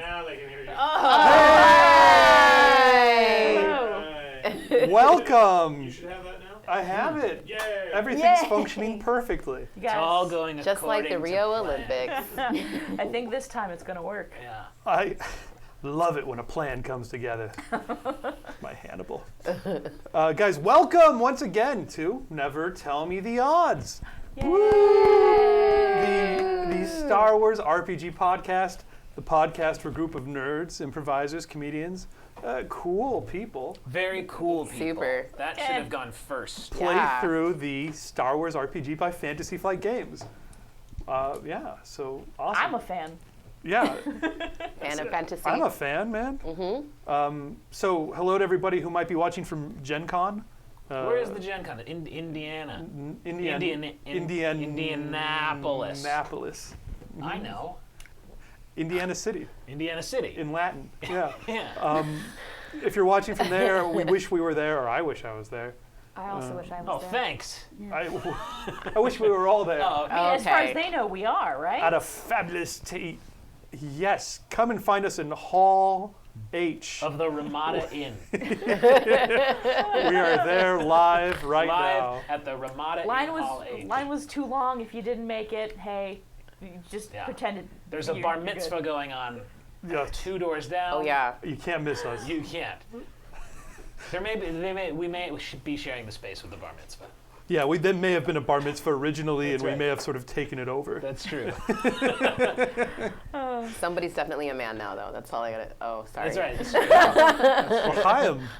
Now they can hear you. Hey! Welcome. You should have that now. I have it. Yay! Everything's Yay. functioning perfectly. You guys, It's all going just like the according Rio to plan. Olympics. I think this time it's gonna work. Yeah. I love it when a plan comes together. My Hannibal. Guys, welcome once again to Never Tell Me the Odds. The Star Wars RPG podcast, the podcast for a group of nerds, improvisers, comedians, cool people. Very cool people. Super. That should have gone first. Play Yeah. through the Star Wars RPG by Fantasy Flight Games. Yeah, so awesome. I'm a fan. Yeah, Fan of fantasy. I'm a fan, man. Mm-hmm. So hello to everybody who might be watching from Gen Con. Where is the Gen Con? Indiana. Indianapolis. Indianapolis. I know. Indiana City Indiana City. in Latin. Yeah. Yeah. If you're watching from there, we wish we were there, or I wish I was there. I also wish I was Oh, there. thanks. I wish we were all there. Oh, I mean, as far as Okay. they know, we are, right? At a fabulous yes, come and find us in Hall H. of the Ramada Inn. We are there live right now. Live at the Ramada line Inn Hall H. was too long. If you didn't make it, hey, you just Yeah. pretended. There's a you're bar good. mitzvah going on Yeah, 2 doors down. Oh yeah. you can't miss us. You can't. We should be sharing the space with the bar mitzvah. Yeah, we then may have been a bar mitzvah originally, That's and we right. may have sort of taken it over. That's true. Somebody's definitely a man now, though. That's all I gotta. Oh, sorry. That's right. That's true.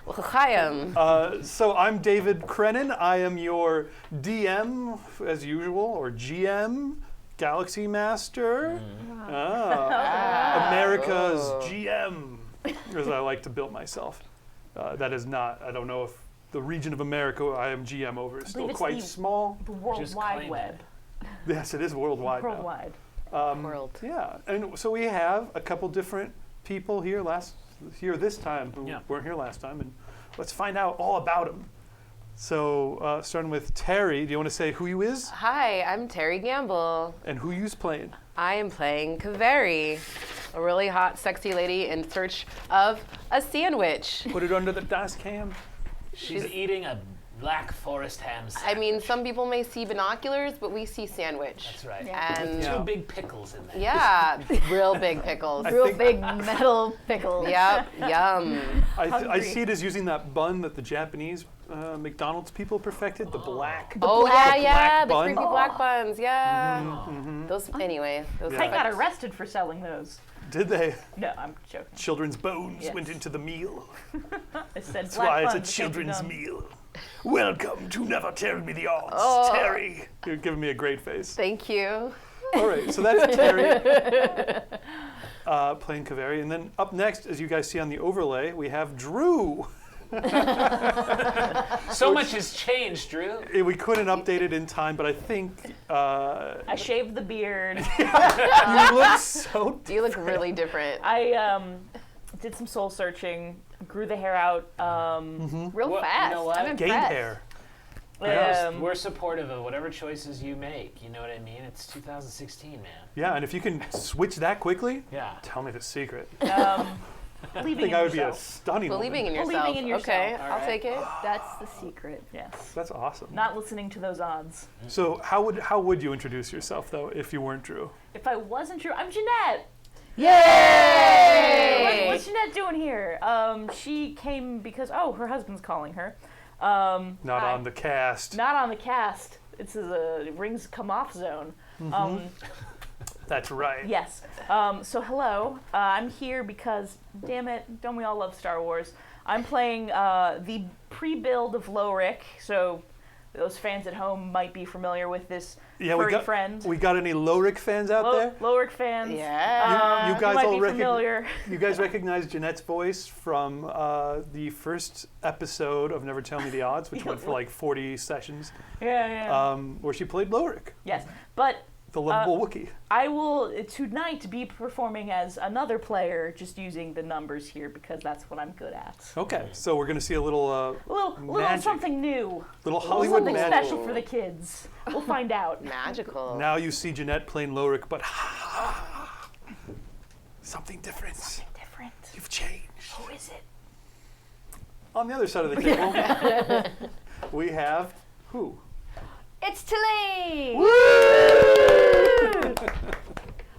Well, hi, so I'm David Crennan. I am your DM, as usual, or GM, Galaxy Master. America's GM, as I like to bill myself. That is not, I don't know if the region of America I am GM over is still believe it's quite the- small. The World Just Wide claim Web. Yes, it is worldwide now. Worldwide. World. Yeah, and so we have a couple different people here this time who weren't here last time, and let's find out all about them. So starting with Terry, do you want to say who you is Hi, I'm Terry Gamble. and who you's playing? I am playing Kaveri, a really hot, sexy lady in search of a sandwich. Put it under the dust cam. She's eating a black forest ham I sandwich. mean, some people may see binoculars, but we see sandwich. That's right. Yeah. And Yeah. 2 big pickles in there. yeah, real big pickles. I Real think- big metal pickles. Yep, yum. I Hungry. see it as using that bun that the Japanese McDonald's people perfected, the black. Oh yeah, the bun. creepy black buns. Yeah. Mm-hmm. Those anyway. Those Yeah. I got arrested for selling those. Did they? No, I'm joking. Children's bones Yes. went into the meal. I said That's black why it's a buns, it can't be children's done. meal. Welcome to Never Tell Me the Odds, Oh. Terry. You're giving me a great face. Thank you. All right, so that's Terry playing Kaveri. And then up next, as you guys see on the overlay, we have Drew. So much has changed, Drew. We couldn't update it in time, but I think I shaved the beard. you look so You look really different. I did some soul searching, grew the hair out. Real Well, you fast. know what? I'm gained impressed. hair. We're supportive of whatever choices you make. You know what I mean? It's 2016, man. Yeah, and if you can switch that quickly, Yeah. tell me the secret. I Believing think in I would be a yourself. stunning Believing in woman. yourself. Believing in yourself. Okay, All I'll right. take it. That's the secret. Yes. That's awesome. Not listening to those odds. So how would you introduce yourself though if you weren't Drew? If I wasn't Drew, I'm Jeanette. Yay! What's Jeanette doing here? She came because her husband's calling her. Not on the cast. Not on the cast. It's a rings come off zone. That's right. Yes. So hello. I'm here because, damn it, don't we all love Star Wars? I'm playing the pre-build of Lorik. So those fans at home might be familiar with this furry friend. We got any Lorik fans out there? Lorik fans. Yeah. You guys might all be familiar. You guys recognize Jeanette's voice from the first episode of Never Tell Me the Odds, which went for like 40 sessions, Yeah. where she played Lorik, Yes. But the lovable Wookiee. I will tonight be performing as another player, just using the numbers here because that's what I'm good at. Okay, so we're gonna see a little A little magic. something new. little Hollywood Something magic. special for the kids. We'll find out. Magical. Now you see Jeanette playing Lorik, but Something different. Different. You've changed. Who is it? On the other side of the table, we have who? It's Tilly!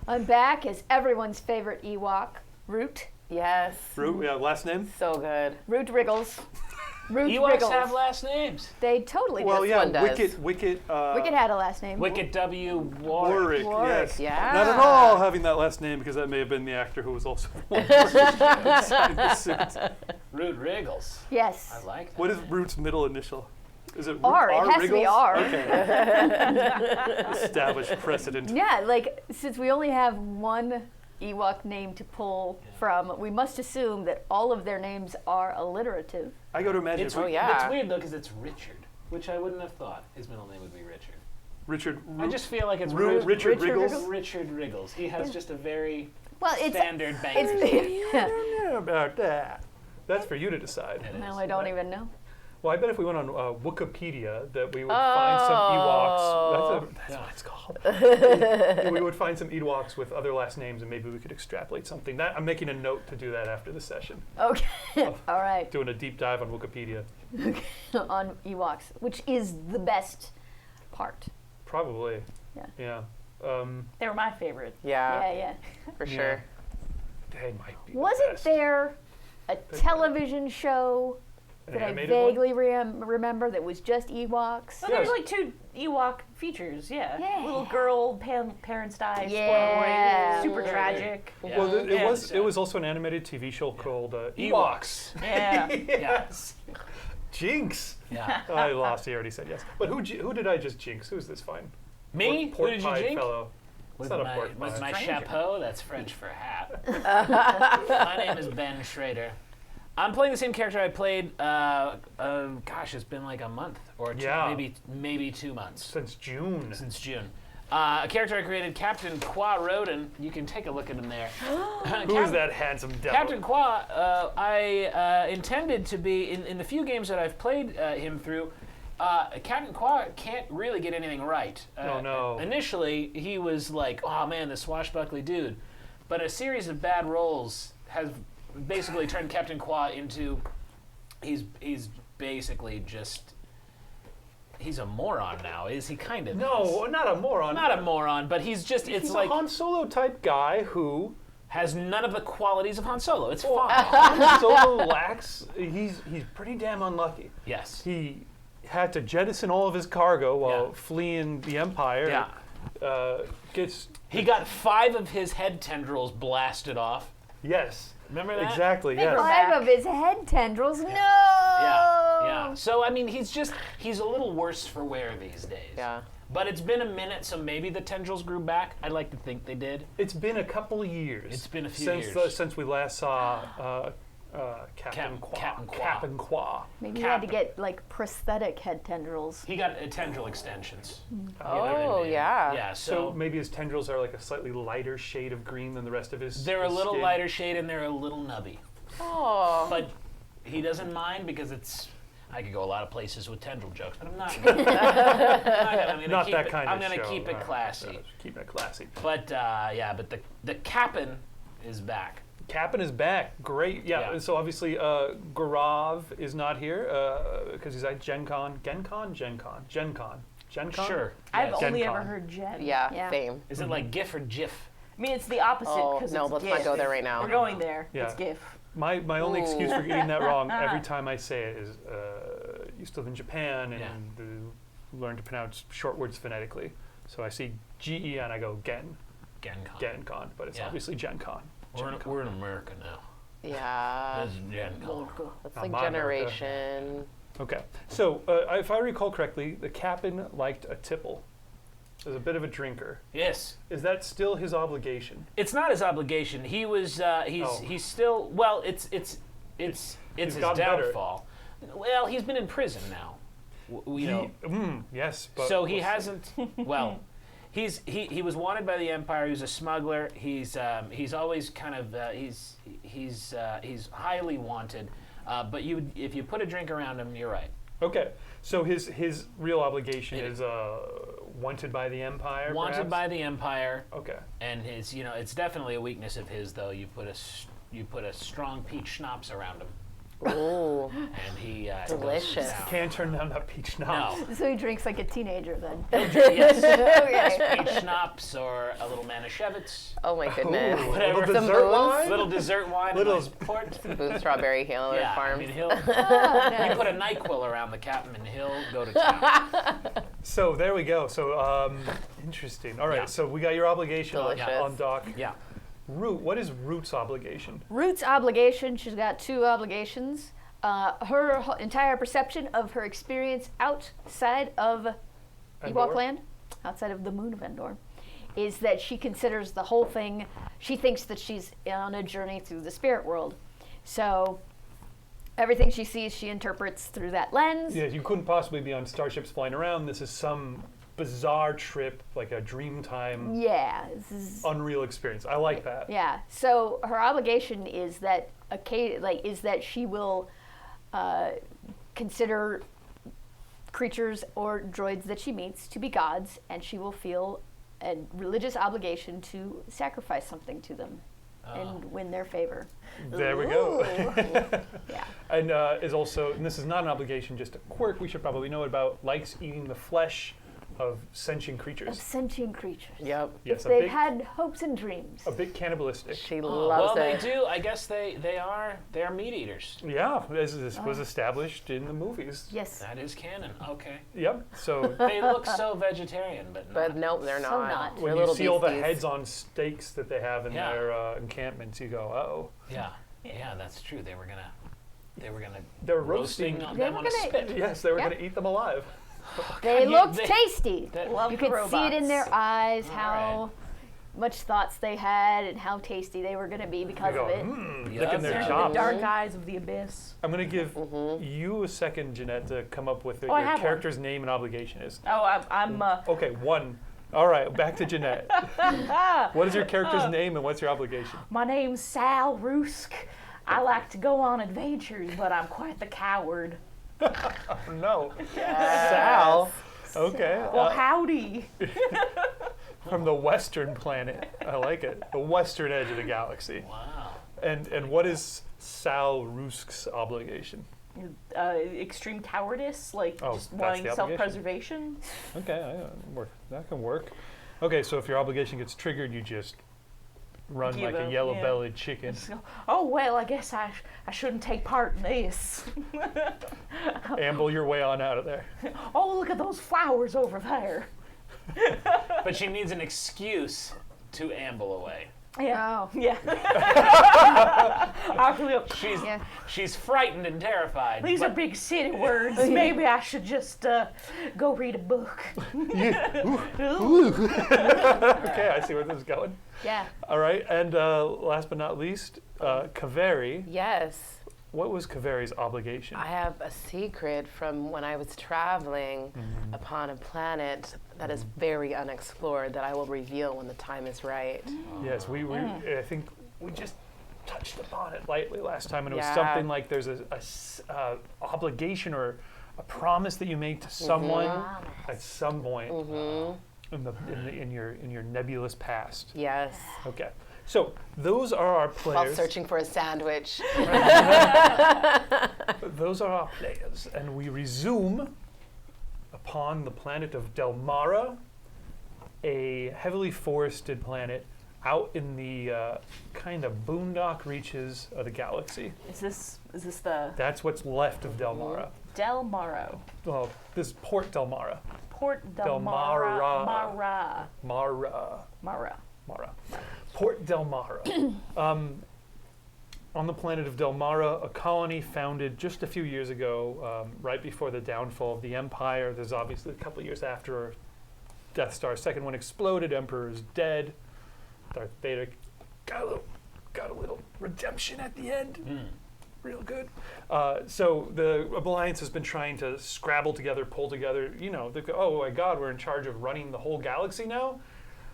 I'm back as everyone's favorite Ewok, Root. Yes. Root, yeah, last name? So good. Root Wriggles. Root Ewoks Wriggles. have last names. They totally Well, do. yeah, one does. Wicket. Wicked had a last name. Wicket W. Warwick. Warwick, yes. Yeah. Not at all having that last name because that may have been the actor who was also inside the suit. Root Wriggles. Yes. I like that. What is Root's middle initial? Is it R. It has to be Wriggles? R. Okay. Established precedent. Yeah, like, since we only have one Ewok name to pull from, we must assume that all of their names are alliterative. I go to imagine It's, if we- yeah. it's weird though because it's Richard, which I wouldn't have thought his middle name would be Richard. Richard. I just feel like it's Richard Richard Wriggles. Wriggles? Richard Wriggles. He has just a very Well, it's... standard banger's name. it's I don't know about that. That's for you to decide. It no, is. I don't even know. Well, I bet if we went on Wikipedia that we would find some Ewoks. That's what it's called. We would find some Ewoks with other last names, and maybe we could extrapolate something. That I'm making a note to do that after the session. Okay. All right. Doing a deep dive on Wikipedia. On Ewoks, which is the best part. Probably. Yeah. Yeah. They were my favorite. Yeah, Yeah. for Yeah. sure. They might be. Wasn't the best. there a television show An that I animated one? vaguely remember that was just Ewoks? Well, Yeah. there's like 2 Ewok features, yeah. Yeah. Little girl, parents die, Yeah. spoiler warning, super Right. tragic. Yeah. Well, it Yeah. was also an animated TV show called Ewoks. Ewoks. Yeah. Yes. Jinx. Yeah. I lost. He already said yes. But who did I just jinx? Who's this fine? Me? Pork Who did you pie jinx? fellow. It's With not a my, pork with pie. my Stranger. chapeau, that's French for hat. My name is Ben Schrader. I'm playing the same character I played. Gosh, it's been like a month or two, Yeah. maybe 2 months Since June. since June. A character I created, Captain Qua Roden. You can take a look at him there. Who is that handsome devil? Captain Qua, I intended to be, in the few games that I've played him through, Captain Qua can't really get anything right. Oh, no. Initially, he was like, oh man, this swashbuckly dude. But a series of bad rolls has basically turned Captain Qua into, he's basically just, he's a moron now. Is he kind of? No, not a moron. Not a moron, but he's just, it's He's like, a Han Solo type guy who has none of the qualities of Han Solo. It's fine. Han Solo lacks. He's pretty damn unlucky. Yes. He had to jettison all of his cargo while Yeah. fleeing the Empire. Yeah. Gets He got 5 of his head tendrils blasted off. yes. Remember that? Exactly. Yes. Five of his head tendrils? No! Yeah. So, I mean, he's a little worse for wear these days. Yeah. But it's been a minute, so maybe the tendrils grew back. I'd like to think they did. It's been a couple of years. It's been a few since years. since we last saw Captain Qua. Captain Qua. Captain Qua. Maybe he had to get, like, prosthetic head tendrils. He got tendril extensions. Oh, yeah. Yeah, So so maybe his tendrils are like a slightly lighter shade of green than the rest of his. they're a his little skin. lighter shade and they're a little nubby. Oh. But he doesn't mind because it's. I could go a lot of places with tendril jokes, but I'm not. I'm Not keep that it, kind I'm of gonna show. keep it All right, classy. keep it classy. But but the Cap'n is back. Cap'n is back. Great. Yeah. Yeah. So obviously, Garav is not here because he's at Gen Con. Gen Con? Gen Con. Gen Con. Gen Con? Sure. I've yes. only Gen ever Con. heard Jen. Yeah, same. Is it like GIF or GIF? I mean, it's the opposite Oh, because no, it's let's GIF. not go there right now. We're going there. Yeah. It's GIF. My only Ooh. excuse for getting that wrong every time I say it is used to live in Japan and Yeah. learn to pronounce short words phonetically. So I see GE and I go Gen Con, but it's Yeah. obviously Gen Con. We're in America now. Yeah. This is Gen Con. That's like America. generation. Okay. So if I recall correctly, the Cap'n liked a tipple. As a bit of a drinker. Yes. Is that still his obligation? It's not his obligation. He was. He's still. Well, it's his gotten better. downfall. Well, he's been in prison now. You know. Yes, but So he hasn't. Well, he was wanted by the Empire. He was a smuggler. He's always kind of he's highly wanted. But if you put a drink around him, you're right. Okay. So his real obligation is Wanted by the Empire. Wanted perhaps? by the Empire, Okay. and his, it's definitely a weakness of his, though. You put a strong peach schnapps around him, Ooh, and he delicious. goes down. Can't turn down that peach schnapps. No. So he drinks like a teenager then. Yes. Okay. Peach schnapps or a little Manischewitz, Oh my goodness. Ooh, Whatever. little Some dessert booze? wine? little dessert wine, Little- a nice port. Boot Strawberry Hill Yeah, I Farms. mean, he'll Oh, you nice. put a NyQuil around the captain, and he'll go to town. So there we go. So interesting. All right. Yeah. So we got your obligation on, Delicious. on dock. Yeah. Root. What is Root's obligation? Root's obligation, she's got 2 obligations. Her entire perception of her experience outside of Ewok Endor? land, outside of the moon of Endor, is that she considers the whole thing, she thinks that she's on a journey through the spirit world. So everything she sees, she interprets through that lens. Yeah, you couldn't possibly be on starships flying around. This is some bizarre trip, like a dream time, Yeah, this is, unreal experience. I like that. yeah. So her obligation is that she will consider creatures or droids that she meets to be gods, and she will feel a religious obligation to sacrifice something to them and win their favor. There we go. Yeah. And is also, and this is not an obligation, just a quirk we should probably know about, likes eating the flesh of sentient Of creatures. sentient creatures. Yep. Yes, If they've had hopes and dreams. a bit cannibalistic. She Well, loves they it. do. I guess they are meat eaters. Yeah, as this was established in the movies. Yes. That is canon. Okay. Yep. So They look so vegetarian, but But not. nope, they're So not. not. They're when you little see all the beasties. heads on stakes that they have in Yeah. their encampments, you go, oh, Yeah, that's true. They were gonna they're roasting roasting. They them were on a Gonna- spit. Yes, they were Yeah. going to eat them alive. They you- looked they- tasty. That- Love You the could see it in their robots. eyes All how much thoughts they had and how tasty they were going to be You because go, of it. Yeah, licking their they're The chops. dark eyes of the abyss. I'm going to give you a second, Jeanette, to come up with what Oh, I your have one. character's name and obligation is. Oh, I'm Okay, 1. All right, back to Jeanette. What is your character's name and what's your obligation? my name's Sal Rusk. I like to go on adventures, but I'm quite the coward. No. Sal. Okay. Well, howdy. From the western planet. I like it. The western edge of the galaxy. Wow. And what is Sal Rusk's obligation? Extreme cowardice, like Oh, just that's wanting the obligation. self-preservation. Okay, that can work. Okay, so if your obligation gets triggered, you just run Give like a up, yellow-bellied chicken. So, oh well, I guess I shouldn't take part in this. Amble your way on out of there. Oh, look at those flowers over there. But she needs an excuse to amble away. Yeah, Oh. yeah. Actually, Yeah. She's frightened and terrified. these are but big city words. Maybe I should just go read a book. Okay, I see where this is going. Yeah. All right, and last but not least, Kaveri. Yes. What was Kaveri's obligation? I have a secret from when I was traveling upon a planet that is very unexplored that I will reveal when the time is right. Yes, we I think we just touched upon it lightly last time, and it was Yeah. something like there's a obligation or a promise that you made to someone at some point in your nebulous past. Yes. Okay, so those are our While players. searching for a sandwich. Those are our players, and we resume upon the planet of Delmara, a heavily forested planet out in the kind of boondock reaches of the galaxy. Is this the That's what's left of Delmara. Delmaro? Well, this is Port Delmara. Port Delmara. Delmara. Mara. Mara. Port Delmara. On the planet of Delmara, a colony founded just a few years ago, right before the downfall of the Empire. There's obviously a couple of years after Death Star's second one exploded. Emperor is dead. Darth Vader got a little redemption at the end. Real good. So the Alliance has been trying to scrabble together, pull together. You know, they go, oh my God, we're in charge of running the whole galaxy now.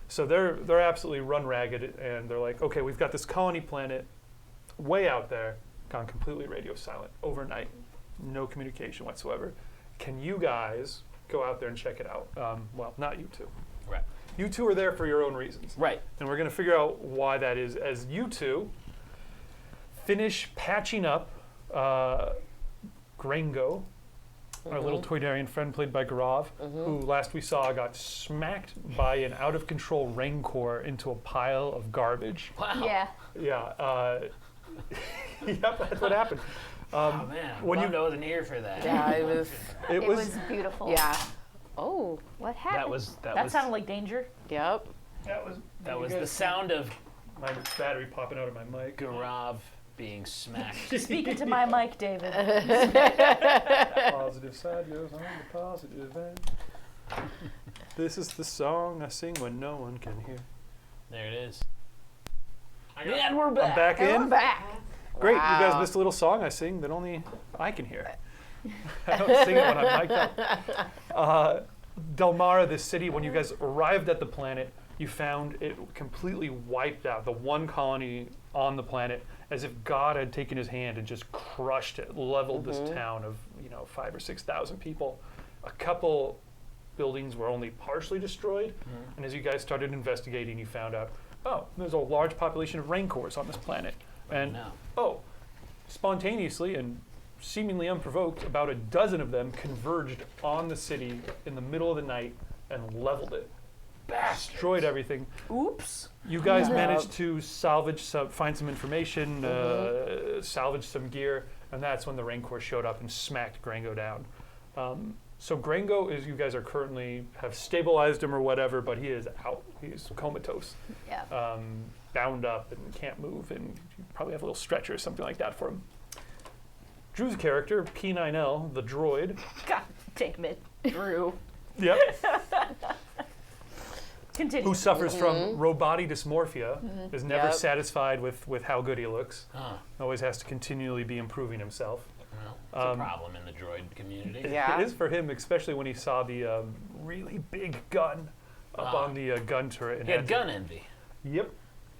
So they're absolutely run ragged, and they're like, okay, we've got this colony planet way out there, gone completely radio silent overnight, no communication whatsoever. Can you guys go out there and check it out. Well, not you two. Right. You two are there for your own reasons. Right. And we're going to figure out why that is as you two finish patching up Grango, our little Toydarian friend played by Garav, who last we saw got smacked by an out-of-control rancor into a pile of garbage. Wow. Yeah. Yeah. Yep, that's what happened. Oh man, when Loved you- I wasn't here for that. Yeah, it was. It was beautiful. Yeah. Oh. What happened? That sounded like danger. Yep. That was the sound of my battery popping out of my mic. Garav being smacked. Speaking to my mic, David. Positive side goes on the positive end. This is the song I sing when no one can hear. There it is. And we're back. I'm back And in. we're back. Great, you guys Wow. missed a little song I sing that only I can hear. I don't sing it when I'm mic'd up. Delmara, this city, when you guys arrived at the planet, you found it completely wiped out, the one colony on the planet, as if God had taken his hand and just crushed it, leveled this town of 5,000 or 6,000 people. A couple buildings were only partially destroyed, and as you guys started investigating, you found out, oh, there's a large population of rancors on this planet. And No. spontaneously and seemingly unprovoked, about a dozen of them converged on the city in the middle of the night and leveled it. Destroyed everything. Oops. You guys managed to find some information, salvage some gear, and that's when the rancor showed up and smacked Grango down. So Grango you guys are currently have stabilized him or whatever, but he is out. He's comatose. Yeah. Bound up and can't move, and you probably have a little stretcher or something like that for him. Drew's character, P9L, the droid. God damn it, Drew. Yep. Continue. Who suffers from robotic dysmorphia, is never Yep. satisfied with how good he looks. Huh. Always has to continually be improving himself. Well, it's a problem in the droid community. Yeah. It is for him, especially when he saw the really big gun up on the gun turret. And He had to- gun envy. Yep,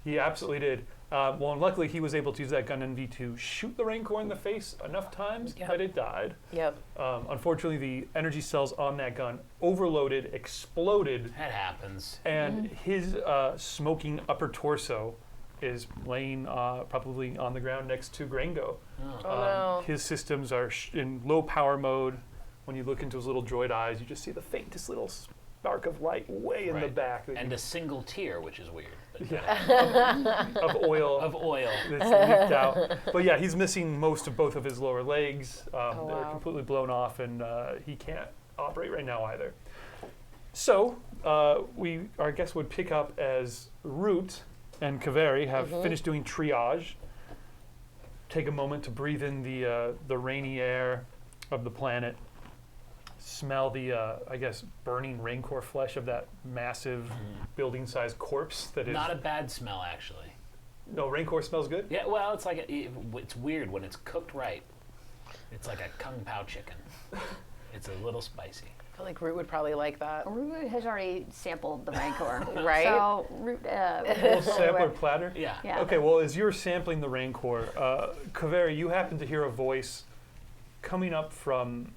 he absolutely did. Well, and luckily he was able to use that gun envy to shoot the rancor in the face enough times that it died. Yep. Unfortunately, the energy cells on that gun overloaded, exploded, That happens. and his smoking upper torso is laying probably on the ground next to Grango. Oh. Oh no. His systems are in low power mode. When you look into his little droid eyes, you just see the faintest little spark of light way in the Right. back that And you- a single tear, which is weird. But of oil of oil. that's leaked out. But yeah, he's missing most of both of his lower legs. They're wow. completely blown off, and he can't operate right now either. So I guess would pick up as Root and Kaveri have finished doing triage. Take a moment to breathe in the rainy air of the planet. Smell the burning rancor flesh of that massive building-sized corpse that is. Not a bad smell, actually. No, rancor smells good. Yeah, well, it's like it's weird when it's cooked right. It's like a kung pao chicken. It's a little spicy. I feel like Root would probably like that. Root has already sampled the rancor. Right? So Root. Little sampler platter. Yeah. Yeah. Okay, well, as you're sampling the rancor, Kaveri, you happen to hear a voice coming up from.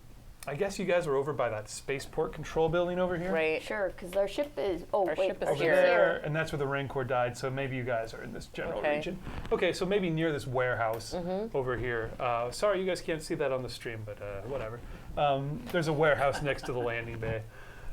I guess you guys are over by that spaceport control building over here. Right. Sure, because our ship is. Oh, Our wait, ship is our Over here. there, and that's where the rancor died. So maybe you guys are in this general Okay. region. Okay, so maybe near this warehouse over here. Sorry, you guys can't see that on the stream, but whatever. There's a warehouse next to the landing bay.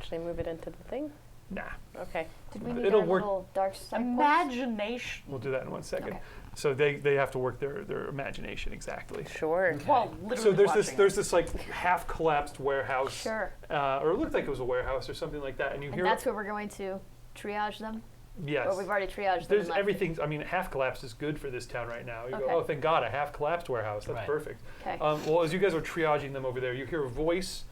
Should I move it into the thing? Nah, Okay. Did we need It'll our work. little dark side? Imagination. we'll do that in 1 second. Okay. So they have to work their imagination exactly. Sure. Well, literally. So watching there's this like half collapsed warehouse, Sure. or it looked like it was a warehouse or something like that, and you And hear that's where we're going to triage them? yes. Or we've already triaged them? There's and left? everything. I mean, half collapsed is good for this town right now. You Okay. go, oh, thank God, a half collapsed warehouse. That's Right. perfect. Okay. Well, as you guys are triaging them over there, you hear a voice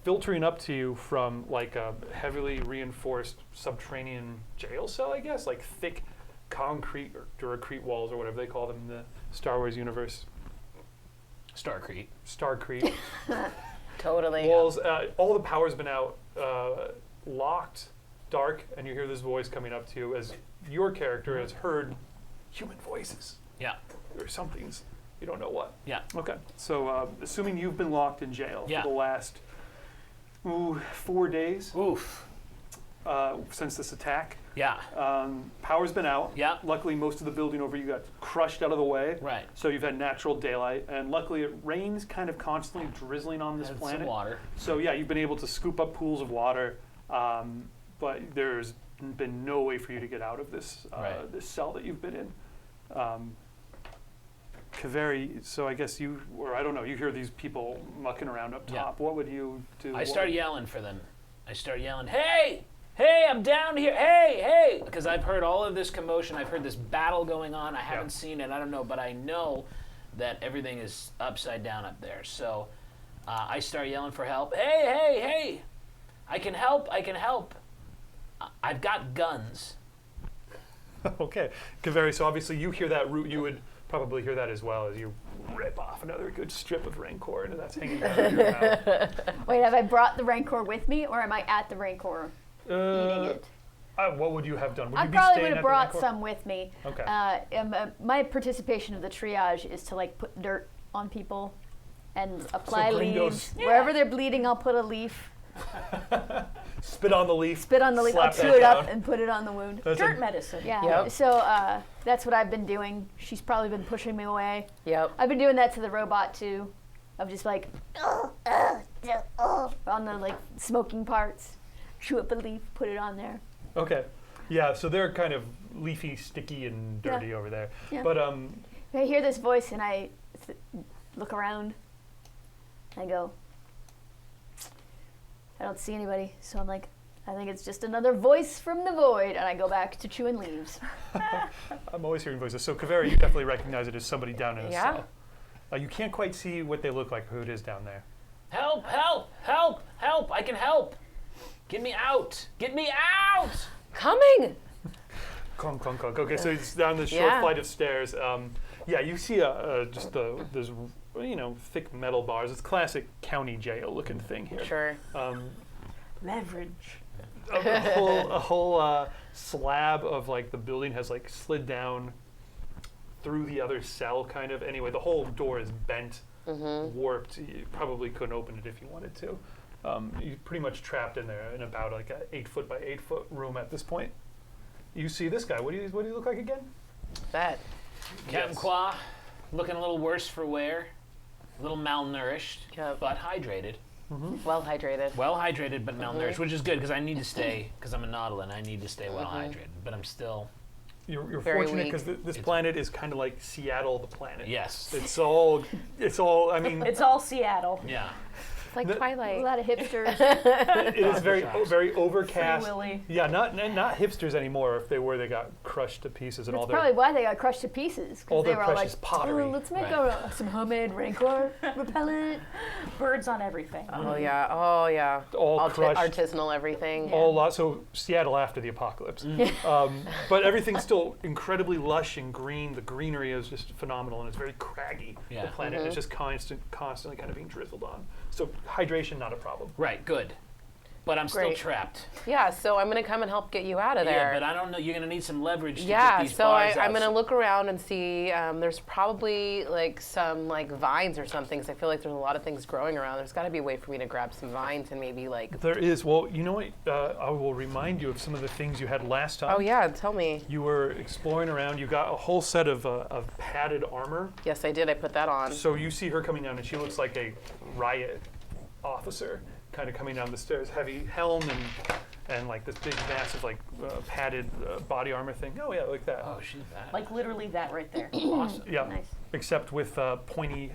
filtering up to you from like a heavily reinforced subterranean jail cell, I guess, like thick concrete or duracrete walls or whatever they call them in the Star Wars universe. Starcrete. Starcrete Totally. walls. All the power's been out, locked, dark, and you hear this voice coming up to you as your character has heard human voices Yeah. or somethings. You don't know what. Yeah. Okay. So assuming you've been locked in jail Yeah. for the last 4 days Oof. since this attack. Yeah. Power's been out. Yeah. Luckily, most of the building over you got crushed out of the way. Right. So you've had natural daylight, and luckily it rains kind of constantly drizzling on this Had planet. some water. So yeah, you've been able to scoop up pools of water, but there's been no way for you to get out of this this cell that you've been in. Kaveri, so I guess you, or I don't know, you hear these people mucking around up top. What would you do? I start yelling for them. I start yelling, hey! Hey, I'm down here. Hey, hey! Because I've heard all of this commotion. I've heard this battle going on. I haven't seen it. I don't know. But I know that everything is upside down up there. So I start yelling for help. Hey, hey, hey! I can help. I can help. I've got guns. Okay. Kaveri, so obviously you hear that root, you would probably hear that as well as you rip off another good strip of rancor, and that's hanging down in your mouth. Wait, have I brought the rancor with me, or am I at the rancor eating it? What would you have done? Would I you be probably staying would at have the brought rancor? some with me. Okay. My participation of the triage is to like put dirt on people and apply gringos- leaves. Wherever they're bleeding, I'll put a leaf. Spit on the leaf. Spit on the leaf. I'll slap chew that it up down. and put it on the wound. That's Dirt a- medicine. Yeah. Yep. So that's what I've been doing. She's probably been pushing me away. Yep. I've been doing that to the robot too, of just like on the like smoking parts. Chew up a leaf, put it on there. Okay. Yeah, so they're kind of leafy, sticky, and dirty over there. Yeah. But I hear this voice and I look around. I go, I don't see anybody. So I'm like, I think it's just another voice from the void. And I go back to chewing leaves. I'm always hearing voices. So Kaveri, you definitely recognize it as somebody down in a Yeah. cell. You can't quite see what they look like, who it is down there. Help, help, help, help. I can help. Get me out. Get me out. Coming. Clunk, clunk, clunk. Okay, so it's down this short Yeah. flight of stairs. Yeah, you see there's thick metal bars. It's classic county jail looking thing here. Sure. Leverage. A whole slab of like the building has like slid down through the other cell kind of. Anyway, the whole door is bent, warped. You probably couldn't open it if you wanted to. You're pretty much trapped in there in about like a 8 foot by 8 foot room at this point. You see this guy. What do you look like again? That. Captain Yes. Qua, looking a little worse for wear. A little malnourished, Yep. but hydrated. Well hydrated. Well hydrated, but malnourished, which is good because I need to stay, because I'm a Nautilin, I need to stay well hydrated. But I'm still, You're Very fortunate weak. because this It's- planet is kind of like Seattle, the planet. yes. It's all. I mean, It's all Seattle. Yeah. It's like The- A Twilight. lot of hipsters. it is very shops. very Free overcast. Willy. Yeah, not hipsters anymore. If they were, they got crushed to pieces and That's all their. probably why they got crushed to pieces. all Because they their were all like, precious pottery. oh, let's make Right. some homemade rancor repellent. Birds on everything. Oh yeah. Oh yeah. All crushed. Artisanal everything. All lot. So Seattle after the apocalypse. But everything's still incredibly lush and green. The greenery is just phenomenal, and it's very craggy. Yeah. The planet is just constantly kind of being drizzled on. So hydration not a problem. Right, good. But I'm still Great. trapped. Yeah. So I'm gonna come and help get you out of Yeah, there. but I don't know, you're going to need some leverage to Yeah, get these so bars I'm out. gonna look around and see. There's probably like some like vines or something. 'Cause I feel like there's a lot of things growing around. There's got to be a way for me to grab some vines and maybe like. There is. Well, you know what? I will remind you of some of the things you had last time. Oh yeah, tell me. You were exploring around. You got a whole set of padded armor. Yes, I did. I put that on. So you see her coming down, and she looks like a riot officer, kind of coming down the stairs, heavy helm and like this big, massive, like padded body armor thing. Oh yeah, like that. Oh, she's bad. Like literally that right there. awesome. Yeah, Nice. except with pointy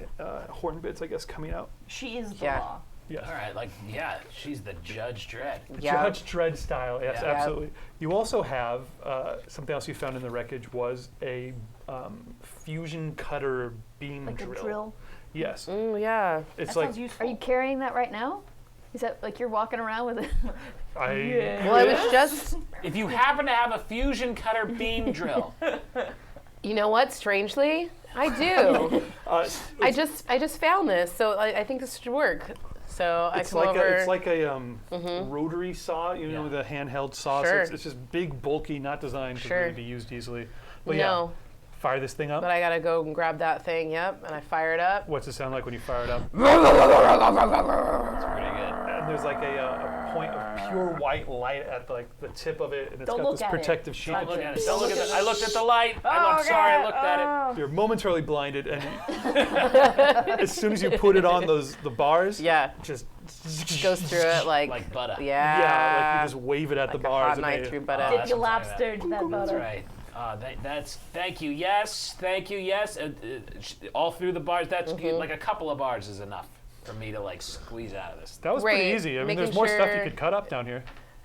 horn bits, I guess, coming out. She is the Yeah. law. Yes. All right, like, yeah, she's the Judge Dredd. Yeah. Judge Dredd style, yes, Yeah. absolutely. You also have something else you found in the wreckage was a fusion cutter beam Like drill. a drill. Yes, Yeah. it's That like sounds useful. Are you carrying that right now? Is that like you're walking around with it? I. Yeah. Well, I was just. If you happen to have a fusion cutter beam drill, You know what? Strangely, I do. I just found this, so I think this should work. So I It's come like over. it's like a rotary saw, you know, Yeah. the handheld saw. Sure. So it's just big, bulky, not designed to Sure. really be used easily. But no, yeah, fire this thing up. but I gotta go and grab that thing. Yep, and I fire it up. What's it sound like when you fire it up? it's pretty good. And there's like a point of pure white light at the tip of it, and it's Don't got look this at it. protective sheet. Don't that look you- at it. Don't look at it. I looked at the light. I'm sorry. I looked at it. You're momentarily blinded, and as soon as you put it on the bars, Yeah. just Goes through it Like butter. yeah, like you just wave it at the Like a bars. hot and knife they- through butter. Oh, Dip that's your what I'm talking lobster into that That's butter. right. Thank you. Yes. All through the bars. That's good. Like a couple of bars is enough for me to like squeeze out of this. That was pretty Great. easy. I mean, Making there's more stuff you sure- could cut up down here.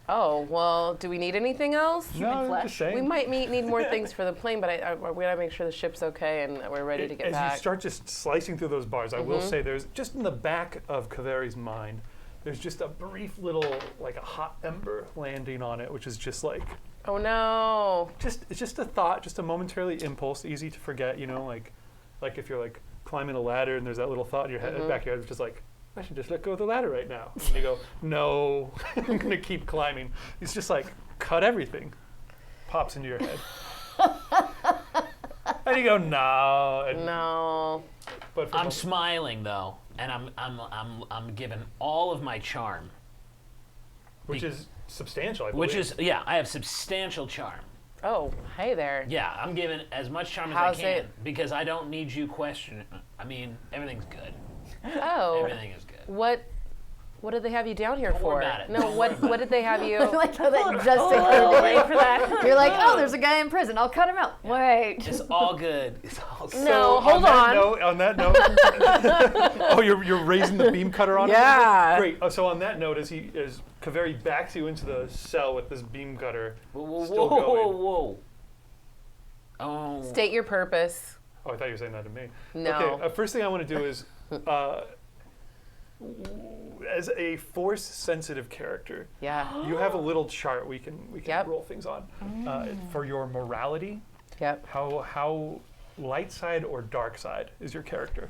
Oh, well, do we need anything else? No, I'm flesh. just saying. We might need more things for the plane, but we gotta make sure the ship's okay and we're ready to get As back. you start just slicing through those bars, I will say there's just in the back of Kaveri's mind, there's just a brief little like a hot ember landing on it, which is just like Oh no. it's just a thought, just a momentarily impulse, easy to forget. You know, like if you're like climbing a ladder and there's that little thought in your head, back of your head, it's just like, I should just let go of the ladder right now. And you go, no, I'm gonna keep climbing. It's just like cut everything, pops into your head, and you go no. And, No. But for I'm most- smiling though, and I'm giving all of my charm, which is substantial. I which believe. is I have substantial charm. Oh, hey there. Yeah, I'm giving as much charm as How's I can it? because I don't need you question. I mean, everything's good. Oh. Everything is good. What did they have you down here Don't for? worry about it. No, Don't what did they have I you? like how that just Oh, occurred wait to for you. that. You're like, oh, there's a guy in prison. I'll cut him out. Wait. It's all good. It's all good. No, hold on. On that note, oh, you're raising the beam cutter on him? Yeah. Great. Oh, so on that note, as Kaveri backs you into the cell with this beam cutter, Whoa, still going. whoa. Oh. State your purpose. Oh, I thought you were saying that to me. No. Okay. First thing I want to do is, as a force-sensitive character, Yeah. you have a little chart we can Yep. roll things on for your morality. Yep. How light side or dark side is your character?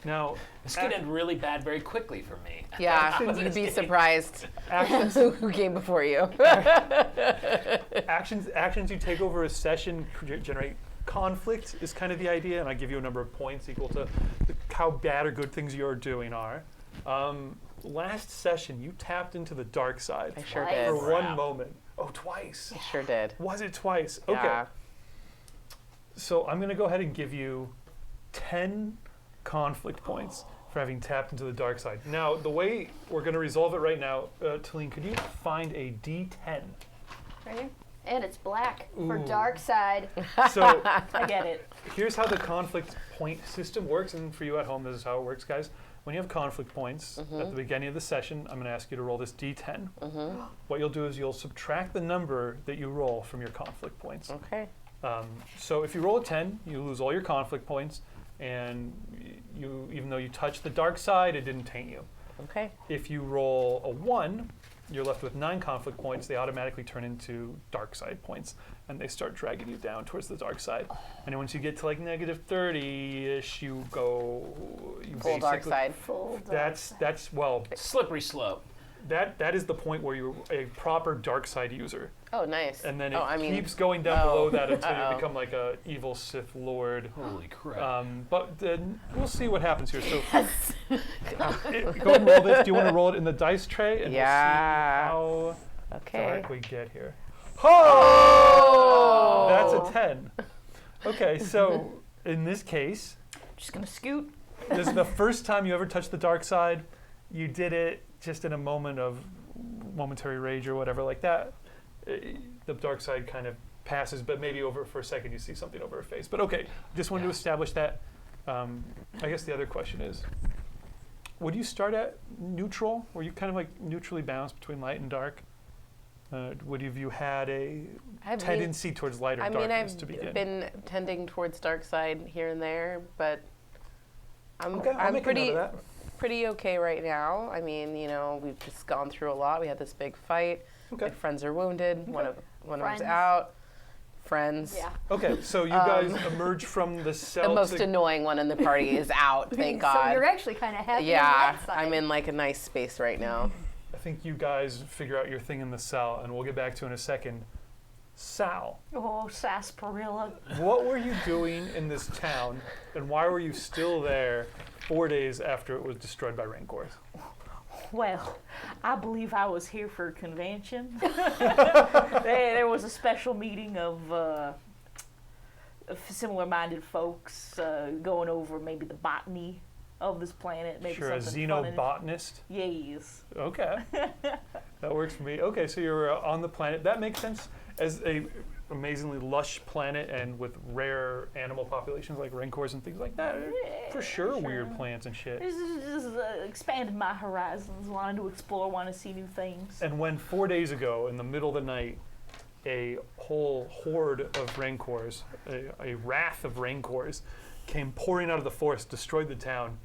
Now, This could end really bad very quickly for me. Yeah. You'd be surprised actions who came before you. actions you take over a session generate conflict is kind of the idea, and I give you a number of points equal to how bad or good things you're doing are. Last session, you tapped into the dark side I sure Twice. did. for one moment. Oh, twice. I sure did. Was it twice? Okay. Yeah. So I'm going to go ahead and give you 10 conflict points for having tapped into the dark side. Now, the way we're going to resolve it right now, Talene, could you find a D10? Right here. And it's black for Ooh. dark side. So I get it. here's how the conflict point system works, and for you at home, this is how it works, guys. When you have conflict points at the beginning of the session, I'm going to ask you to roll this D10. What you'll do is you'll subtract the number that you roll from your conflict points. Okay. So if you roll a 10, you lose all your conflict points, and even though you touched the dark side, it didn't taint you. Okay. If you roll a 1, you're left with 9 conflict points. They automatically turn into dark side points, and they start dragging you down towards the dark side. And then once you get to like negative 30-ish, you Full dark side. Full dark side. that's well, Slippery slope. that is the point where you're a proper dark side user, Oh, nice. and then oh, it I mean, keeps going down below that until Uh-oh. you become like a evil Sith Lord. Holy crap. But then we'll see what happens here. So go and roll this. Do you want to roll it in the dice tray? And Yeah. we'll see how okay. dark we get here. Oh! That's a 10. Okay, so in this case, Just gonna scoot. this is the first time you ever touched the dark side. You did it just in a moment of momentary rage or whatever like that. The dark side kind of passes, but maybe over for a second you see something over her face. But okay, just wanted to establish that. I guess the other question is, would you start at neutral? Were you kind of like neutrally balanced between light and dark? Would have you had a tendency towards light or I mean, darkness I've to begin? been tending towards dark side here and there, but I'm Okay, I'll I'm make a note of that. pretty okay right now. I mean, we've just gone through a lot. We had this big fight. Okay. My friends are wounded. One of them's Friends. out. Friends. Yeah. Okay, so you guys emerge from the cell. The most annoying one in the party is out. Thank God. So you're actually kind of happy. Yeah, on that side. I'm in like a nice space right now. I think you guys figure out your thing in the cell, and we'll get back to in a second. Sal, Oh, sarsaparilla. what were you doing in this town, and why were you still there 4 days after it was destroyed by rancors? Well, I believe I was here for a convention. There was a special meeting of similar-minded folks going over maybe the botany of this planet. Maybe Sure, a something fun. xenobotanist. Yes. Okay. That works for me. Okay, so you're on the planet. That makes sense. As a amazingly lush planet and with rare animal populations like rancors and things like that, for sure, weird plants and shit. Just expanded my horizons, wanted to explore, wanted to see new things. And when 4 days ago, in the middle of the night, a whole horde of rancors, a wrath of rancors, came pouring out of the forest, destroyed the town.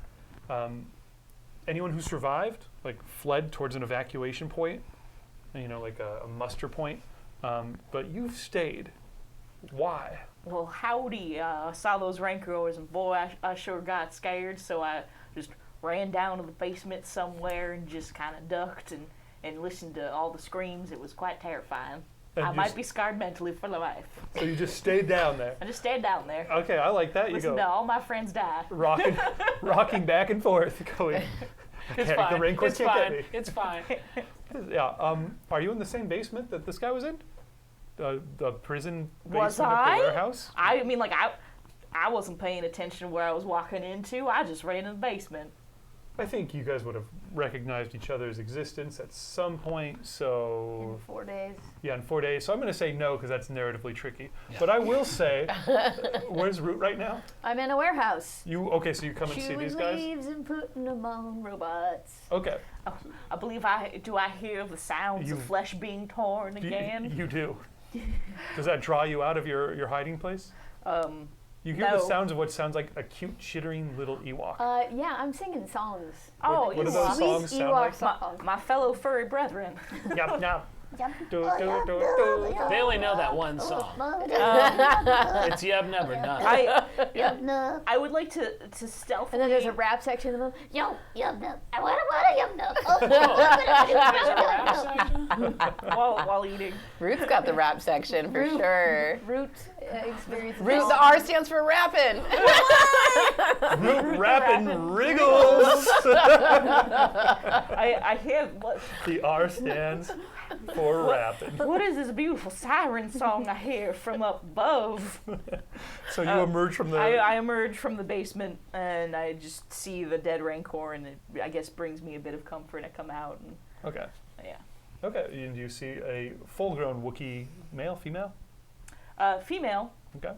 Anyone who survived, like, fled towards an evacuation point, like a muster point. But you've stayed. Why? Well, howdy, I saw those rancors, and boy, I sure got scared, so I just ran down to the basement somewhere and just kind of ducked and listened to all the screams. It was quite terrifying. And I might be scarred mentally for life. So you just stayed down there. I just stayed down there. Okay, I like that. You Listen go to all my friends die. rocking back and forth, going. It's The fine. rancors It's can't fine. get me. It's fine. Yeah. Are you in the same basement that this guy was in? The prison basement Was at I? the warehouse? I mean, like, I wasn't paying attention to where I was walking into. I just ran in the basement. I think you guys would have recognized each other's existence at some point. In So 4 days. yeah, in 4 days. So I'm going to say no because that's narratively tricky. Yeah. But I will say, where's Root right now? I'm in a warehouse. Okay? So you come and see Chewing these guys. leaves and putting them on robots. Okay. I believe I hear the sounds of flesh being torn again. You do. Does that draw you out of your hiding place? You hear the No. sounds of what sounds like a cute, chittering little Ewok. Yeah, I'm singing songs. Oh, What do you those are. songs sound like? My fellow furry brethren. Yep, yep. Yep. Do, do, do, do. They only know that one song. It's Yub Never Nothing. Yep, no. I would like to stealthily. And then there's a rap section in the middle. Yo, yum nub. I want a yum nub. while eating. Root's got the rap section for sure. Root experience. Root, the R stands for rapping. Root rapping wriggles. I hear what The R stands for rapping. what is this beautiful siren song I hear from up above? So you emerge from the. I emerge from the basement and I just see the dead rancor, and it, I guess, brings me a bit of comfort. I come out and Okay. yeah. Okay. And you see a full-grown Wookiee male, female. Female. Okay.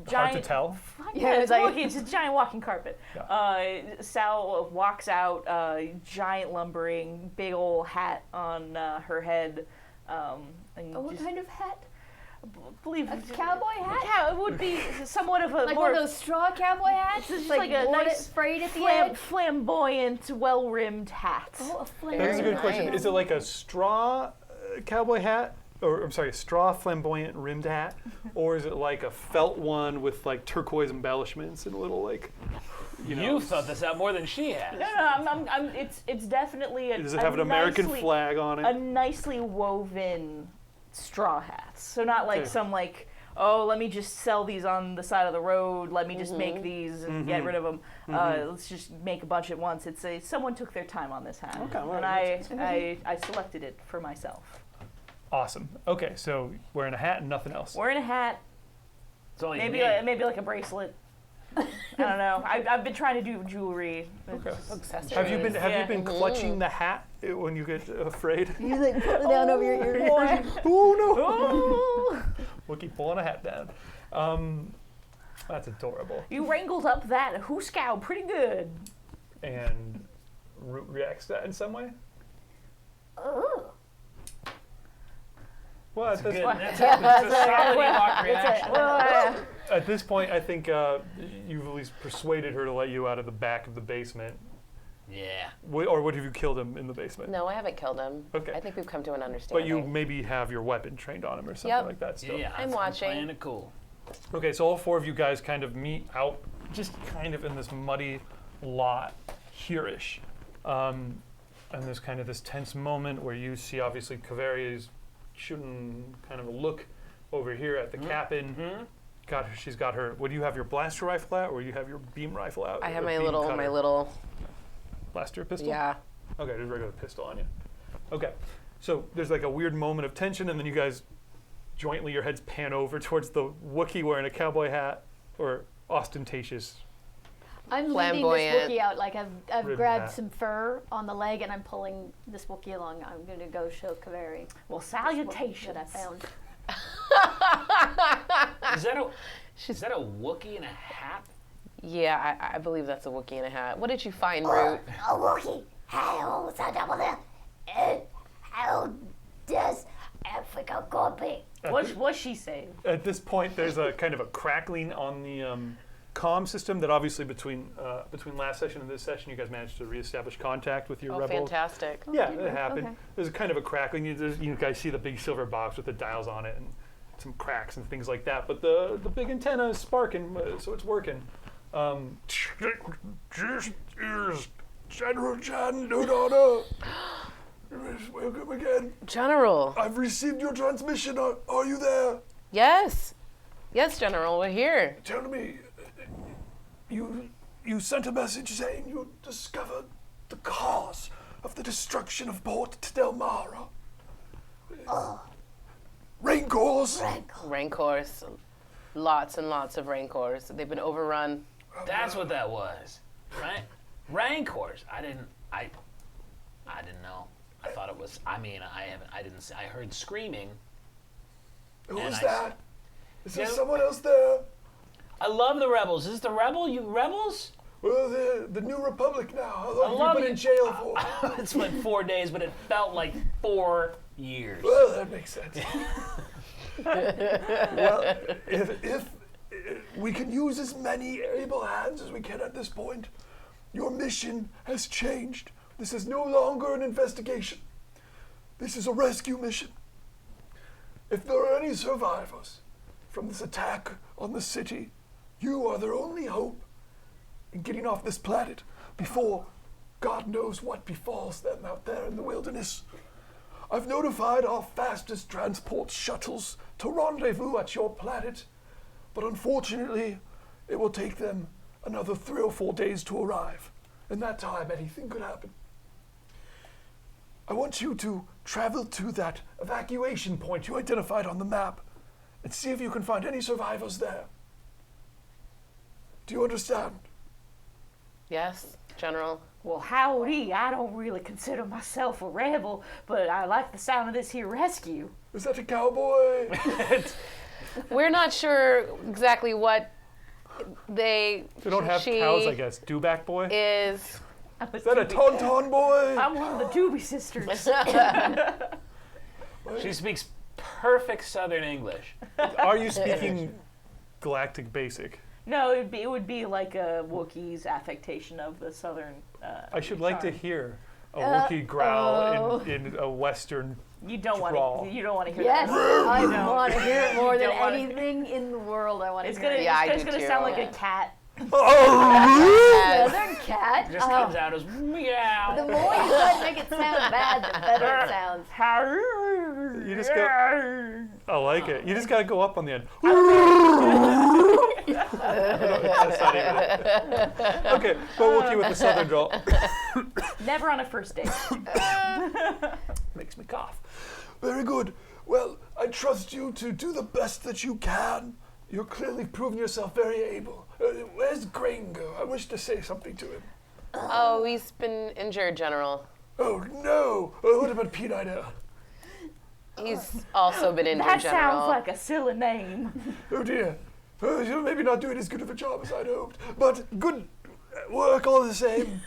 Giant. Hard to tell. Yeah, it's like- It's a giant walking carpet. Sal walks out, giant lumbering, big old hat on her head. And What just kind of hat? believe A cowboy hat? Yeah, it would be somewhat of a Like more one of those straw cowboy hats? It's It's like a worn nice it frayed at the edge? flamboyant, well-rimmed hat. Oh, a flame. That is a good Very question. nice. Is it like a straw cowboy hat? Or, I'm sorry, a straw flamboyant rimmed hat? Or is it like a felt one with like turquoise embellishments and a little like, You thought this out more than she has. No, it's definitely a. Does it have an American nicely, flag on A it? nicely woven straw hat. So not like Okay. some like, oh, let me just sell these on the side of the road. Let me just make these and get rid of them. Let's just make a bunch at once. It's someone took their time on this hat, Okay, well, and that's- I selected it for myself. Awesome. Okay, so wearing a hat and nothing else. Wearing a hat, It's only maybe me. maybe like a bracelet. I don't know. I've been trying to do jewelry. Okay. Accessories. Have you been Yeah. clutching the hat when you get afraid? You like put it down over your ear. Boy. Oh no! Wookiee pulling a hat down. That's adorable. You wrangled up that hooskow pretty good. And Root reacts to that in some way. Oh. Well, at this, That's a solid Ewok reaction. Well, at this point, I think you've at least persuaded her to let you out of the back of the basement. Yeah. Or would have you killed him in the basement? No, I haven't killed him. Okay. I think we've come to an understanding. But you maybe have your weapon trained on him or something Yep. like that still. Yeah. I'm watching. Playing it cool. Okay, so all four of you guys kind of meet out just kind of in this muddy lot here-ish. And there's kind of this tense moment where you see obviously Kaveri is shooting kind of a look over here at the cabin. She's got her, what do you have, your blaster rifle out or you have your beam rifle out? I have Or my beam little, cutter? my little, blaster pistol? yeah. Okay, just regular pistol on you. Okay, so there's like a weird moment of tension, and then you guys jointly, your heads pan over towards the Wookiee wearing a cowboy hat, or ostentatious. I'm leading this Flamboyant. Wookiee out. Like I've Ribbon grabbed hat. some fur on the leg, and I'm pulling this Wookiee along. I'm going to go show Kaveri Well, this Wookiee salutations. that I found. Is that a Wookiee in a hat? Yeah, I believe that's a Wookiee in a hat. What did you find, Root? A Wookiee. Hello, how does Africa go big? What's she saying? At this point, there's a kind of a crackling on the comm system that obviously between last session and this session, you guys managed to reestablish contact with your Oh, rebel. fantastic. Yeah, did it we? happened. Okay. There's a kind of a crackling. You guys see the big silver box with the dials on it and some cracks and things like that. But the big antenna is sparking, so it's working. This is General Jan Dodana. Welcome again. General. I've received your transmission. Are you there? Yes. Yes, General, we're here. Tell me, you sent a message saying you discovered the cause of the destruction of Port Delmara. Rancors. Rancors. Lots and lots of rancors. They've been overrun. That's what that was, right? Rancors. I didn't know. I thought it was. I mean, I didn't. I heard screaming. Who And is I- that? Is there Yeah. someone else there? I love the rebels. Is this the rebel? You rebels? Well, the New Republic now. How I long love have you been it. in jail for? It's been 4 days, but it felt like 4 years. Well, that makes sense. Well, if we can use as many able hands as we can at this point, your mission has changed. This is no longer an investigation. This is a rescue mission. If there are any survivors from this attack on the city, you are their only hope in getting off this planet before God knows what befalls them out there in the wilderness. I've notified our fastest transport shuttles to rendezvous at your planet, but unfortunately, it will take them another 3 or 4 days to arrive. In that time, anything could happen. I want you to travel to that evacuation point you identified on the map and see if you can find any survivors there. Do you understand? Yes, General. Well, howdy. I don't really consider myself a rebel, but I like the sound of this here rescue. Is that a cowboy? We're not sure exactly what They don't have she cows, I guess. Dewback boy? is. Is that a tauntaun boy? I'm one of the Doobie Sisters. She speaks perfect Southern English. Are you speaking Galactic Basic? No, it would be like a Wookiee's affectation of the southern. I should like to charm. hear a Wookiee growl in a Western. You don't want drawl. to. You don't want to hear Yes, that. I want to hear it more than Don't wanna- anything in the world. I want to It's hear gonna. it. Yeah, I it's do gonna too. sound like a cat. Southern cat. Just comes out as meow. The more you try to make it sound bad, the better it sounds. You just go. I like it. You just got to go up on the end. That's not even it. Okay, go Wookiee with the Southern drawl. Never on a first date. Makes me cough. Very good. Well, I trust you to do the best that you can. You're clearly proving yourself very able. Where's Granger? I wish to say something to him. Oh, he's been injured, General. Oh no! What about P9L? He's also been injured, That General. sounds like a silly name. Oh dear. You're maybe not doing as good of a job as I'd hoped, but good work all the same.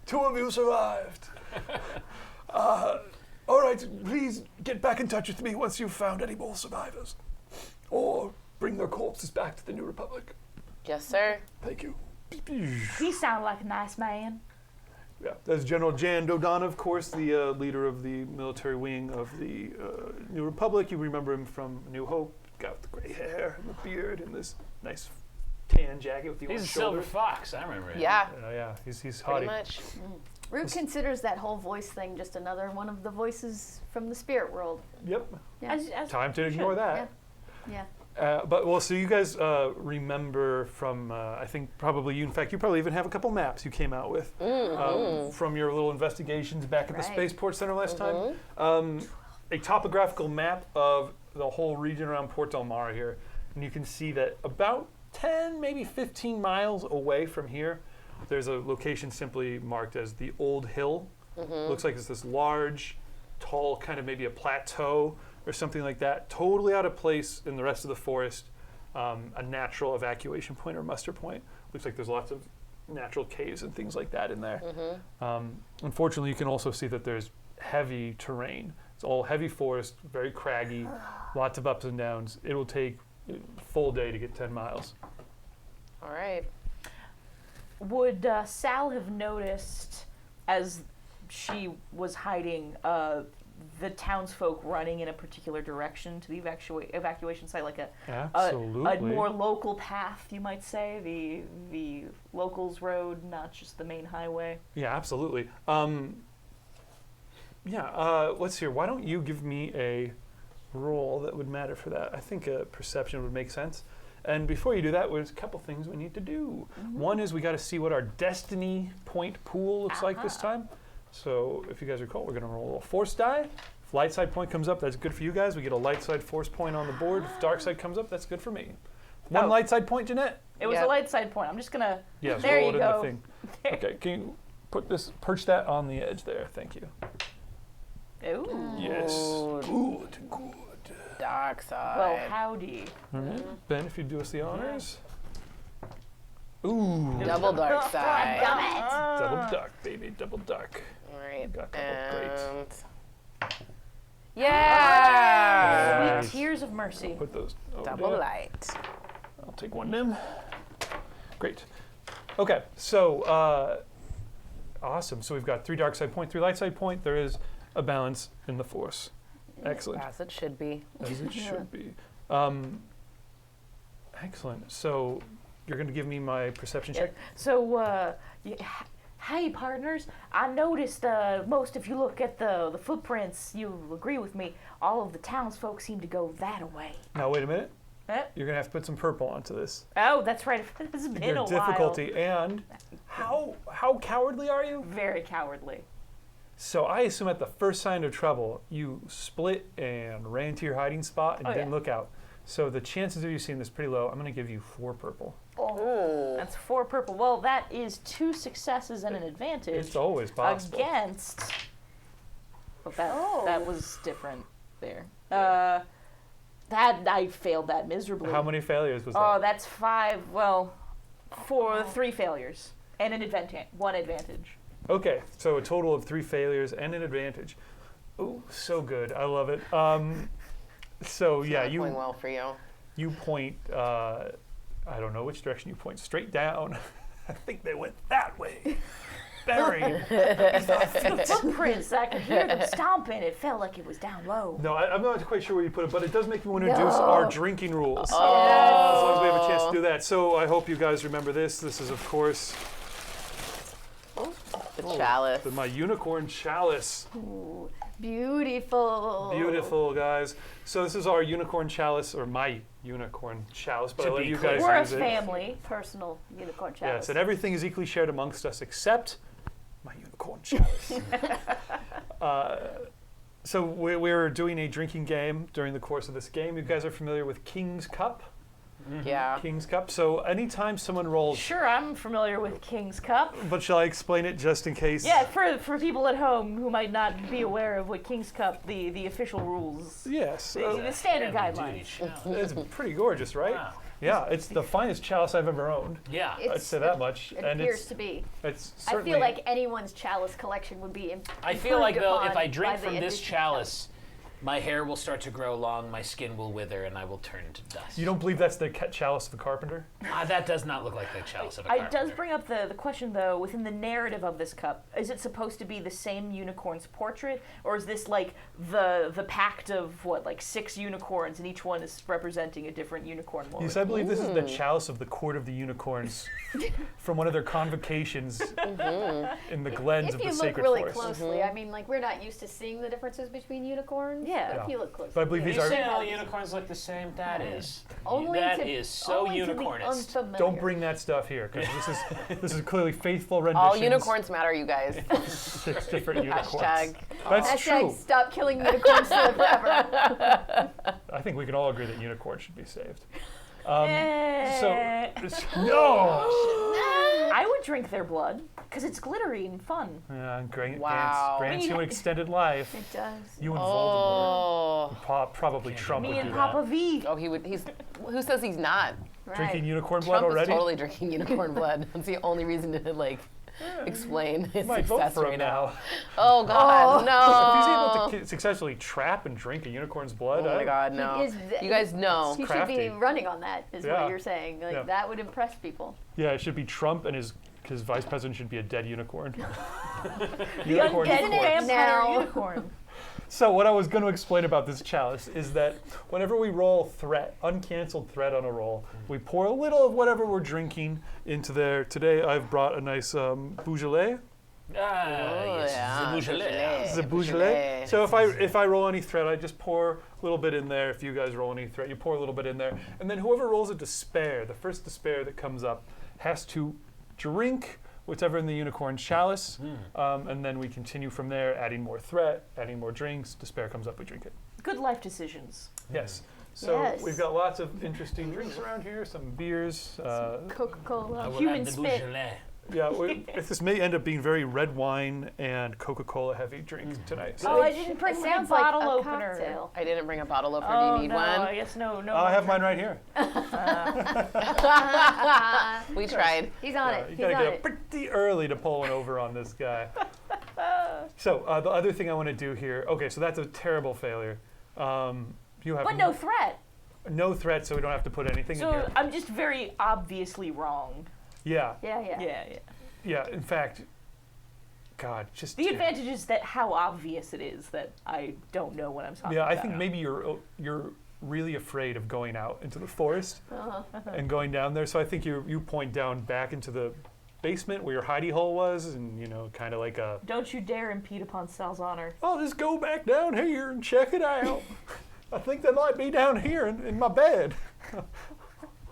2 of you survived. All right, please get back in touch with me once you've found any more survivors. Or bring their corpses back to the New Republic. Yes, sir. Thank you. He sounded like a nice man. Yeah, that's General Jan Dodana, of course, the leader of the military wing of the New Republic. You remember him from New Hope. Got the gray hair and the beard and this nice tan jacket with the He's a orange silver shoulder. fox. I remember him. Yeah, Yeah, he's pretty haughty. much. Root considers that whole voice thing just another one of the voices from the spirit world. Yep. Yeah. As Time to ignore that. Yeah. So you guys remember from, I think probably you, in fact, you probably even have a couple maps you came out with from your little investigations back at the Right. Spaceport Center last time. A topographical map of the whole region around Port Delmara here. And you can see that about 10, maybe 15 miles away from here, there's a location simply marked as the Old Hill. Looks like it's this large, tall, kind of maybe a plateau or something like that, totally out of place in the rest of the forest, a natural evacuation point or muster point. Looks like there's lots of natural caves and things like that in there. Unfortunately, you can also see that there's heavy terrain. It's all heavy forest, very craggy, lots of ups and downs. It will take a full day to get 10 miles. All right. Would Sal have noticed, as she was hiding, the townsfolk running in a particular direction to the evacuation site, like a Absolutely. more local path, you might say, the locals' road, not just the main highway? Yeah, absolutely. Let's hear. Why don't you give me a roll that would matter for that? I think a perception would make sense. And before you do that, there's a couple things we need to do. One is we got to see what our destiny point pool looks like this time. So if you guys recall, we're going to roll a little force die. If light side point comes up, that's good for you guys. We get a light side force point on the board. If dark side comes up, that's good for me. One light side point, Jeanette? It was a light side point. I'm just going to... Yeah, there roll you it in go. the thing. Okay, can you perch that on the edge there? Thank you. Ooh. Yes. Good. Dark side. Well, howdy. All right. Ben, if you do us the honors. Ooh. Double dark side. Double dark, baby. Double dark. All right. Got a couple And yeah. Sweet tears of mercy. Put those over Double there. light. I'll take one nim. Great. Okay, so awesome. So we've got 3 dark side point, 3 light side point. There is a balance in the force. Excellent. As it should be. As it should be. Excellent. So you're going to give me my perception check? So, hey, partners, I noticed most, if you look at the footprints, you'll agree with me, all of the townsfolk seem to go that way. Now, wait a minute. Eh? You're going to have to put some purple onto this. Oh, that's right. It's been Your a difficulty. And how cowardly are you? while. Very cowardly. So I assume at the first sign of trouble, you split and ran to your hiding spot and didn't look out. So the chances of you seeing this is pretty low. I'm going to give you 4 purple. Ooh. That's 4 purple. Well, that is 2 successes and an advantage. It's always possible. Against. But that was different there. That I failed that miserably. How many failures was that? Oh, that's 5. Well, 3 failures and an advantage. 1 advantage. Okay, so a total of 3 failures and an advantage. Oh, so good. I love it. So yeah, Not going well for you. you point. I don't know which direction you point. Straight down. I think they went that way. Buried. The footprints, I could hear them stomping. It felt like it was down low. No, I'm not quite sure where you put it, but it does make me want to introduce our drinking rules. As Oh. long as we have a chance to do that. So I hope you guys remember this. This is, of course, The chalice. my unicorn chalice. Ooh, beautiful. Beautiful, guys. So this is our unicorn chalice, or my unicorn chalice, but To I'll let be you clear. guys We're a use it. family. Personal unicorn chalice. Yes, and everything is equally shared amongst us except my unicorn chalice. So we're doing a drinking game during the course of this game. You guys are familiar with King's Cup? Yeah. King's Cup. So anytime someone rolls, Sure, I'm familiar with King's Cup. but shall I explain it just in case? Yeah, for people at home who might not be aware of what King's Cup, the official rules, Yes. the standard Heavy duty guidelines. chalice. It's pretty gorgeous, right? Wow. Yeah, it's the finest chalice I've ever owned. Yeah. I'd say that much. It And appears to be. it's I certainly. feel like anyone's chalice collection would be I feel like improved though, if upon I drink by the from this addition of chalice, my hair will start to grow long, my skin will wither, and I will turn into dust. You don't believe that's the chalice of the carpenter? That does not look like the chalice of a It carpenter. does bring up the question, though, within the narrative of this cup. Is it supposed to be the same unicorn's portrait? Or is this like the pact of, 6 unicorns, and each one is representing a different unicorn lord? Yes, I believe this is the chalice of the court of the unicorns from one of their convocations in the glens If of you the look sacred really forest. closely, I mean, we're not used to seeing the differences between unicorns. Yeah. If you look close. But I believe You these are. saying all unicorns look the same? That is Only that to, is so only to the unicornist. unfamiliar. Don't bring that stuff here because this is clearly faithful renditions. All unicorns matter, you guys. 6 different unicorns. Hashtag. That's Hashtag true. stop killing unicorns to live forever. I think we can all agree that unicorns should be saved. Eh. No. I would drink their blood because it's glittery and fun. Yeah, Wow. grants you an extended life. It does. You and Voldemort. Oh. Probably Trump Me would and do Papa V. Oh, he would. He's. Who says he's not? that. Drinking Right. unicorn blood Trump is already. totally drinking unicorn blood. That's the only reason to explain his Might vote success for right him now. now. Oh God, If he's no! able to successfully trap and drink a unicorn's blood, Oh my God, no! He is You guys know. He crafty. should be running on that, is Yeah. what you're saying. Like, Yeah. that would impress people. Yeah, it should be Trump and his vice president should be a dead unicorn. The Unicorn undead unicorn. vampire Now. unicorn. So what I was going to explain about this chalice is that whenever we roll threat, uncanceled threat on a roll, we pour a little of whatever we're drinking into there. Today I've brought a nice Beaujolais. Ah, Oh, yes, yeah. the Beaujolais. It's a Beaujolais. So if I roll any threat, I just pour a little bit in there. If you guys roll any threat, you pour a little bit in there. And then whoever rolls a despair, the first despair that comes up, has to drink whatever in the unicorn chalice. And then we continue from there, adding more threat, adding more drinks. Despair comes up, we drink it. Good life decisions. Yes. So Yes. we've got lots of interesting drinks around here, some beers. Coca-Cola. I will Human add the spit. Beaujolais. Yeah, this may end up being very red wine and Coca-Cola heavy drink tonight. So Oh, I didn't bring It my sounds bottle like a opener. cocktail. I didn't bring a bottle opener. Oh, Do you need no, I one? guess no. I have mine right here. We tried. He's on Yeah, it. you He's gotta on get up it. pretty early to pull one over on this guy. So the other thing I want to do here. Okay, so that's a terrible failure. You have But no threat. no threat, so we don't have to put anything in So here. I'm just very obviously wrong. Yeah, Yeah, yeah. Yeah. yeah. In fact, God, just The advantage is that how obvious it is that I don't know what I'm talking Yeah, about. I think maybe you're really afraid of going out into the forest Uh-huh. and going down there. So I think you point down back into the basement where your hidey hole was, and kind of like a. Don't you dare impede upon Sal's honor. I'll just go back down here and check it out. I think they might be down here in my bed.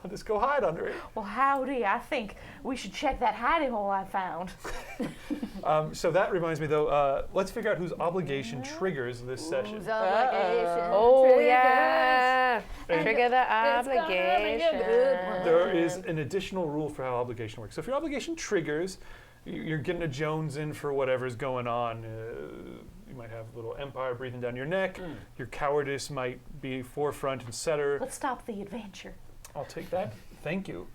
I'll just go hide under it. Well, howdy, I think we should check that hidey hole I found. So that reminds me, though, let's figure out whose obligation triggers this session. Whose obligation Oh triggers. yeah. And Trigger the It's gonna be a good one. obligation. there is an additional rule for how obligation works. So if your obligation triggers, you're getting a Jones in for whatever's going on. You might have a little empire breathing down your neck. Your cowardice might be forefront and center. Let's stop the adventure. I'll take that. Thank you.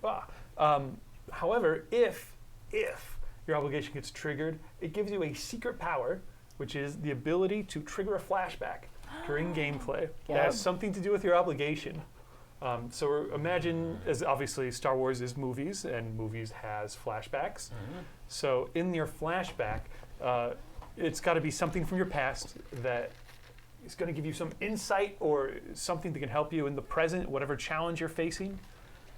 However, if your obligation gets triggered, it gives you a secret power, which is the ability to trigger a flashback during gameplay. That has something to do with your obligation. So imagine, as obviously Star Wars is movies, and movies has flashbacks. So in your flashback, it's got to be something from your past that is going to give you some insight or something that can help you in the present, whatever challenge you're facing.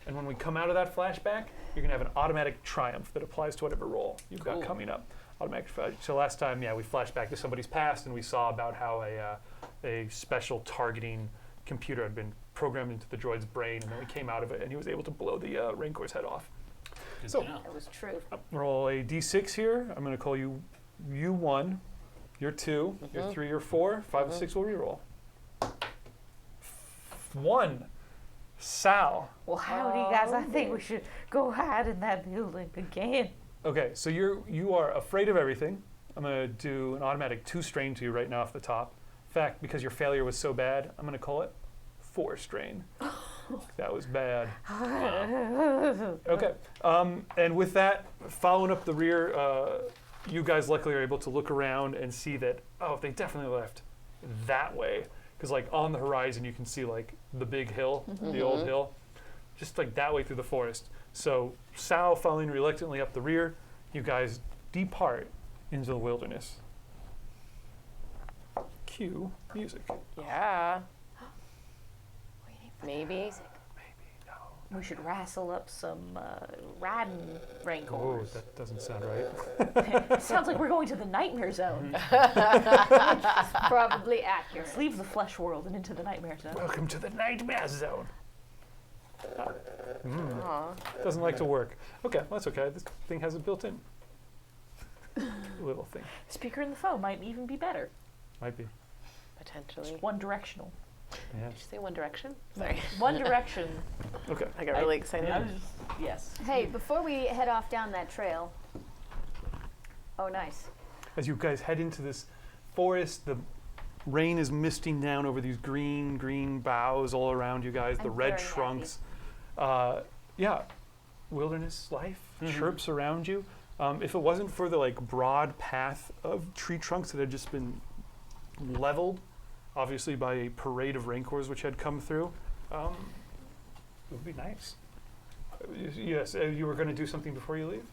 And when we come out of that flashback, you're going to have an automatic triumph that applies to whatever role you've got coming up. Automatic. So last time, we flashed back to somebody's past, and we saw about how a special targeting computer had been programmed into the droid's brain, and then we came out of it, and he was able to blow the rancor's head off. Good So- to know. That was true. Roll a d6 here. I'm going to call you 1, you're 2, you're 3, you're 4, 5 and 6 will reroll. 1. Sal. Well, howdy, guys. I think we should go hide in that building again. Okay, so you are afraid of everything. I'm going to do an automatic 2 strain to you right now off the top. In fact, because your failure was so bad, I'm going to call it 4 strain. That was bad. Okay, and with that, following up the rear, you guys luckily are able to look around and see that, they definitely left that way. Because on the horizon, you can see the big hill, the old hill, just that way through the forest. So Sal following reluctantly up the rear, you guys depart into the wilderness. Cue music. Yeah. Maybe. We should wrestle up some Radin Oh, rancors. that doesn't sound right. It sounds like we're going to the nightmare zone. Probably accurate. Let's leave the flesh world and into the nightmare zone. Welcome to the nightmare zone. Aw. Doesn't like to work. Okay, well, that's okay. This thing has it built in. Little thing. Speaker in the phone might even be better. Might be. Potentially. One directional. Yeah. Did you say One Direction? Sorry. One direction. Okay. I got really excited. I was just, yes. Hey, before we head off down that trail. Oh, nice. As you guys head into this forest, the rain is misting down over these green boughs all around you guys, the I'm red very happy. trunks. Yeah, wilderness life chirps around you. If it wasn't for the broad path of tree trunks that had just been leveled, obviously by a parade of rancors which had come through, it would be nice. Yes, you were going to do something before you leave?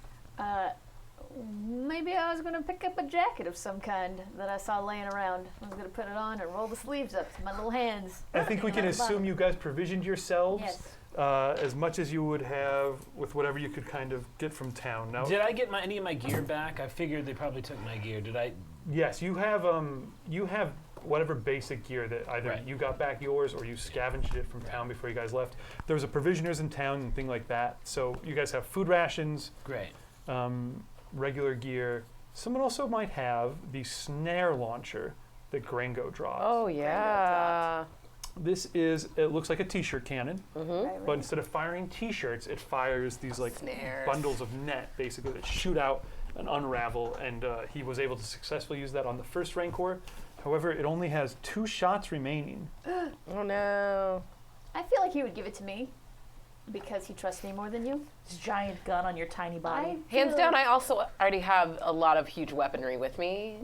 Maybe I was going to pick up a jacket of some kind that I saw laying around. I was going to put it on and roll the sleeves up to my little hands. I think we can At the bottom. assume you guys provisioned yourselves Yes. as much as you would have with whatever you could kind of get from town. Now, Did I get any of my gear back? I figured they probably took my gear. Did I? yes, you have whatever basic gear that either Right. you got back yours or you scavenged it from town before you guys left. There was a provisioners in town and thing like that. So you guys have food rations, Great. regular gear. Someone also might have the snare launcher that Grango dropped. Oh, yeah. This it looks like a t-shirt cannon, Right, but right. instead of firing t-shirts, it fires these Snares. bundles of net basically that shoot out and unravel, and he was able to successfully use that on the first rancor. However, it only has 2 shots remaining. Oh, no. I feel like he would give it to me because he trusts me more than you. This giant gun on your tiny body. Hands feel down, like- I also already have a lot of huge weaponry with me.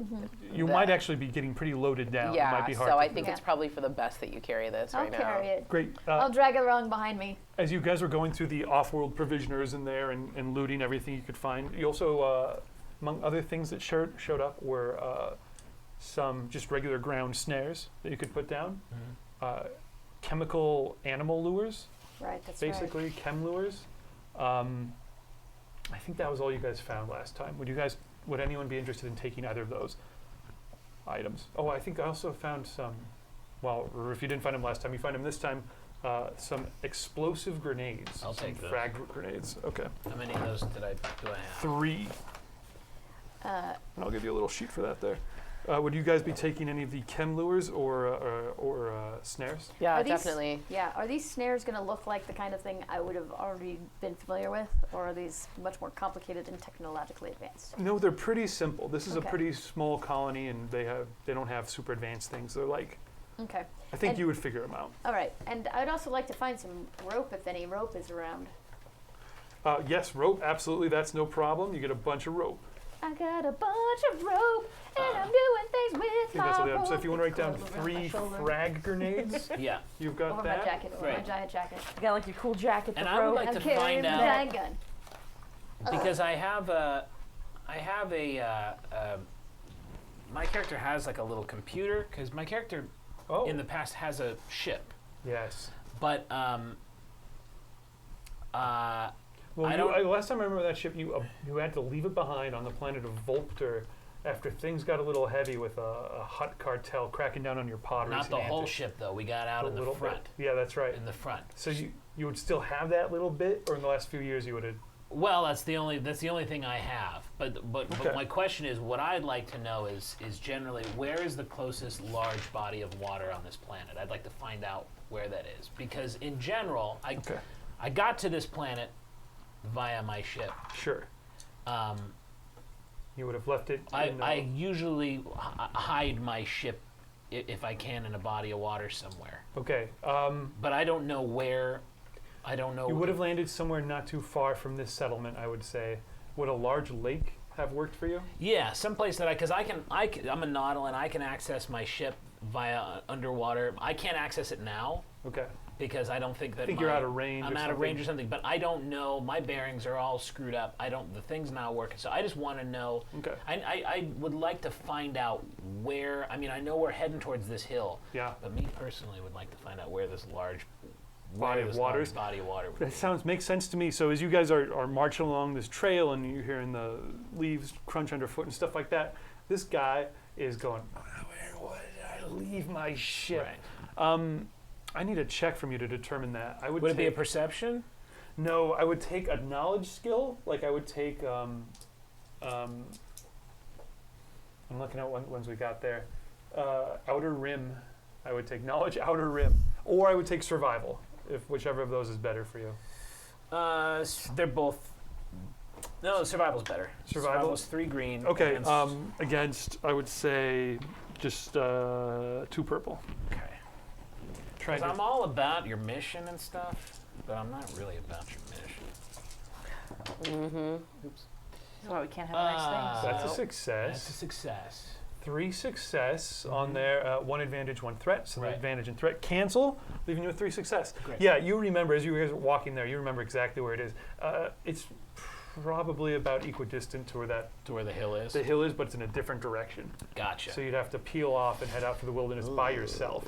You That- might actually be getting pretty loaded down. It Yeah, might be hard so to I think Yeah. it's probably for the best that you carry this I'll right now. carry it. Great. I'll drag it along behind me. As you guys were going through the off-world provisioners in there and looting everything you could find, you also, among other things that showed up, were some just regular ground snares that you could put down, chemical animal lures, Right, that's right. basically chem lures. I think that was all you guys found last time. Would anyone be interested in taking either of those items? Oh, I think I also found some. Well, or if you didn't find them last time, you find them this time. Some explosive grenades. I'll some take those. frag grenades. Okay. How many of those do I have? 3. And I'll give you a little sheet for that there. Would you guys be taking any of the chem lures or snares? Yeah, Are these- definitely. Yeah, are these snares going to look like the kind of thing I would have already been familiar with, or are these much more complicated and technologically advanced? No, they're pretty simple. This is a Okay. pretty small colony, and they don't have super advanced things. They're Okay. I think And- you would figure them out. All right, and I'd also like to find some rope if any rope is around. Yes, rope, absolutely. That's no problem. You get a bunch of rope. I got a bunch of rope, and I'm doing things I with think my that's all they rope. have. So if you want to write down It's over my 3 shoulder. frag grenades, Yeah. you've got Over that. my jacket, over my Right. giant jacket. You got like your cool jacket, And the I would rope. like I'm to carrying find my out giant gun. because I have a my character has like a little computer because my character Oh, in the past has a ship, yes. but Well, I don't- last time I remember that ship, you had to leave it behind on the planet of Volpter after things got a little heavy with a Hutt cartel cracking down on your potteries. not the and whole antics. ship though. We got out A in the little front. bit. Yeah, that's right. In the front. So you would still have that little bit, or in the last few years you would have. Well, that's the only thing I have. But Okay. my question is, what I'd like to know is generally where is the closest large body of water on this planet? I'd like to find out where that is because in general, Okay. I got to this planet via my ship. Sure. Um, You would have left it. I usually hide my ship if I can in a body of water somewhere, Okay. but I don't know where. I don't know. You would have landed somewhere not too far from this settlement, I would say. Would a large lake have worked for you? Yeah, someplace that I'm a Nautilus, I can access my ship via underwater. I can't access it now Okay. because I don't think that I think you're out of range. I'm or out of something. range or something, but I don't know. My bearings are all screwed up. The thing's not working. So I just want to know. Okay. I would like to find out where. I mean, I know we're heading towards this hill, Yeah. but me personally would like to find out where this large body of waters. Body of water. That makes sense to me. So as you guys are marching along this trail and you're hearing the leaves crunch underfoot and stuff like that, this guy is going, where did I leave my ship? Right. I need a check from you to determine that. Would it be a perception? No, I would take a knowledge skill. Like I would take, I'm looking at ones we got there. Outer Rim. I would take knowledge, Outer Rim. Or I would take survival, whichever of those is better for you. They're both. No, survival's better. Survival's 3 green. Okay, against I would say just 2 purple. Okay. Because I'm all about your mission and stuff, but I'm not really about your mission. Mm-hmm. Oops. That's why we can't have nice things. That's a success. That's a success. 3 success on there. 1 advantage, 1 threat. So the Right. advantage and threat cancel, leaving you with 3 success. Great. Yeah, you remember as you guys were walking there. You remember exactly where it is. It's probably about equidistant to where the hill is. the hill is, but it's in a different direction. Gotcha. So you'd have to peel off and head out to the wilderness by yourself.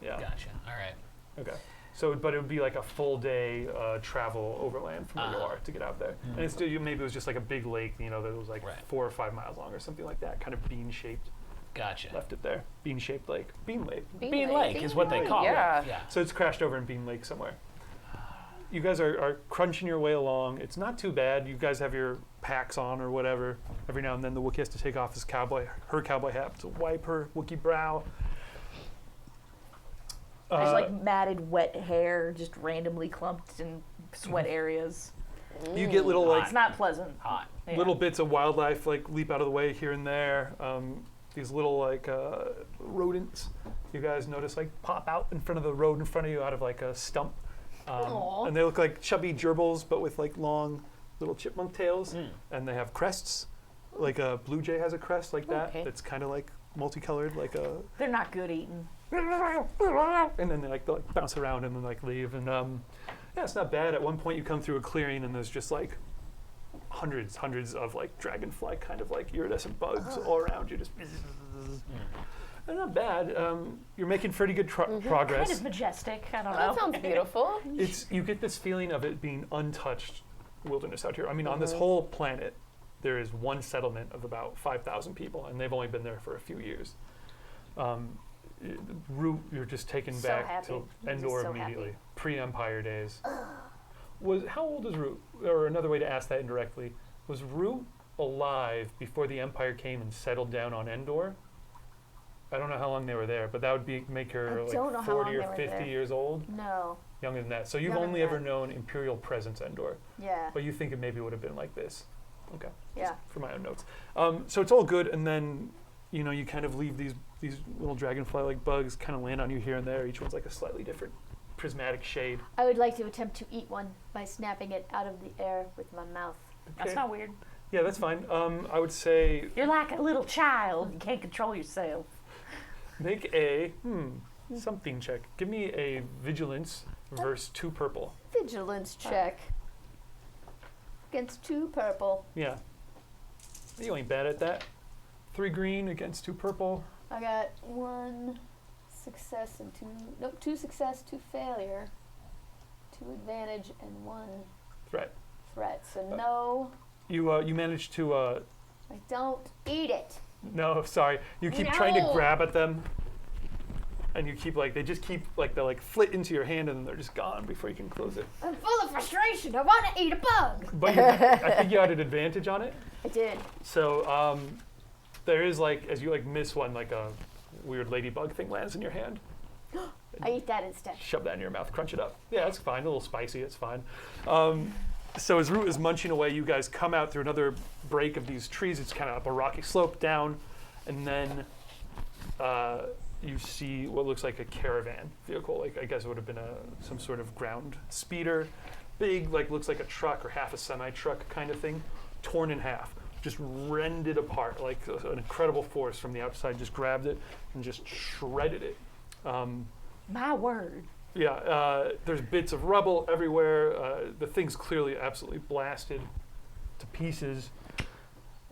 Yeah. Gotcha. All right. Okay. So, but it would be like a full day travel overland from where you are to get out there. And it's still, maybe it was just like a big lake, that was like 4 or 5 miles long or something like that, kind of bean shaped. Gotcha. Left it there. Bean shaped lake. Bean Lake. Bean Lake is what they call Yeah. it. Yeah. So it's crashed over in Bean Lake somewhere. You guys are crunching your way along. It's not too bad. You guys have your packs on or whatever. Every now and then the Wookiee has to take off her cowboy hat to wipe her Wookiee brow. There's like matted wet hair just randomly clumped in sweat areas. You get little It's not pleasant. Hot. Yeah. little bits of wildlife like leap out of the way here and there. These little like rodents you guys notice like pop out in front of the road in front of you out of like a stump. And they look like chubby gerbils but with like long little chipmunk tails. And they have crests. Like a blue jay has a crest like that. Okay. That's kind of like multicolored like a... They're not good eating. And then they'll like bounce around and then like leave. And yeah, it's not bad. At one point you come through a clearing and there's just like hundreds of like dragonfly kind of like iridescent bugs all around you. Just they're not bad. You're making pretty good progress. Kind of majestic. I don't know. That sounds beautiful. You get this feeling of it being untouched wilderness out here. I mean, on this whole planet, there is one settlement of about 5,000 people, and they've only been there for a few years. Root, you're just taken So back happy. to I'm just Endor so immediately, happy. pre-Empire days. How old is Root? Or another way to ask that indirectly, was Root alive before the Empire came and settled down on Endor? I don't know how long they were there, but that would make her I don't know like how long 40 they or were 50 there. years old. No. Younger than that. So you've Younger only than ever that. known Imperial presence Endor, Yeah. but you think it maybe would have been like this. Okay. Yeah. For my own notes. So it's all good, and then you kind of leave these little dragonfly-like bugs kind of land on you here and there. Each one's like a slightly different prismatic shade. I would like to attempt to eat one by snapping it out of the air with my mouth. That's Okay. not weird. Yeah, that's fine. I would say You're like a little child. You can't control yourself. make a something check. Give me a vigilance versus 2 purple. Vigilance check. Against 2 purple. Yeah. You ain't bad at that. 3 green against 2 purple. I got 1 success and 2 success, 2 failure, 2 advantage, and 1 Threat. threat. So no, You managed to I don't eat it. no, sorry. You keep trying to No. grab at them, and you keep they just keep they'll flit into your hand, and then they're just gone before you can close it. I'm full of frustration. I want to eat a bug. But I think you had an advantage on it. I did. So there is as you miss one, a weird ladybug thing lands in your hand. I eat that instead. Shove that in your mouth, crunch it up. Yeah, it's fine. A little spicy. It's fine. So as Root is munching away, you guys come out through another break of these trees. It's kind of up a rocky slope down, and then you see what looks like a caravan vehicle. I guess it would have been some sort of ground speeder, big, looks like a truck or half a semi-truck kind of thing, torn in half, just rended apart. An incredible force from the outside just grabbed it and just shredded it. My word. Yeah, there's bits of rubble everywhere. The thing's clearly absolutely blasted to pieces.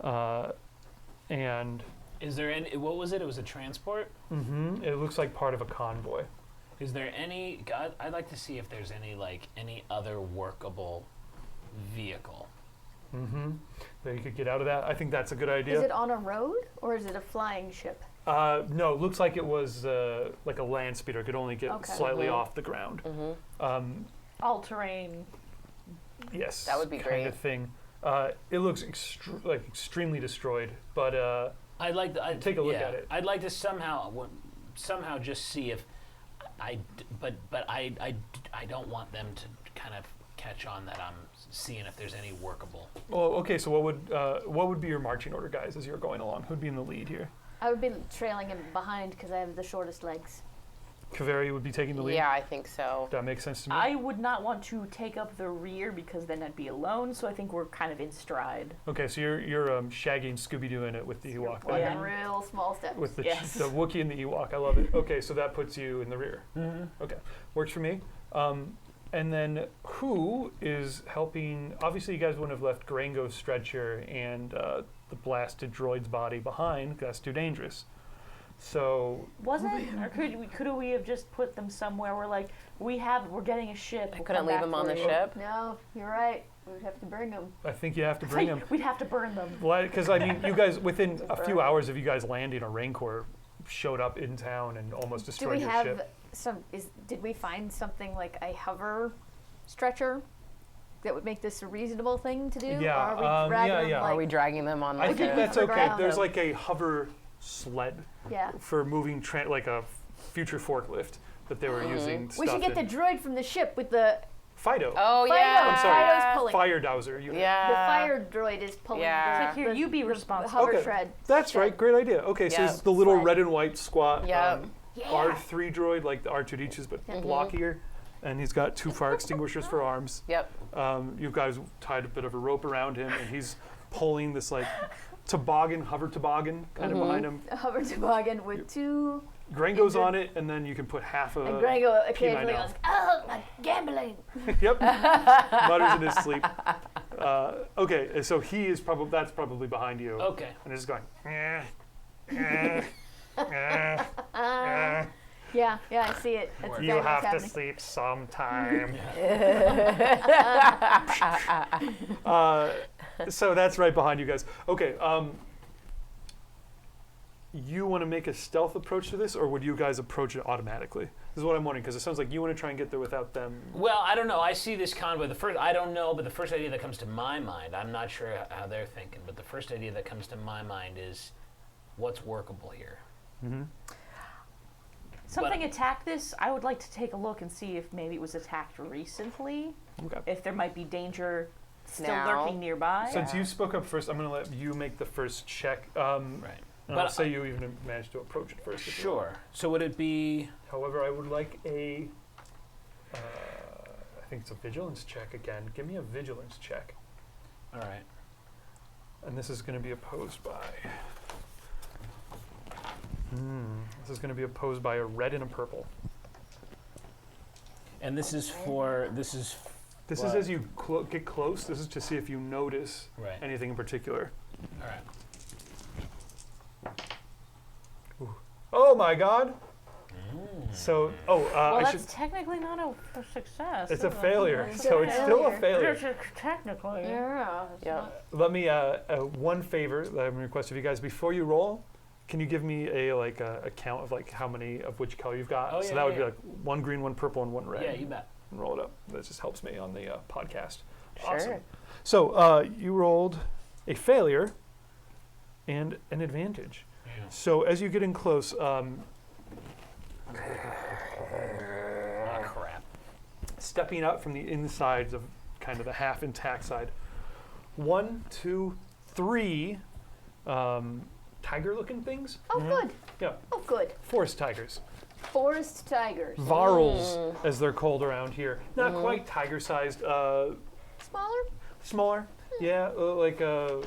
And Is there any? What was it? It was a transport. it looks like part of a convoy. Is there any? I'd like to see if there's any other workable vehicle. That you could get out of that. I think that's a good idea. Is it on a road or is it a flying ship? No, it looks like it was like a land speeder. It could only get Okay. slightly off the ground. All terrain. Yes. That would be kind great. of thing. It looks extremely destroyed, but I'd like to take a look at it. I'd like to somehow just see if but I don't want them to kind of catch on that I'm seeing if there's any workable. Well, okay. So what would be your marching order, guys, as you're going along? Who'd be in the lead here? I would be trailing him behind because I have the shortest legs. Kaveri would be taking the lead. Yeah, I think so. That makes sense to me. I would not want to take up the rear because then I'd be alone. So I think we're kind of in stride. Okay, so you're Shaggy and Scooby doing it with the Ewok. Walking then. real small steps. With the Yes. the Wookiee and the Ewok. I love it. Okay, so that puts you in the rear. Okay, works for me. And then who is helping? Obviously, you guys wouldn't have left Grango's stretcher and the blasted droid's body behind. 'Cause that's too dangerous. So Was it? Or could we have just put them somewhere where like we're getting a ship. I we'll couldn't come leave back them on for the you. ship. No, you're right. We'd have to bring him. I think you have to bring him. We'd have to burn them. Because I mean, you guys within a few hours of you guys landing, a rancor showed up in town and almost Do destroyed we your have ship. did we find something like a hover stretcher that would make this a reasonable thing to do? Yeah, Or are we dragging him yeah. Are we like, dragging them on I like think a... that's the okay. ground. There's like a hover sled yeah. for moving, like a future forklift that they were using. We should get the droid from the ship with the Fido. Oh, Fido. yeah. I'm sorry. Fido's pulling. Fire dowser unit. Yeah. The fire droid is pulling Yeah. Like, here, you be the responsible. hover Okay. shred. That's shred. right. Great idea. Okay, so Yep. it's the little Sled. red and white squat Yep. Yeah. R3 droid, like the R2D2s, but blockier. And he's got 2 fire extinguishers for arms. Yep. You guys tied a bit of a rope around him, and he's pulling this like hover toboggan kind of behind him. A hover toboggan with 2. Grango's on it, and then you can put half a And Grango occasionally P9L. goes, "Oh, my gambling." Yep. Mutters in his sleep. Okay, so that's probably behind you. Okay. And it's going. Yeah, I see it. That's You very much have to happening. sleep sometime. So that's right behind you guys. Okay. You want to make a stealth approach to this, or would you guys approach it automatically? This is what I'm wondering, because it sounds like you want to try and get there without them. Well, I don't know. I see this convoy. I don't know, but the first idea that comes to my mind, I'm not sure how they're thinking, but the first idea that comes to my mind is what's workable here. Something attacked this. I would like to take a look and see if maybe it was attacked recently. Okay. If there might be danger still Now. lurking nearby. Since you spoke up first, I'm going to let you make the first check. Right. And I'll say you even managed to approach it first. if you want. Sure. So would it be... However, I would like I think it's a vigilance check again. Give me a vigilance check. All right. And this is going to be opposed by... This is going to be opposed by a red and a purple. And this is for... This is What? as you get close. This is to see if you notice Right. anything in particular. All right. Oh my God! So, well, I that's should. technically not a success. It's is a it? failure. It's So a it's still a failure. failure. Technically. Yeah. Yeah. Let me one favor that I'm going to request of you guys before you roll. Can you give me a count of like how many of which color you've got? Oh, so yeah, that would yeah. be like 1 green, 1 purple, and 1 red. Yeah, you bet. And roll it up. That just helps me on the podcast. Sure. Awesome. So you rolled a failure and an advantage. Yeah. So as you get in close, Oh, crap. stepping out from the insides of kind of the half intact side, 1, 2, 3 tiger-looking things. Oh, good. Yeah, Oh, good. forest tigers. Forest tigers. Varls, as they're called around here. Not quite tiger-sized, Smaller? smaller. Yeah, like 4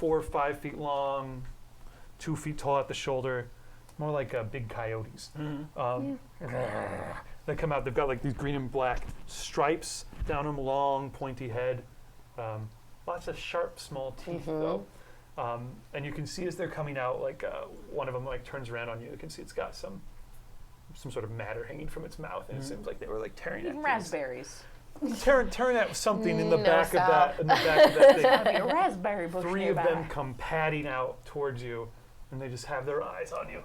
or 5 feet long, 2 feet tall at the shoulder. More like big coyotes. They come out. They've got like these green and black stripes down them, long, pointy head. Lots of sharp, small teeth, though. And you can see as they're coming out, like one of them like turns around on you. You can see it's got some some sort of matter hanging from its mouth, and it seems like they were like tearing at Even things. raspberries. Tearing at something in the No, back stop. of that. In the back of that thing. Gotta be a raspberry bush 3 nearby. of them come padding out towards you, and they just have their eyes on you.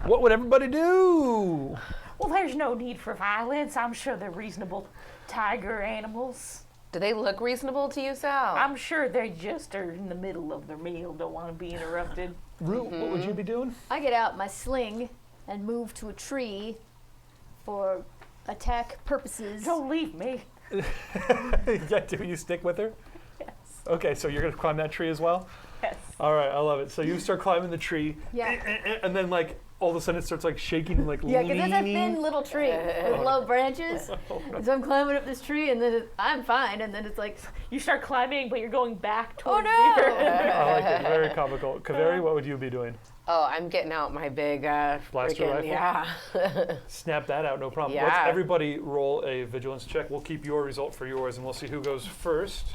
What would everybody do? Well, there's no need for violence. I'm sure they're reasonable tiger animals. Do they look reasonable to you, Sal? I'm sure they just are in the middle of their meal, don't want to be interrupted. Root, what would you be doing? I get out my sling and move to a tree for attack purposes. Don't leave me. Yeah, do you stick with her? Yes. Okay, so you're gonna climb that tree as well? Yes. All right, I love it. So you start climbing the tree, Yeah. and then like all of a sudden it starts like shaking and like Yeah, because it's a leaning. thin little tree with low branches. And so I'm climbing up this tree, and then I'm fine, and then it's like, You start climbing, but you're going back oh towards no! the I like it. Very comical. Kaveri, what would you be doing? Oh, I'm getting out my big Blaster freaking- rifle? Yeah. Snap that out, no problem. Yeah. Let's everybody roll a vigilance check. We'll keep your result for yours, and we'll see who goes first.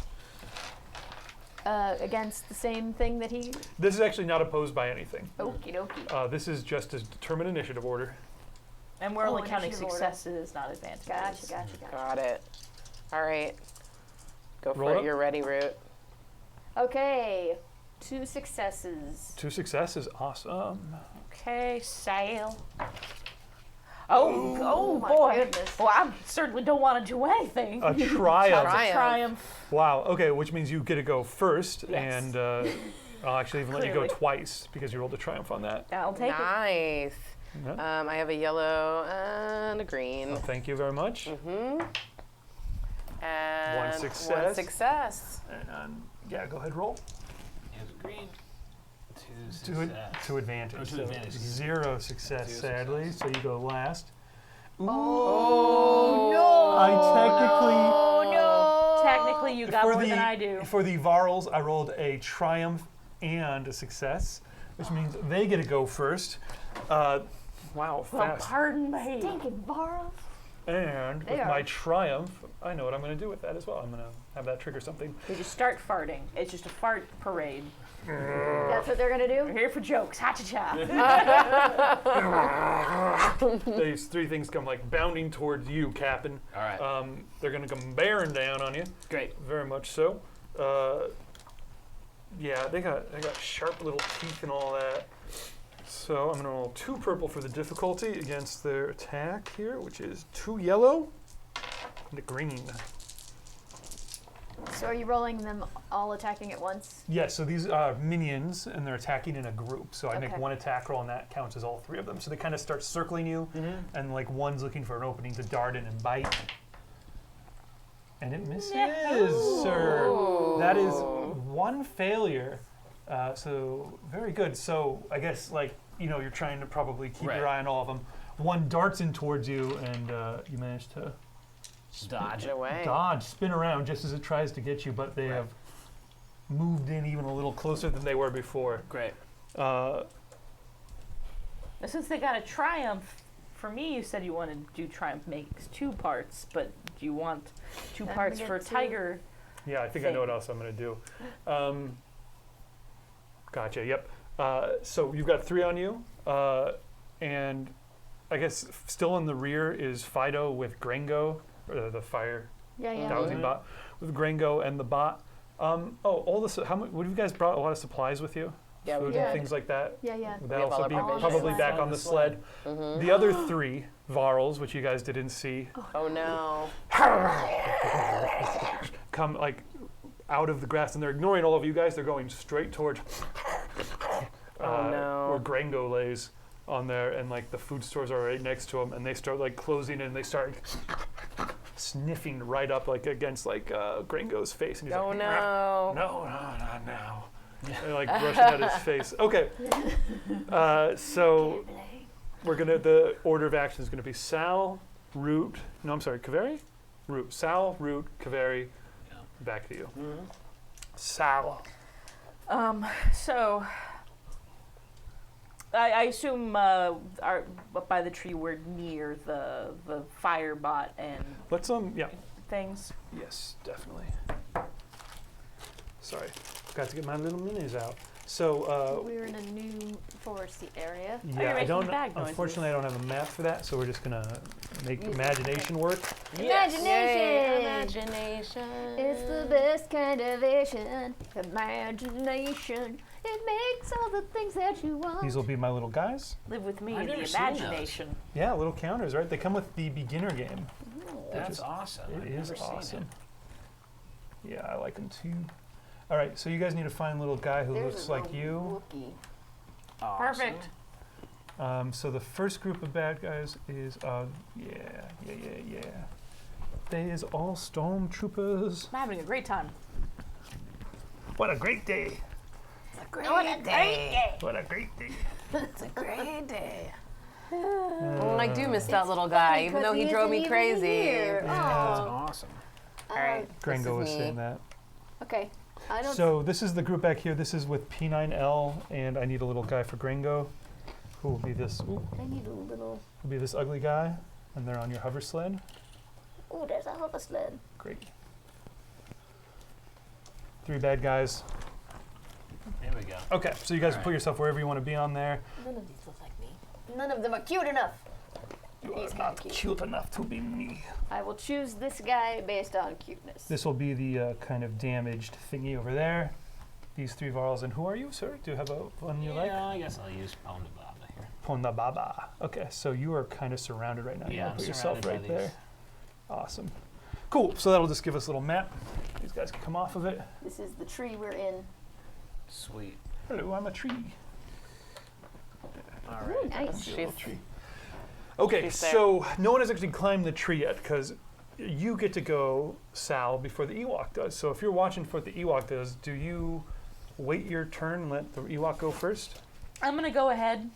Against the same thing that he. This is actually not opposed by anything. Okie dokie. This is just a determined initiative order. And we're Oh, only counting initiative order. successes, not advantages. Gotcha. Got it. All right. Go Roll for it it. up. You're ready, Root. Okay, 2 successes. 2 successes, awesome. Okay, sail. Oh my boy. goodness. Well, I certainly don't want to do anything. A triumph. Triumph. Triumph. Wow. Okay, which means you get to go first, Yes. and I'll actually even let you go Clearly. twice because you rolled a triumph on that. I'll take it. Nice. Yeah. I have a yellow and a green. Well, thank you very much. And One success. One success. And yeah, go ahead, roll. Here's green. 2 To, success. to advantage. Oh, to so advantage. 0 success, 0 sadly. So you go last. Ooh. Oh no! I technically. Oh no! Technically, you got more than I do. For the Varls, I rolled a triumph and a success, which means they get to go first. Wow, Well, fast. pardon me. Stinking Varl. And They with are. my triumph, I know what I'm going to do with that as well. I'm going to have that trigger something. We just start farting. It's just a fart parade. That's what they're gonna We're do? here for jokes. Ha cha cha. These 3 things come like bounding towards you, Captain. All right. They're going to come bearing down on you. Great. Very much so. Yeah, they got sharp little teeth and all that. So I'm going to roll 2 purple for the difficulty against their attack here, which is 2 yellow and a green. So are you rolling them all attacking at once? Yeah, so these are minions, and they're attacking in a group. So I make Okay. 1 attack roll, and that counts as all 3 of them. So they kind of start circling you, and like one's looking for an opening to dart in and bite. And it misses, sir. That is 1 failure. So very good. So I guess you're trying to probably keep your Right. eye on all of them. 1 darts in towards you, and you manage to Dodge. Away. dodge, spin around just as it tries to get you, but they Right. have moved in even a little closer than they were before. Great. Since they got a triumph, for me, you said you wanted to do triumph makes 2 parts, but do you want 2 I'm parts gonna for get 2. tiger? Yeah, I think I know what else I'm going to do. Gotcha, yep. So you've got 3 on you, and I guess still in the rear is Fido with Grango, the fire Yeah. dowsing bot, with Grango and the bot. All this. How much? What have you guys brought? A lot of supplies with you? Yeah, we Food did. and things like that. Yeah. Would that We have also all be our provisions. probably On the back sled. on the sled? The other 3 Varls, which you guys didn't see, Oh no. come out of the grass, and they're ignoring all of you guys. They're going straight towards Oh, no. where Grango lays on there, and the food stores are right next to them, and they start closing in, and they start sniffing right up against Grango's face, and he's Oh like, no. no, not now. And brushing at his face. Okay. So the order of action is gonna be Sal, Root. No, I'm sorry, Kaveri? Root. Sal, Root, Kaveri. Yeah. Back to you. Sal. So I assume by the tree we're near the fire bot and Let's yeah. things. Yes, definitely. Sorry, forgot to get my little minis out. So, We're in a new foresty area. you're yeah, I making don't. bag noises. Unfortunately, I don't have a map for that, so we're just gonna make imagination work. Imagination. Yay, imagination. It's the best kind of vision. Imagination. It makes all the things that you want. These will be my little guys. Live with me I've in the never seen those. imagination. Yeah, little counters, right? They come with the beginner game. That's awesome. It I've is never awesome. Seen Yeah, I like them too. All right, so you guys need to find a little guy who There's looks a like little you. Wookiee. it. Awesome. Perfect. So the first group of bad guys is, yeah. They is all stormtroopers. I'm having a great time. What a great day! What a great day. What a great day! It's a great day. Oh, I do miss that little guy, even though he drove me crazy. Yeah. That's awesome. All right, Gringo was this is saying me. that. Okay. I don't. So this is the group back here. This is with P9L, and I need a little guy for Gringo. Who will be this? Ooh, I need a little. will be this ugly guy, and they're on your hover sled. Ooh, there's a hover sled. Great. 3 bad guys. There we go. Okay, so you guys Alright. put yourself wherever you want to be on there. None of these look like me. None of them are cute enough. You He's are kinda not cute. cute enough to be me. I will choose this guy based on cuteness. This will be the kind of damaged thingy over there. These 3 varls. And who are you, sir? Do you have a one you like? Yeah, I guess I'll use Ponda Baba here. Ponda Baba. Okay, so you are kind of surrounded right now. You Yeah, wanna I'm put yourself surrounded right by there. Awesome. Cool. So that'll just give us a little map. These guys can come off of it. This is the tree we're in. Sweet. Hello, I'm a tree. All Ooh, right. nice. Little tree. Okay, She's there. so no one has actually climbed the tree yet because you get to go, Sal, before the Ewok does. So if you're watching for what the Ewok does, do you wait your turn and let the Ewok go first? I'm gonna go ahead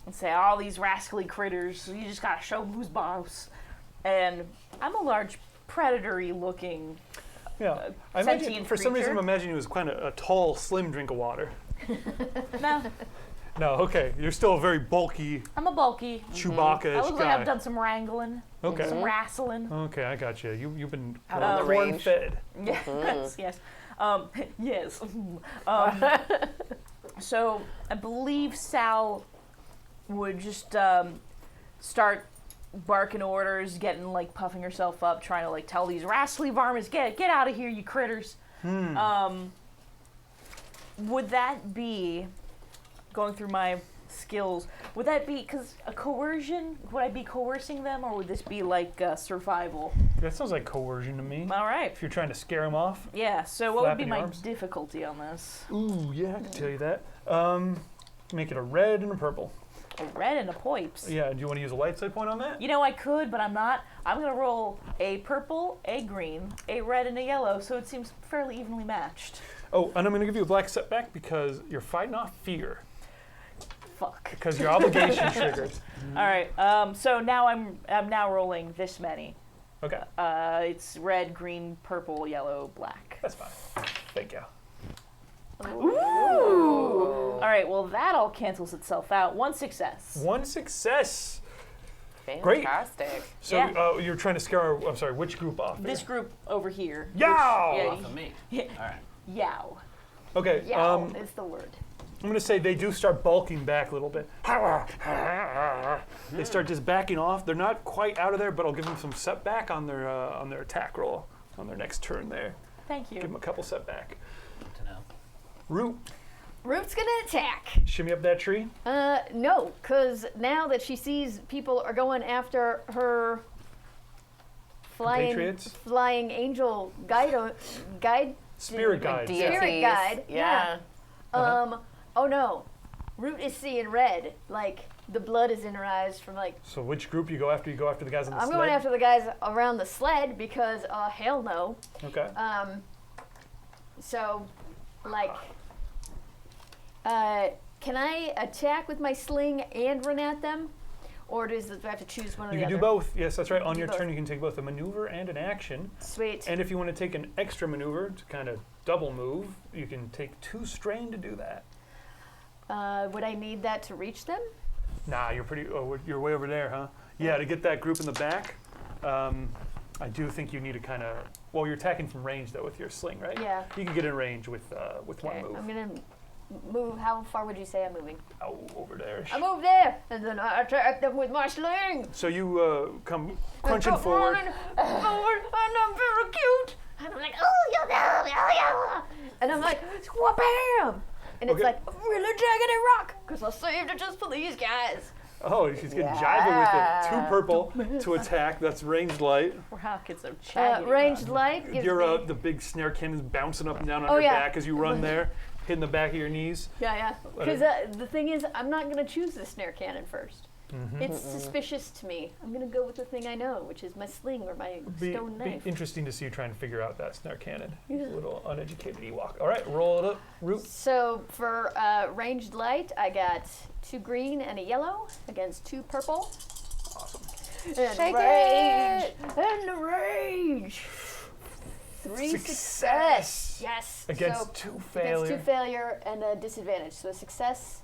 and say all these rascally critters. You just gotta show 'em who's boss. And I'm a large predatory looking. Yeah. I imagine, Sentient for some reason, I'm creature. imagining you as kind of a tall, slim drink of water. No, No, okay. You're still a very bulky I'm a bulky. Chewbacca-ish I look like guy. I've done some wrangling, Okay. some wrestling. Okay, I got you. You've been Out on the corn range. fed. Yes, yes. Yes. So I believe Sal would just start barking orders, getting like puffing herself up, trying to like tell these rascally varmints, get out of here, you critters. Would that be going through my skills? Would that be because a coercion? Would I be coercing them, or would this be like survival? That sounds like coercion to me. All right. If you're trying to scare them off. Yeah. So what would be Flapping my arms. difficulty on this? Ooh, yeah, I can tell you that. Make it a red and a purple. A red and a poips. Yeah, do you want to use a light side point on that? You know, I could, but I'm not. I'm going to roll a purple, a green, a red, and a yellow, so it seems fairly evenly matched. Oh, and I'm going to give you a black setback because you're fighting off fear. Fuck. Because your obligation triggered. All right. So now I'm now rolling this many. Okay, It's red, green, purple, yellow, black. that's fine. Thank you. All right. Well, that all cancels itself out. One success. One success. Great. Fantastic. So Yeah. you're trying to scare our, I'm sorry, which group off? This group over here. Yow! Off Yeah. of me. Yeah. All right. Yow. Okay, Yeah, is the word. I'm going to say they do start bulking back a little bit. They start just backing off. They're not quite out of there, but I'll give them some setback on their attack roll on their next turn there. Thank Give them you. a couple setback. Good to know. Root, Root's gonna attack. shimmy up that tree. No, because now that she sees people are going after her Compatriots? flying angel guide, Spirit Like guide. deities. Spirit guide, Yeah. oh no, Root is seeing red. Like the blood is in her eyes from like. So which group you go after? You go after the guys on the I'm sled? going after the guys around the sled because hell no. Okay. So, like, can I attack with my sling and run at them, or do I have to choose one or You the can other? do both. Yes, that's right. On do your both. turn, you can take both a maneuver and an action. Sweet. And if you want to take an extra maneuver to kind of double move, you can take 2 strain to do that. Would I need that to reach them? Nah, you're pretty. Oh, you're way over there, huh? Yeah, to get that group in the back, I do think you need to kind of. Well, you're attacking from range though with your sling, right? Yeah. You can get in range with one Okay, move. I'm gonna move. How far would you say I'm moving? Oh, over there. I move there, and then I attack them with my sling. So you come crunching forward. And I'm very cute. And I'm like, oh, yeah. And I'm like, bam! And it's Okay. like, really jaggedy rock, because I saved it just for these guys. Oh, she's getting jiving with it. 2 purple to attack. That's ranged light. Wow, kids so chatty. Ranged light gives Your me... the big snare cannon's bouncing up and down on Oh, your yeah. back as you run there, hitting the back of your knees. Yeah. Because the thing is, I'm not going to choose the snare cannon first. It's suspicious to me. I'm going to go with the thing I know, which is my sling or my stone Be knife. interesting to see you trying to figure out that snare cannon. A little uneducated Ewok. All right, roll it up, Root. So for ranged light, I got 2 green and a yellow against 2 purple. Awesome. And Shake rage! it! And the rage! 3 Success! success! Yes! Against so 2 against failure. 2 failure and a disadvantage. So a success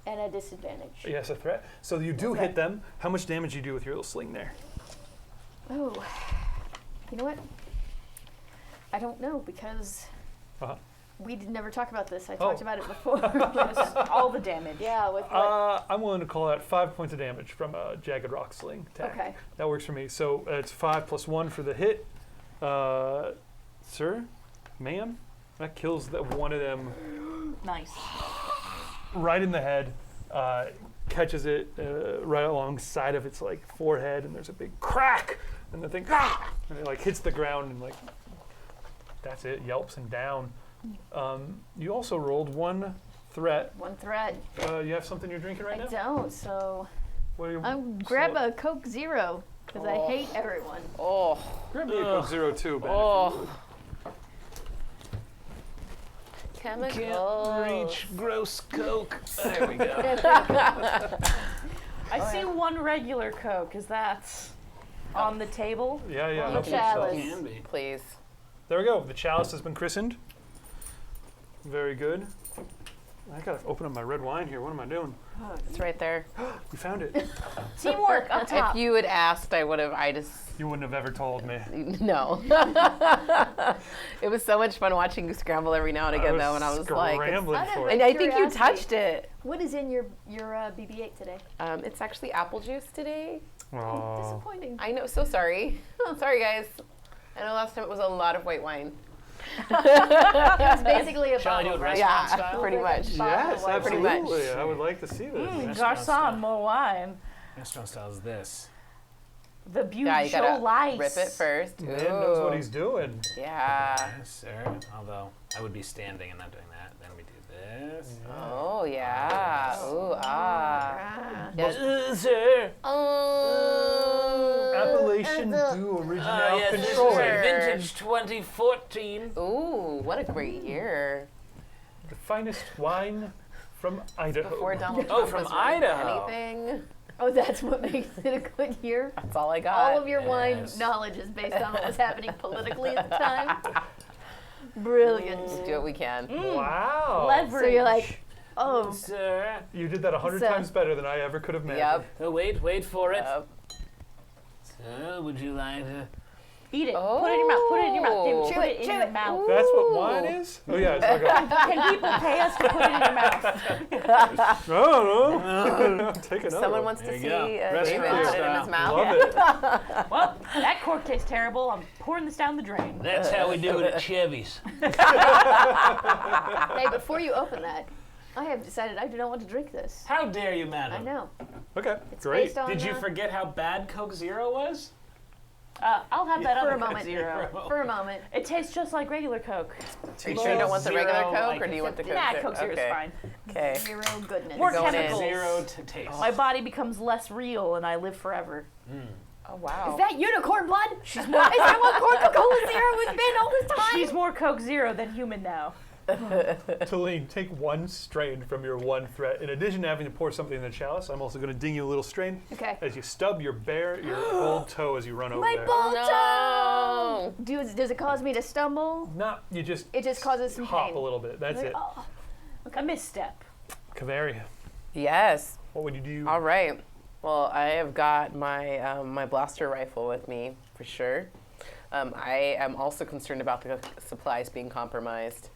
and a disadvantage. Yes, a threat. So you do hit them. How much damage you do with your little sling there? Oh. You know what? I don't know because we did never talk about this. I talked about it before. All the damage. Yeah, with what? I'm willing to call that 5 points of damage from a jagged rock sling attack. Okay. That works for me. So it's 5 plus 1 for the hit. Sir, ma'am, that kills one of them Nice. right in the head. Catches it right alongside of its like forehead, and there's a big crack, and the thing and it like hits the ground, and like that's it, yelps and down. You also rolled 1 threat. 1 threat. You have something you're drinking right I now? don't, so What are you, I'm grab a Coke Zero because I hate everyone. Oh. grab me a Coke Zero too, Ben. Oh. Can't Chemicals. reach gross Coke. There we go. I see 1 regular Coke. Is that on the table? Yeah, yeah. Well, help the yourself. chalice. Can be. Please. There we go. The chalice has been christened. Very good. I gotta open up my red wine here. What am I doing? It's right there. You found it. Teamwork up top. If you had asked, I would have. You wouldn't have ever told me. No. It was so much fun watching you scramble every now and again, though, and I was like, scrambling for and it. I think you Curiosity. touched it. What is in your BB-8 today? It's actually apple juice today. Aw. Disappointing. I know. So sorry. Sorry, guys. I know last time it was a lot of white wine. It's basically a Shall I do bottle, it right? restaurant Yeah, style? pretty much. Bottle Yes, of white Pretty wine. much. absolutely. I would like to see this. Restaurant Garçon, style. more wine. Restaurant style is this. The beauty Yeah, you show gotta lice. rip it first. Man knows what Ooh. he's doing. Yeah. Yes, sir. Although I would be standing and not doing that. Then we do this. Oh yeah. Ooh ah. Ah. Yes. Sir. Oh. Appellation du original Yes, this is control. Sure. vintage 2014. Ooh, what a great year. The finest wine from Idaho. Before Donald Oh, Trump from was running Idaho. anything. Oh, that's what makes it a good year? That's all I got. All of your wine Yes. knowledge is based on what was happening politically at the time. Brilliant. Let's do what we can. Wow. Leverage. So you're like, oh, Sir. You did that 100 So- times better than I ever could have imagined. Yep. Oh, wait for it. Yep. Sir, would you like to? Eat it. Put it in your mouth. Put it in your mouth. David, Oh. put it in your mouth. That's what Ooh. wine is? Oh, yeah. It's like a, Can people pay us to put it in your mouth? no. Take another Someone one. wants to There see you go. David Restaurant put it in his style. mouth. Love it. Well, that cork tastes terrible. I'm pouring this down the drain. That's how we do it at Chevy's. hey, before you open that, I have decided I do not want to drink this. How dare you, madam? I know. Okay, It's great. based on. Did you forget how bad Coke Zero was? I'll have that For other a Coke moment. Zero. For a moment. It tastes just like regular Coke. Are you sure you don't want the regular Zero, Coke, like or do you want the Coke Nah, Zero? Coke Zero is Okay. fine. Okay. Zero goodness. More Going in. chemicals. Zero to taste. My body becomes less real and I live forever. Oh wow. Is that unicorn blood? Is that what Coca-Cola Zero has been all this time? She's more Coke Zero than human now. Talene, take 1 strain from your 1 threat. In addition to having to pour something in the chalice, I'm also going to ding you a little strain Okay. as you stub your old toe as you run over My there. ball No. toe! Does it cause me to stumble? No, you just It just causes some hop pain. a little bit. That's Like, it. oh. A misstep. Cavaria, Yes. what would you do? All right. Well, I have got my my blaster rifle with me for sure. I am also concerned about the supplies being compromised.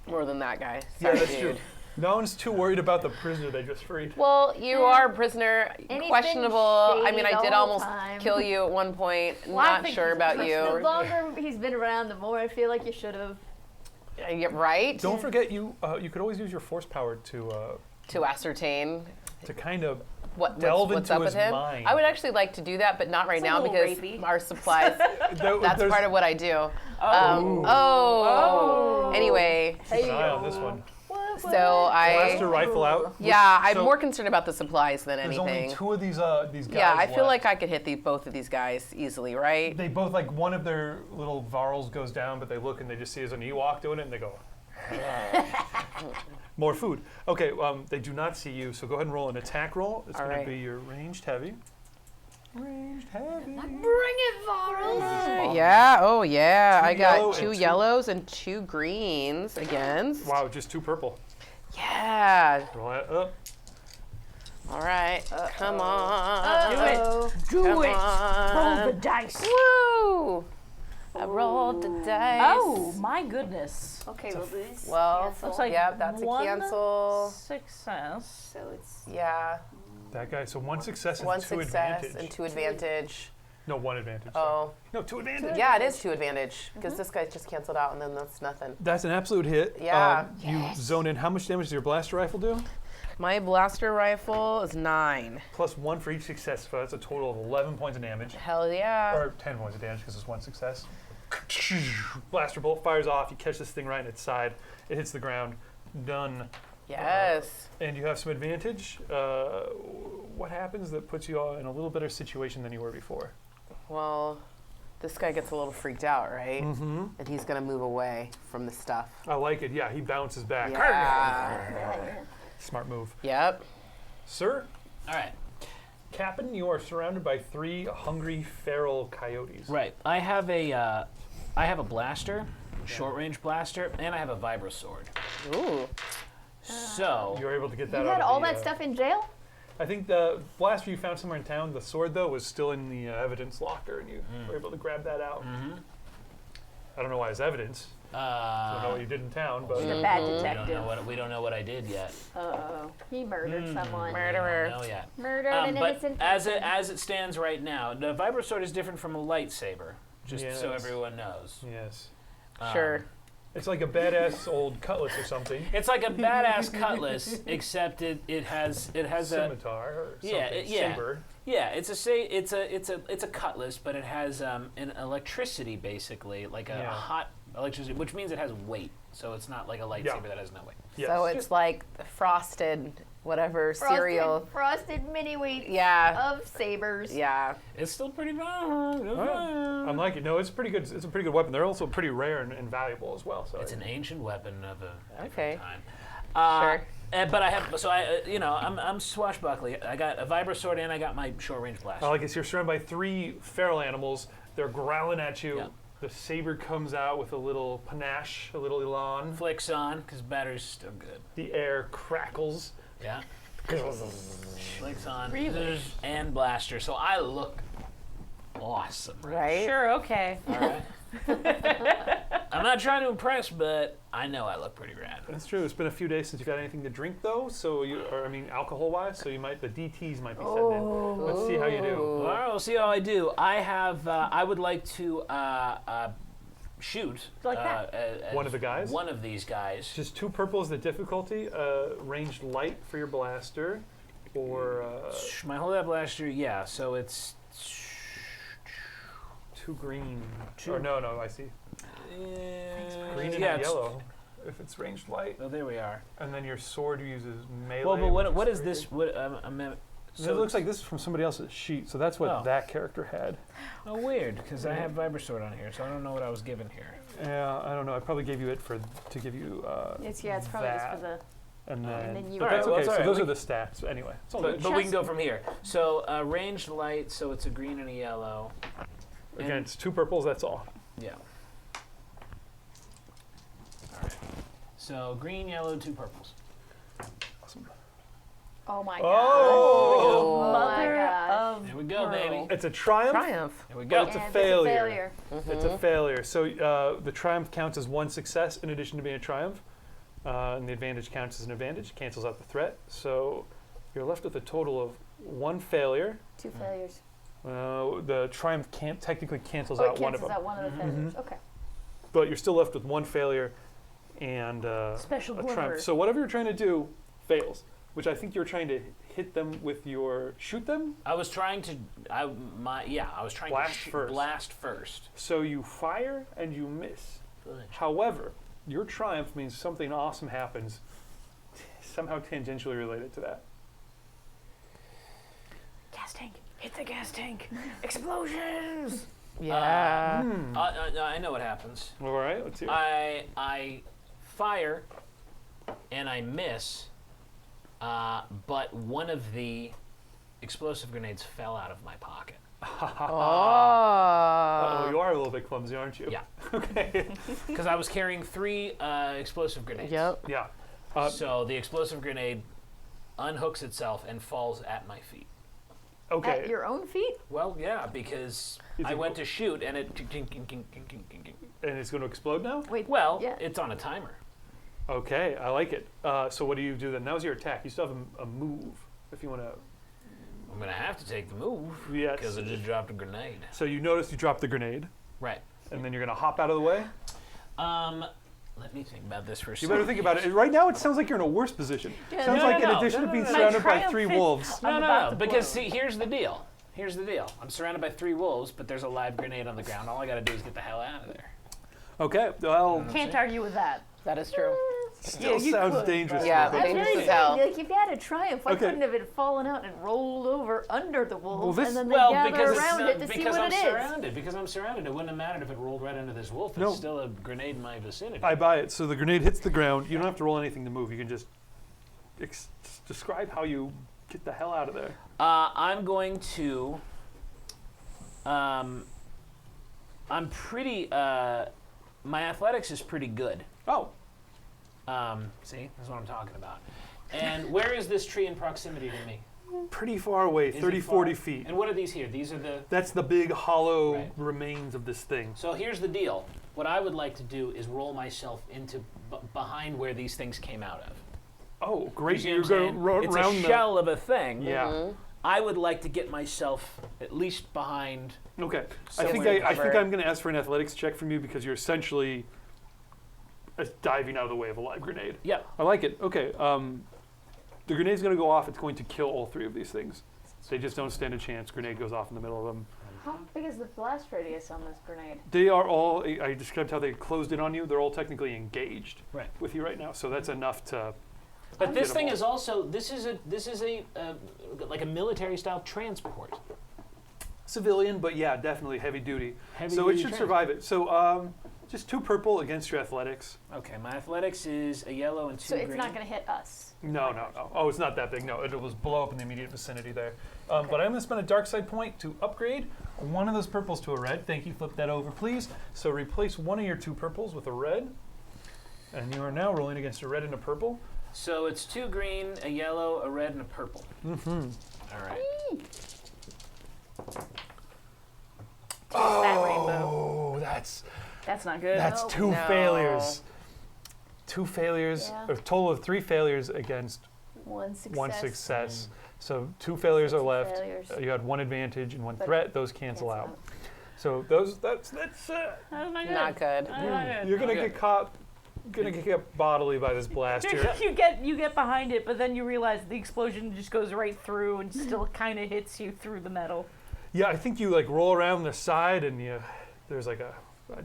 more than that guy. Yeah, Sorry, that's dude. true. No one's too worried about the prisoner they just freed. Well, you are a prisoner. And he's been Questionable. I mean, shady I the did whole almost time. kill you at one point. Well, I Not think sure he's a about The you. longer he's been around, the more I feel like you should have. Yeah, right? Don't forget, you could always use your force power to To ascertain kind of what's into up with his him. mind. I would actually like to do that, but not right It's a now little because rapey. our supplies. That's there's- part of what I do. Ooh. Anyway, Keep an eye on this one. so I. Blaster rifle out. Yeah, I'm So- more concerned about the supplies than There's anything. only 2 of these guys. Yeah, I feel left. like I could hit both of these guys easily, right? They both, like, one of their little varls goes down, but they look and they just see as an Ewok doing it, and they go, more food. Okay, they do not see you, so go ahead and roll an attack roll. It's All going right. to be your ranged heavy. Ranged heavy. Bring it, Varl. Yeah, oh yeah. 2 I yellow got 2 and 2 yellows and 2 greens against. Wow, just 2 purple. Yeah. Roll that up. All right. Come on. Do Come it. on. Roll the dice. Woo! I rolled the dice. Oh my goodness. Okay, well, this Well, cancel. Looks like yep, that's a one cancel. success. So it's Yeah. That guy, so 1 success and 1 2 success advantage. and 2 advantage. No, 1 advantage. sorry. Oh. No, 2 advantage. Yeah, it is 2 advantage because this guy just canceled out and then that's nothing. That's an absolute hit. Yeah. You zone in. How much damage does your blaster rifle do? My blaster rifle is 9. Plus 1 for each success, so that's a total of 11 points of damage. Hell yeah. Or 10 points of damage because it's 1 success. Blaster bolt fires off. You catch this thing right in its side. It hits the ground. Done. Yes. And you have some advantage. What happens that puts you all in a little better situation than you were before? Well, this guy gets a little freaked out, right? Mm-hmm. And he's going to move away from the stuff. I like it. Yeah, he bounces back. Yeah. Smart move. Yep. Sir, All right. Captain, you are surrounded by 3 hungry feral coyotes. Right. I have a blaster, short range blaster, and I have a vibro sword. Ooh. So You were able to get that you out had of all the, that stuff in jail. I think the blaster you found somewhere in town, the sword, though, was still in the evidence locker, and you were able to grab that out. I don't know why it's evidence. I don't know what you did in town, but The bad we detective. don't know what I did yet. Uh-oh. He murdered someone. Murderer. We don't know yet. Murdered an But innocent as person. it stands right now, the vibro sword is different from a lightsaber. Just so Yes. everyone knows. yes. Sure. It's like a badass old cutlass or something. It's like a badass cutlass, except it has a Scimitar or something. yeah. Saber. yeah. It's a cutlass, but it has an electricity basically, like a Yeah. hot electricity, which means it has weight. So it's not like a lightsaber that has no weight. Yes. So it's like frosted, whatever, cereal. Frosted mini wheat Yeah. of sabers. Yeah. It's still pretty fun. I'm like it. No, it's pretty good. It's a pretty good weapon. They're also pretty rare and valuable as well. So It's an ancient weapon of a different Okay. time. Sure. But I have, so I, I'm swashbuckling. I got a vibro sword and I got my short range blaster. I like it. So you're surrounded by 3 feral animals. They're growling at you. Yeah. The saber comes out with a little panache, a little elan. Flicks on because battery's still good. The air crackles. Yeah. Flicks on. Really? And blaster. So I look awesome. Right? Sure, okay. All right. I'm not trying to impress, but I know I look pretty rad. That's true. It's been a few days since you've had anything to drink, though. So alcohol-wise. So the DTs might be setting in. Let's see how you do. All right, we'll see how I do. I have. I would like to shoot Like that. One of the guys? One of these guys. Just 2 purple is the difficulty. Ranged light for your blaster, or My whole that blaster. Yeah. So it's. 2 green. Two- Or no, I see. Green and yeah, it's- yellow. If it's ranged light, Oh, there we are. and then your sword uses melee. Well, but which what is 3. this? What So it looks like this is from somebody else's sheet. So that's what Oh. that character had. Oh, weird, because I have vibro sword on here, so I don't know what I was given here. Yeah, I don't know. I probably gave you it to give you. It's probably just for the. And then, then you- but All right, that's well, okay. it's all So right. those We- are the stats. Anyway, it's all But, good. but we can go from here. So ranged light, so it's a green and a yellow. Again, it's 2 purples. That's all. Yeah. All right. So green, yellow, 2 purples. Awesome. Oh my Oh! god. Mother God. of There we go, baby. It's a triumph. Triumph. There we But go. it's a And failure. It's a failure. It's a failure. So the triumph counts as 1 success in addition to being a triumph. and the advantage counts as an advantage, cancels out the threat. So you're left with a total of 1 failure. 2 failures. The triumph technically cancels Oh, it out one of cancels them. out one of the failures. Okay. But you're still left with 1 failure and Special a glimmer. triumph. So whatever you're trying to do fails, which I think you're trying to hit them with your shoot them. I was trying to. I was trying Blast to first. blast first. So you fire and you miss. However, your triumph means something awesome happens, somehow tangentially related to that. Gas tank. Hit the gas tank. Explosions. Yeah. I know what happens. All right, let's hear it. I fire, and I miss, but one of the explosive grenades fell out of my pocket. Uh-oh, you are a little bit clumsy, aren't you? Yeah. Okay. Because I was carrying 3 explosive grenades. Yep. Yeah. So the explosive grenade unhooks itself and falls at my feet. Okay. At your own feet? Well, yeah, because Is I it went to shoot and it. And it's going to explode now? Wait. Well, Yeah. it's on a timer. Okay, I like it. So what do you do then? Now's your attack. You still have a move if you want to. I'm gonna have to take the move Yes. because I just dropped a grenade. So you notice you dropped the grenade, Right. and then you're going to hop out of the way. Let me think about this for a You second. better think about it. Right now, it sounds like you're in a worse position. Yeah, Sounds no, like no, in addition no, to being no, no. surrounded by Triumph 3 is- wolves. I'm No, about no, to because blow. see, here's the deal. Here's the deal. I'm surrounded by 3 wolves, but there's a live grenade on the ground. All I gotta do is get the hell out of there. Okay, well, Can't argue with that. That is true. still you sounds could, dangerous. Yeah, but- but dangerous Very as hell. good. Like if you had a triumph, why Okay. couldn't have it fallen out and rolled over under the wolves, this- and then they Well, gather because around it to see because what I'm it is? surrounded. Because I'm surrounded. It wouldn't have mattered if it rolled right into this wolf. It's No. still a grenade in my vicinity. I buy it. So the grenade hits the ground. You don't have to roll anything to move. You can just describe how you get the hell out of there. I'm going to. I'm pretty. My athletics is pretty good. Oh, See, that's what I'm talking about. And where is this tree in proximity to me? pretty far away, Is it 30, far? 40 feet. And what are these here? These are the. That's the big hollow Right. remains of this thing. So here's the deal. What I would like to do is roll myself into behind where these things came out of. Oh, great. You You're see what I'm going saying? to It's round a the... shell of a thing. Yeah. I would like to get myself at least behind. Okay. I Somewhere think covered. I'm going to ask for an athletics check from you because you're essentially diving out of the way of a live grenade. Yep. I like it. Okay. The grenade's going to go off. It's going to kill all 3 of these things. They just don't stand a chance. Grenade goes off in the middle of them. How big is the blast radius on this grenade? They are all, I described how they closed in on you. They're all technically engaged Right. with you right now. So that's enough to... But this Get 'em thing all. is also this is a like a military style transport. Civilian, but yeah, definitely heavy duty. Heavy So it duty should transport. survive it. So just 2 purple against your athletics. Okay, my athletics is a yellow and 2 So it's green. not going to hit us. No. Oh, it's not that big. No, it was blow up in the immediate vicinity there. But I'm going to spend a dark side point to upgrade one of those purples to a red. Thank you. Flip that over, please. So replace one of your 2 purples with a red. And you are now rolling against a red and a purple. So it's 2 green, a yellow, a red, and a purple. Mm-hmm. All right. That rainbow. Oh, that's That's not good. Nope. 2 No. failures. 2 failures, Yeah. a total of 3 failures against 1 success. 1 success. So 2 failures are 2 left. failures. You had 1 advantage and 1 But threat. Those cancel out. So that's That's not good. Not good. That's not good. you're gonna Okay. get caught. Gonna get hit bodily by this blast here. you get behind it, but then you realize the explosion just goes right through and still kind of hits you through the metal. Yeah, I think you like roll around the side and there's like a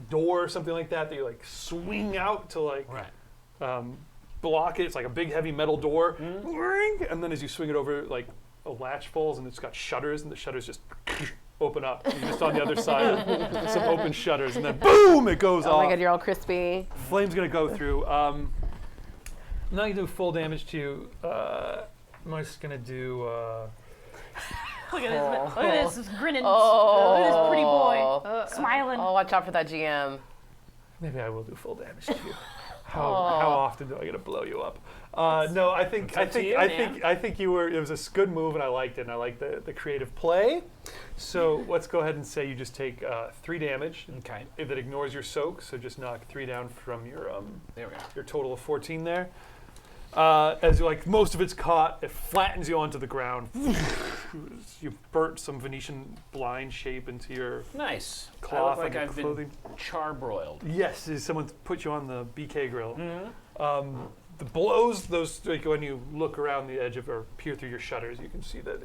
door or something like that you like swing out to like Right. block it. It's like a big heavy metal door. Ring! And then as you swing it over, like a latch falls and it's got shutters and the shutters just open up. And you're just on the other side, some open shutters, and then boom, it goes Oh off. my god, you're all crispy. Flame's gonna go through. I'm not gonna do full damage to you. I'm just gonna do. Look at this. Look at this grinning. Oh. Look at this pretty boy smiling. Oh, watch out for that GM. Maybe I will do full damage to you. how often do I get to blow you up? No, I think you were. It was a good move, and I liked it. And I liked the creative play. So let's go ahead and say you just take 3 damage. Okay. If it ignores your soak, so just knock 3 down from your There we go. your total of 14 there. As like most of it's caught, it flattens you onto the ground. You've burnt some Venetian blind shape into your Nice. cloth I look like on your I've clothing. been charbroiled. Yes, someone put you on the BK grill. The blows, those like when you look around the edge of or peer through your shutters, you can see that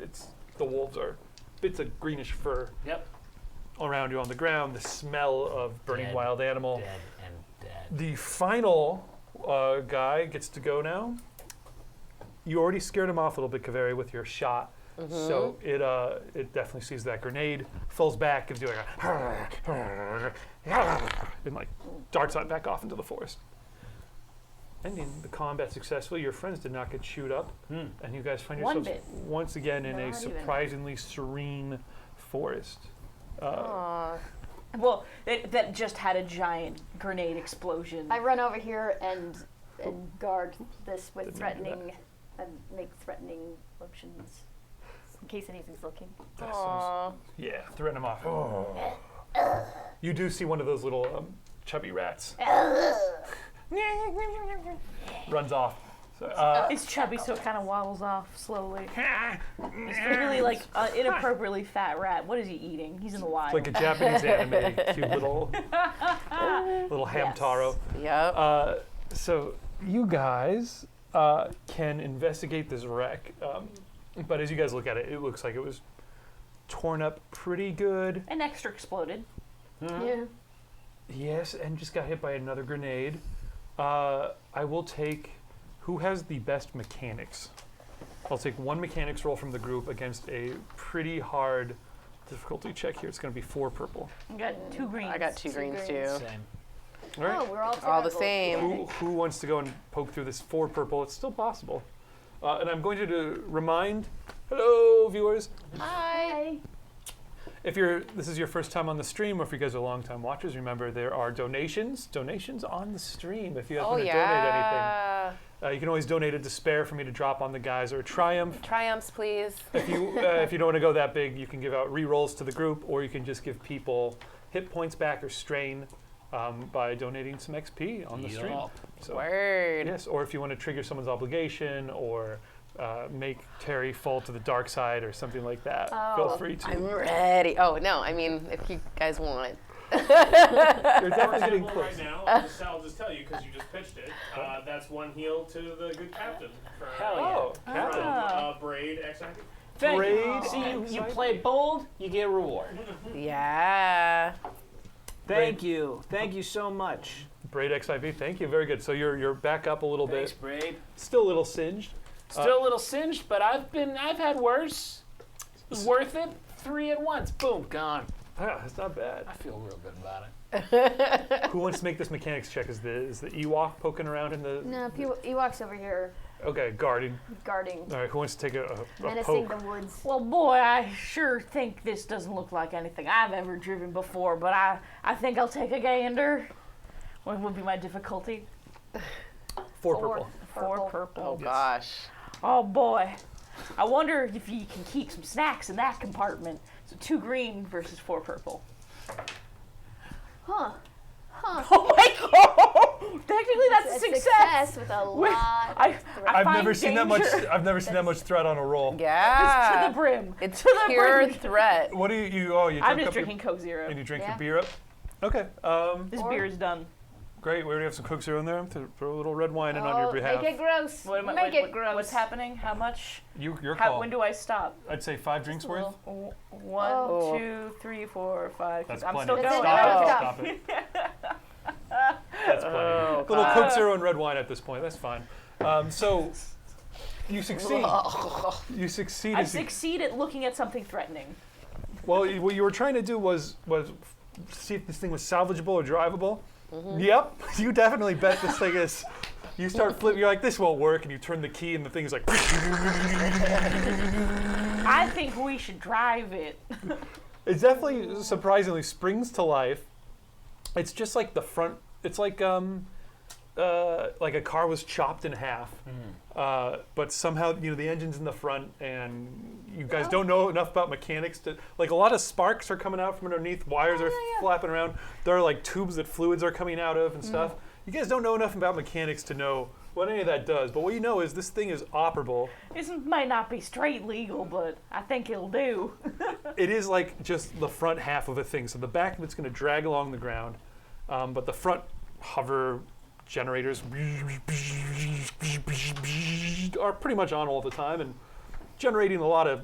the wolves are bits of greenish fur Yep. around you on the ground. The smell of burning Dead. wild animal. Dead and dead. The final guy gets to go now. You already scared him off a little bit, Kaveri, with your shot. So it definitely sees that grenade, falls back, gives you like a and like darts on back off into the forest. Ending the combat successfully. Your friends did not get chewed up, and you guys find One yourselves bit. once again in a Not even. surprisingly serene forest. Aw. Well, that just had a giant grenade explosion. I run over here and guard this with Didn't do threatening and make threatening motions in case anything's looking. Aw. Yeah, threaten him off. You do see one of those little chubby rats. Runs off. So, It's chubby, so it kind of waddles off slowly. It's a really like inappropriately fat rat. What is he eating? He's in the wild. it's like a Japanese anime, cute little hamtaro. Yep. So you guys can investigate this wreck, but as you guys look at it, it looks like it was torn up pretty good. An extra exploded. Yeah. Yes, and just got hit by another grenade. I will take who has the best mechanics. I'll take one mechanics roll from the group against a pretty hard difficulty check here. It's going to be 4 purple. I got 2 greens. I got 2 greens too. Same. All right. Oh, we're all All the terrible. same. Who wants to go and poke through this 4 purple? It's still possible. And I'm going to remind, hello viewers, Hi. if this is your first time on the stream, or if you guys are long-time watchers, remember there are donations on the stream. If you happen to donate anything, you can always donate a despair for me to drop on the guys, or a triumph. Triumphs, please. If you don't want to go that big, you can give out re-rolls to the group, or you can just give people hit points back or strain by donating some XP on the stream. Yup. So, Word. yes, or if you want to trigger someone's obligation, or make Terry fall to the dark side, or something like that, feel free to. I'm ready. Oh, no, I mean, if you guys want. You're definitely getting Right close. now, I'll just tell you because you just pitched it. That's 1 heal to the good captain. Hell yeah. Oh, From Captain. Braid XIP. Thank you. Braid. See, you play bold, you get a reward. Yeah. Thank you. Thank you so much. Braid XIV, thank you, very good. So you're back up a little Thanks, bit, Braid. still a little singed. Still a little singed, but I've had worse. It was worth it. 3 at once. Boom, gone. That's not bad. I feel real good about it. Who wants to make this mechanics check? Is the Ewok poking around in the? No, Ewok's over here Okay, guarding. guarding, All right, who wants to take a menacing poke? the woods. Well, boy, I sure think this doesn't look like anything I've ever driven before, but I think I'll take a gander. What would be my difficulty? 4 purple. 4 purple. Oh, gosh. Oh, boy. I wonder if you can keep some snacks in that compartment. So 2 green versus 4 purple. Huh. Oh my god! Technically, that's a success. with a With- lot. I I've find never seen that much. danger. I've never seen that much threat on a roll. Yeah. To the brim. It's to the pure brim. threat. What do you? Oh, you I'm drink just up your- drinking Coke Zero. and you drink Yeah. your beer up. Okay. This Or- beer is done. Great. We already have some Coke Zero in there. Throw a little red wine in on your behalf. Make it gross. Make it gross. What's happening? How much? Your How, call. when do I stop? I'd say 5 drinks worth. Well, 1, Oh. 2, 3, 4, 5. That's I'm plenty. still That's going. it. Oh. Stop it. That's plenty. Oh, Little Coke Zero and red wine at this point. That's fine. So you succeed. You succeed. I as you- succeed at looking at something threatening. Well, what you were trying to do was see if this thing was salvageable or drivable. Yep, you definitely bet this thing is. You start flipping. You're like, this won't work, and you turn the key, and the thing is like. I think we should drive it. It definitely surprisingly springs to life. It's just like the front. It's like like a car was chopped in half, but somehow the engine's in the front, and you guys don't know enough about mechanics to like a lot of sparks are coming out from underneath, wires are flapping around. There are like tubes that fluids are coming out of and stuff. You guys don't know enough about mechanics to know what any of that does, but what you know is this thing is operable. This might not be straight legal, but I think it'll do. It is like just the front half of a thing. So the back of it's going to drag along the ground, but the front hover generators are pretty much on all the time and generating a lot of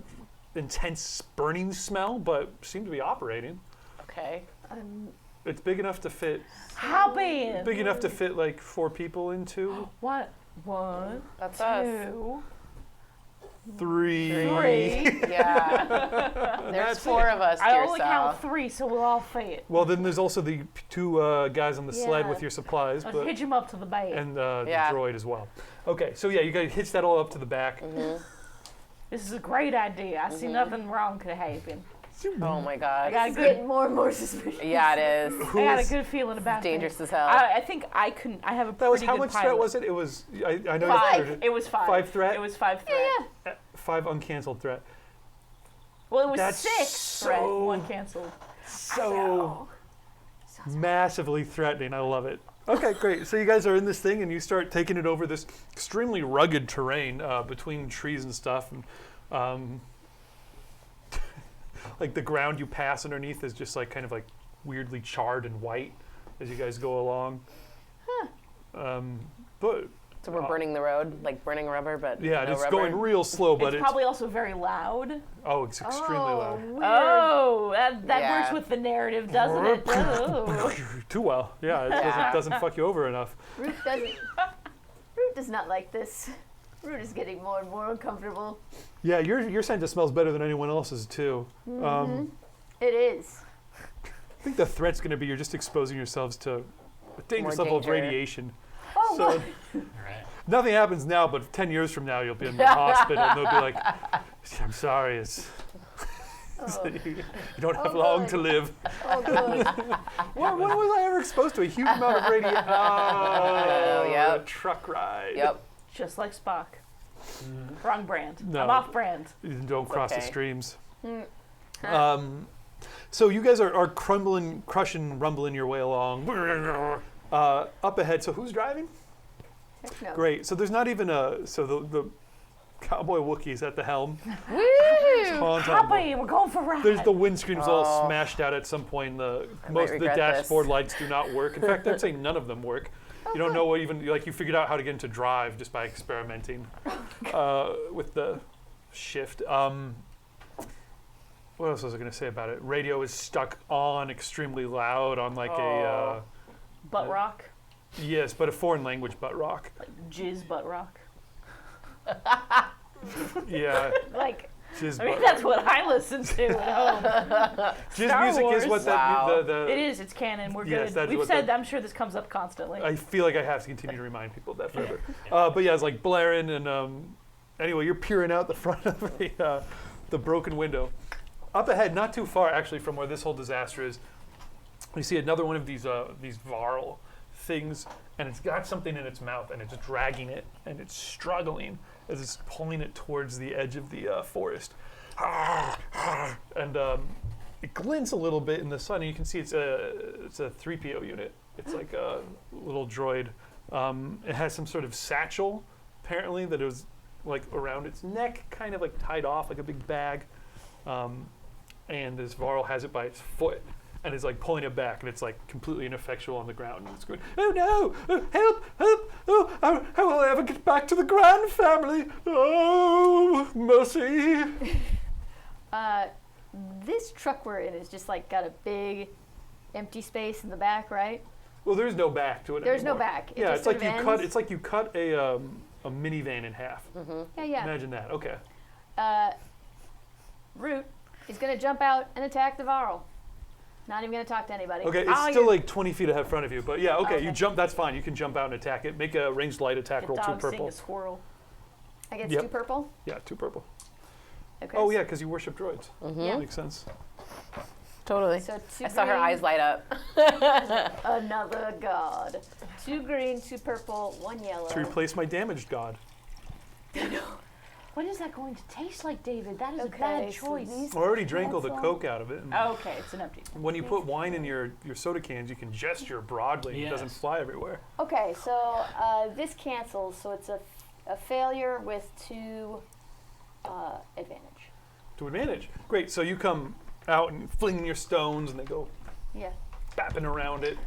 intense burning smell, but seem to be operating. Okay. It's big enough to fit. How big? Big enough to fit like 4 people into. What? 1, That's us. 2, 3. 3. Yeah. There's 4 of us, I dear only Sal. count 3, so we'll all fit. Well, then there's also the 2 guys on the sled Yeah. with your supplies, Let's hitch him up to the bait. and the Yeah. droid as well. Okay, so yeah, you guys hitch that all up to the back. This is a great idea. I see nothing wrong could happen. Oh my I god. got a It's good, getting more and more suspicious. Yeah, it is. Who I got a is- good feeling about Dangerous this. as hell. I think I can. I have a That was pretty how good much pilot. threat was it? It was I know you 5. heard It was 5. 5 threat? It was 5 threat. 5 uncanceled threat. Well, it was That's 6 threat. so- 1 canceled. So massively threatening. I love it. Okay, great. So you guys are in this thing and you start taking it over this extremely rugged terrain between trees and stuff. And, like the ground you pass underneath is just like kind of like weirdly charred and white as you guys go along. But So we're burning the road, like burning rubber, but yeah, no it's rubber. going real slow, but It's probably also very loud. it's extremely loud. Weird. Oh, that Yeah. works with the narrative, doesn't it? Oh. Too well. Yeah, it doesn't fuck you over enough. Root doesn't. Root does not like this. Root is getting more and more uncomfortable. Yeah, your Santa smells better than anyone else's too. It is. I think the threat's going to be you're just exposing yourselves to a dangerous More level of danger. radiation. Oh, So Right. nothing happens now, but 10 years from now you'll be in the hospital and they'll be like, "I'm sorry, you don't have Oh, long good. to live." oh good. When was I ever exposed to a huge amount of radiation? Oh, yep. a truck ride. Yep. Just like Spock. Wrong brand. No. I'm off brand. Don't cross the okay. streams. Mm. So you guys are crushing, rumbling your way along. Up ahead. So who's driving? Heck no. Great. So there's not even the cowboy Wookiee's at the helm. Tauntaun. Happy, we're going for a ride. There's the windscreen's all Oh. smashed out at some point. I might Most of the regret this. dashboard lights do not work. In fact, I'd say none of them work. You don't know what even like you figured out how to get into drive just by experimenting with the shift. What else was I going to say about it? Radio is stuck on extremely loud on like a butt rock. yes, but a foreign language butt rock. Like jizz butt rock. Yeah, Like, jizz I mean, butt that's what I listen to at home. Jizz Star music is Wars. what Wow. the It is. It's canon. We're Yes, good. that's We've what said. the- I'm sure this comes up constantly. I feel like I have to continue to remind people of that forever. But yeah, it's like blaring and anyway, you're peering out the front of the broken window. Up ahead, not too far actually from where this whole disaster is, you see another one of these Varl things, and it's got something in its mouth, and it's dragging it, and it's struggling as it's pulling it towards the edge of the forest. And it glints a little bit in the sun, and you can see it's a 3PO unit. It's like a little droid. It has some sort of satchel, apparently, that is like around its neck, kind of like tied off like a big bag. And this Varl has it by its foot and is like pulling it back, and it's like completely ineffectual on the ground. And it's going, "Oh no! Oh, help! Help! Oh, how will I ever get back to the Grand family? Oh, mercy!" this truck we're in is just like got a big empty space in the back, right? Well, there's no back to it. There's no anymore. back. It Yeah, just it's like sort of you cut. ends. It's like you cut a minivan in half. Yeah. Imagine that. Okay. Root is going to jump out and attack the Varl. Not even going to talk to anybody. Okay, it's Oh, still you're- like 20 feet ahead in front of you, but yeah, okay, you Okay. jump. That's fine. You can jump out and attack it. Make a ranged light attack The roll. 2 dog seeing purple. a squirrel. I get Yep. 2 purple. Yeah, 2 purple. Okay. Oh yeah, because you worship droids. Yeah. Makes sense. Totally. So two I saw her green, eyes light up. Another god. 2 green, 2 purple, 1 yellow. To replace my damaged god. What is that going to taste like, David? That is a Okay, bad so choice. I already drank all the That's Coke out of it. And Oh, okay, it's an empty. when you put wine in your soda cans, you can gesture broadly. It doesn't Yes. fly everywhere. Okay, so this cancels, so it's a failure with 2 advantage. To advantage. Great. So you come out and fling your stones, and they go Yeah. bapping around it.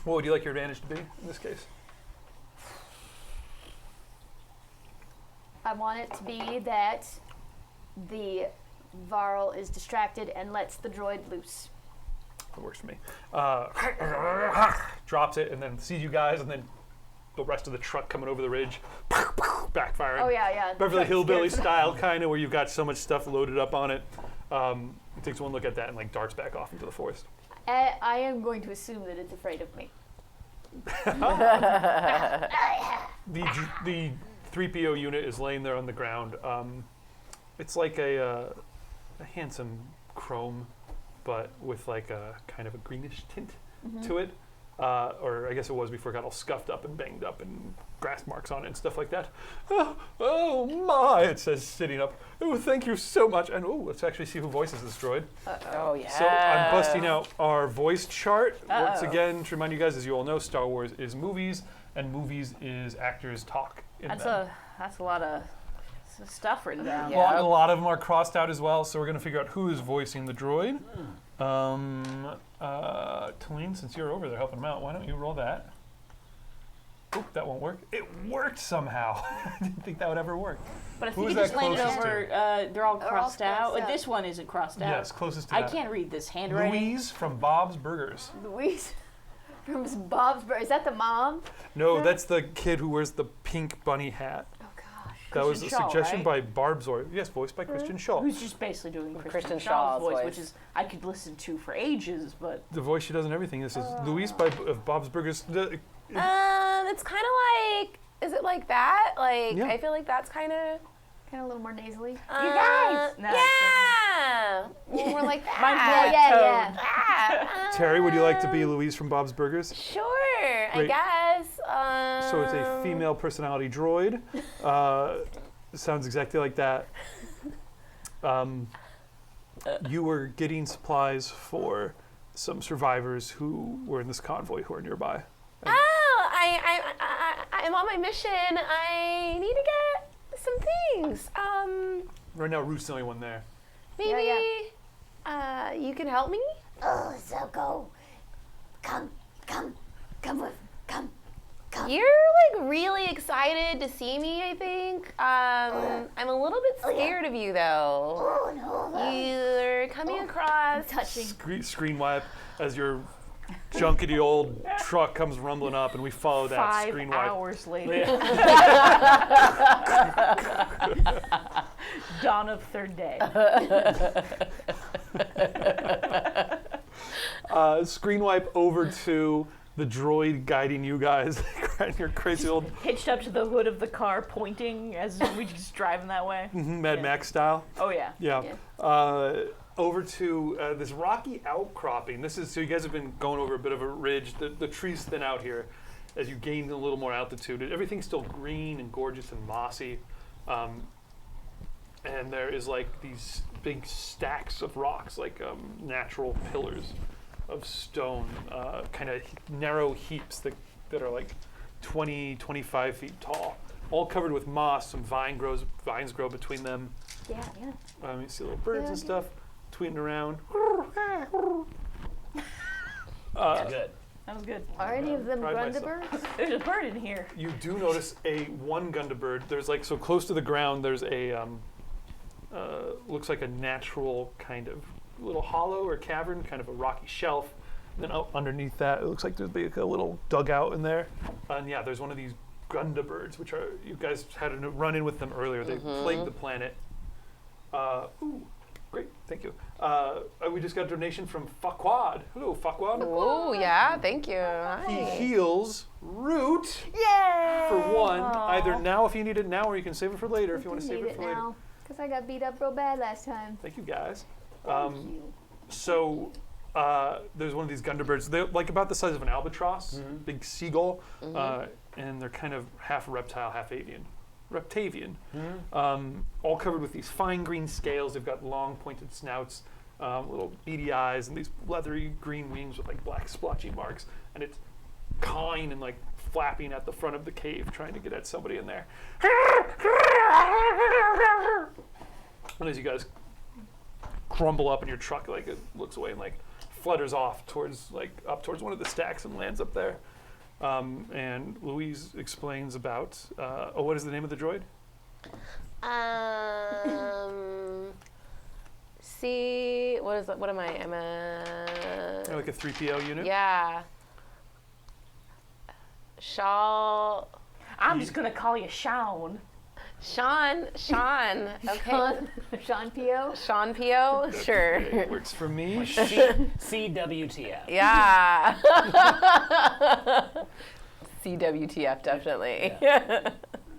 What would you like your advantage to be in this case? I want it to be that the Varl is distracted and lets the droid loose. That works for me. Drops it and then sees you guys, and then the rest of the truck coming over the ridge, backfiring. Oh yeah. Beverly Truck's Hillbilly scared. style, kind of, where you've got so much stuff loaded up on it. It takes one look at that and like darts back off into the forest. I am going to assume that it's afraid of me. The 3PO unit is laying there on the ground. It's like a handsome chrome, but with like a kind of a greenish tint to it. Or I guess it was before it got all scuffed up and banged up and grass marks on it and stuff like that. Oh my, it says sitting up. Oh, thank you so much. And let's actually see who voices this droid. Oh, yeah. So I'm busting out our voice chart. Once Uh-oh. again, to remind you guys, as you all know, Star Wars is movies, and movies is actors talk in That's them. a lot of stuff written down. Yeah. Well, and a lot of them are crossed out as well, so we're going to figure out who is voicing the droid. Talene, since you're over there helping him out, why don't you roll that? Oop, that won't work. It worked somehow. I didn't think that would ever work. But if Who you is could just that land it closest over, they're all crossed out. crossed out. This one isn't crossed out. Yes, closest to I that. can't read this handwriting. Louise from Bob's Burgers. Louise from Bob's Burgers. Is that the mom? No, that's the kid who wears the pink bunny hat. Oh gosh. That was a Christian Shaw, suggestion right? by Barb Zoy. Yes, voiced by Christian Shaw. Who's just basically doing Kristen Shaw's Shaw's voice, voice. which is I could listen to for ages, but The voice she does in everything. This is Louise of Bob's Burgers. It's kind of like, is it like that? Like, Yeah. I feel like that's kind of. Kind of a little more nasally. you guys. No, Yeah. More like that. Mine's Yeah. Ah, Terry, would you like to be Louise from Bob's Burgers? Sure, Great. I guess. So it's a female personality droid. Sounds exactly like that. You were getting supplies for some survivors who were in this convoy who are nearby. Oh, I'm on my mission. I need to get some things. Right now, Ruth's the only one there. Maybe you can help me? Oh, so go. Come with, come. You're like really excited to see me, I think. I'm a little bit scared of you though. Oh, no. You're coming across. Touching. Screen wipe as your junkety old truck comes rumbling up, and we follow that 5 screen wipe. hours later. Dawn of third day. Screen wipe over to the droid guiding you guys, your crazy old Hitched up to the hood of the car, pointing as we just driving that way. Mad Max style. Oh yeah. Yeah. Over to this rocky outcropping. This is so you guys have been going over a bit of a ridge. The trees thin out here as you gain a little more altitude. Everything's still green and gorgeous and mossy. And there is like these big stacks of rocks, like natural pillars of stone, kind of narrow heaps that are like 20, 25 feet tall, all covered with moss. Some vines grow between them. Yeah. You see little birds and stuff tweeting around. Good. That was good. Are any of them Pride myself. Grundabirds? There's a bird in here. You do notice one Gundabird. There's like so close to the ground. There's a looks like a natural kind of little hollow or cavern, kind of a rocky shelf. And then out underneath that, it looks like there's like a little dugout in there. And yeah, there's one of these Gundabirds, which are you guys had a run in with them earlier. They plagued the planet. Ooh, great, thank you. We just got a donation from Faquad. Hello, Faquad. Oh yeah, thank you. He Hi. heals Root Yay! for one. Either now if you need it now, or you can save it for later if you want to save Need it for later. now, because I got beat up real bad last time. Thank you guys. So there's one of these Gundabirds. They're like about the size of an albatross, big seagull, and they're kind of half reptile, half avian. Reptavian. All covered with these fine green scales. They've got long pointed snouts, little beady eyes, and these leathery green wings with like black splotchy marks. And it's cawing and like flapping at the front of the cave, trying to get at somebody in there. And as you guys crumble up in your truck, like it looks away and like flutters off towards like up towards one of the stacks and lands up there. And Louise explains about what is the name of the droid? What am I? I'm a You're like a 3PO unit? yeah. I'm just gonna call you Sean. Sean. Okay. Sean P.O.? Sean P.O. Sure. Works for me. CWTF. Yeah. CWTF, definitely.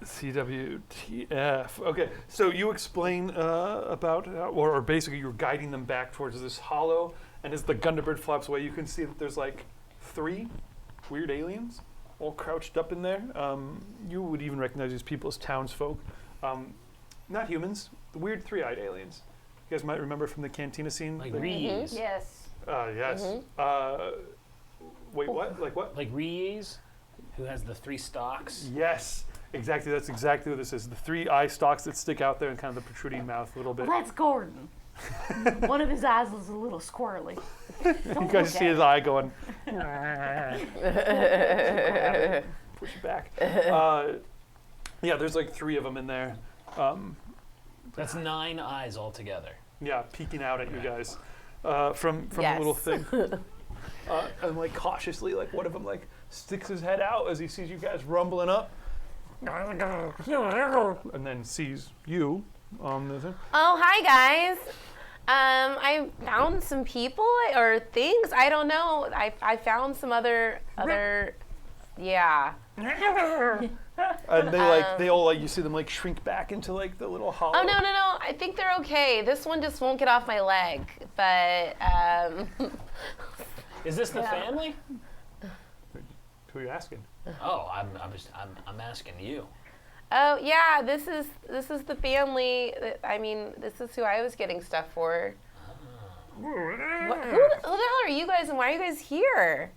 CWTF. Okay, so you explain about, or basically you're guiding them back towards this hollow, and as the Gundabird flaps away, you can see that there's like 3 weird aliens all crouched up in there. You would even recognize these people as townsfolk. Not humans, the weird 3-eyed aliens. You guys might remember from the cantina scene. Like that- Rees. Yes. Yes. Wait, what? Like what? Like Rees, who has the 3 stalks. Yes, exactly. That's exactly what this is. The 3 eye stalks that stick out there and kind of the protruding mouth a little bit. Well, that's Gordon. One of his eyes was a little squirrely. You guys see his eye going. Push it back. Yeah, there's like 3 of them in there. That's 9 eyes altogether. Yeah, peeking out at you guys from Yes. a little thing. And like cautiously, like one of them like sticks his head out as he sees you guys rumbling up, and then sees you on the thing. Oh, hi guys. I found some people or things. I don't know. I found some other. Yeah. And they all like you see them like shrink back into like the little hollow. Oh no. I think they're okay. This one just won't get off my leg. But Is this the family? Who are you asking? Oh, I'm asking you. oh yeah, this is the family. I mean, this is who I was getting stuff for. Who the hell are you guys, and why are you guys here?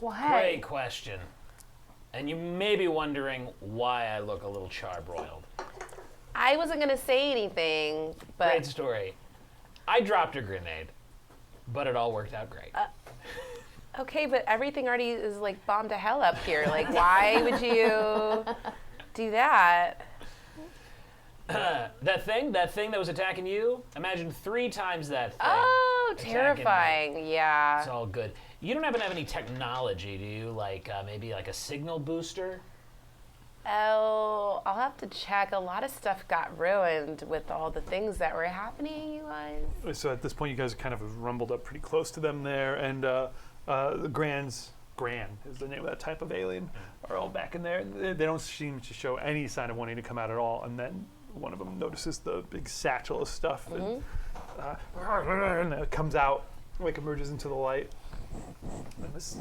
Well, Great hey. question. And you may be wondering why I look a little charbroiled. I wasn't gonna say anything, but Great story. I dropped a grenade, but it all worked out great. okay, but everything already is like bombed to hell up here. Like, why would you do that? That thing that was attacking you, imagine 3 times that thing. Oh, attacking me. terrifying! Yeah. It's all good. You don't happen to have any technology, do you? Like maybe like a signal booster? Oh, I'll have to check. A lot of stuff got ruined with all the things that were happening, you guys. So at this point, you guys kind of have rumbled up pretty close to them there, and the Gran is the name of that type of alien, are all back in there. They don't seem to show any sign of wanting to come out at all, and then one of them notices the big satchel of stuff, and it comes out, like emerges into the light, and this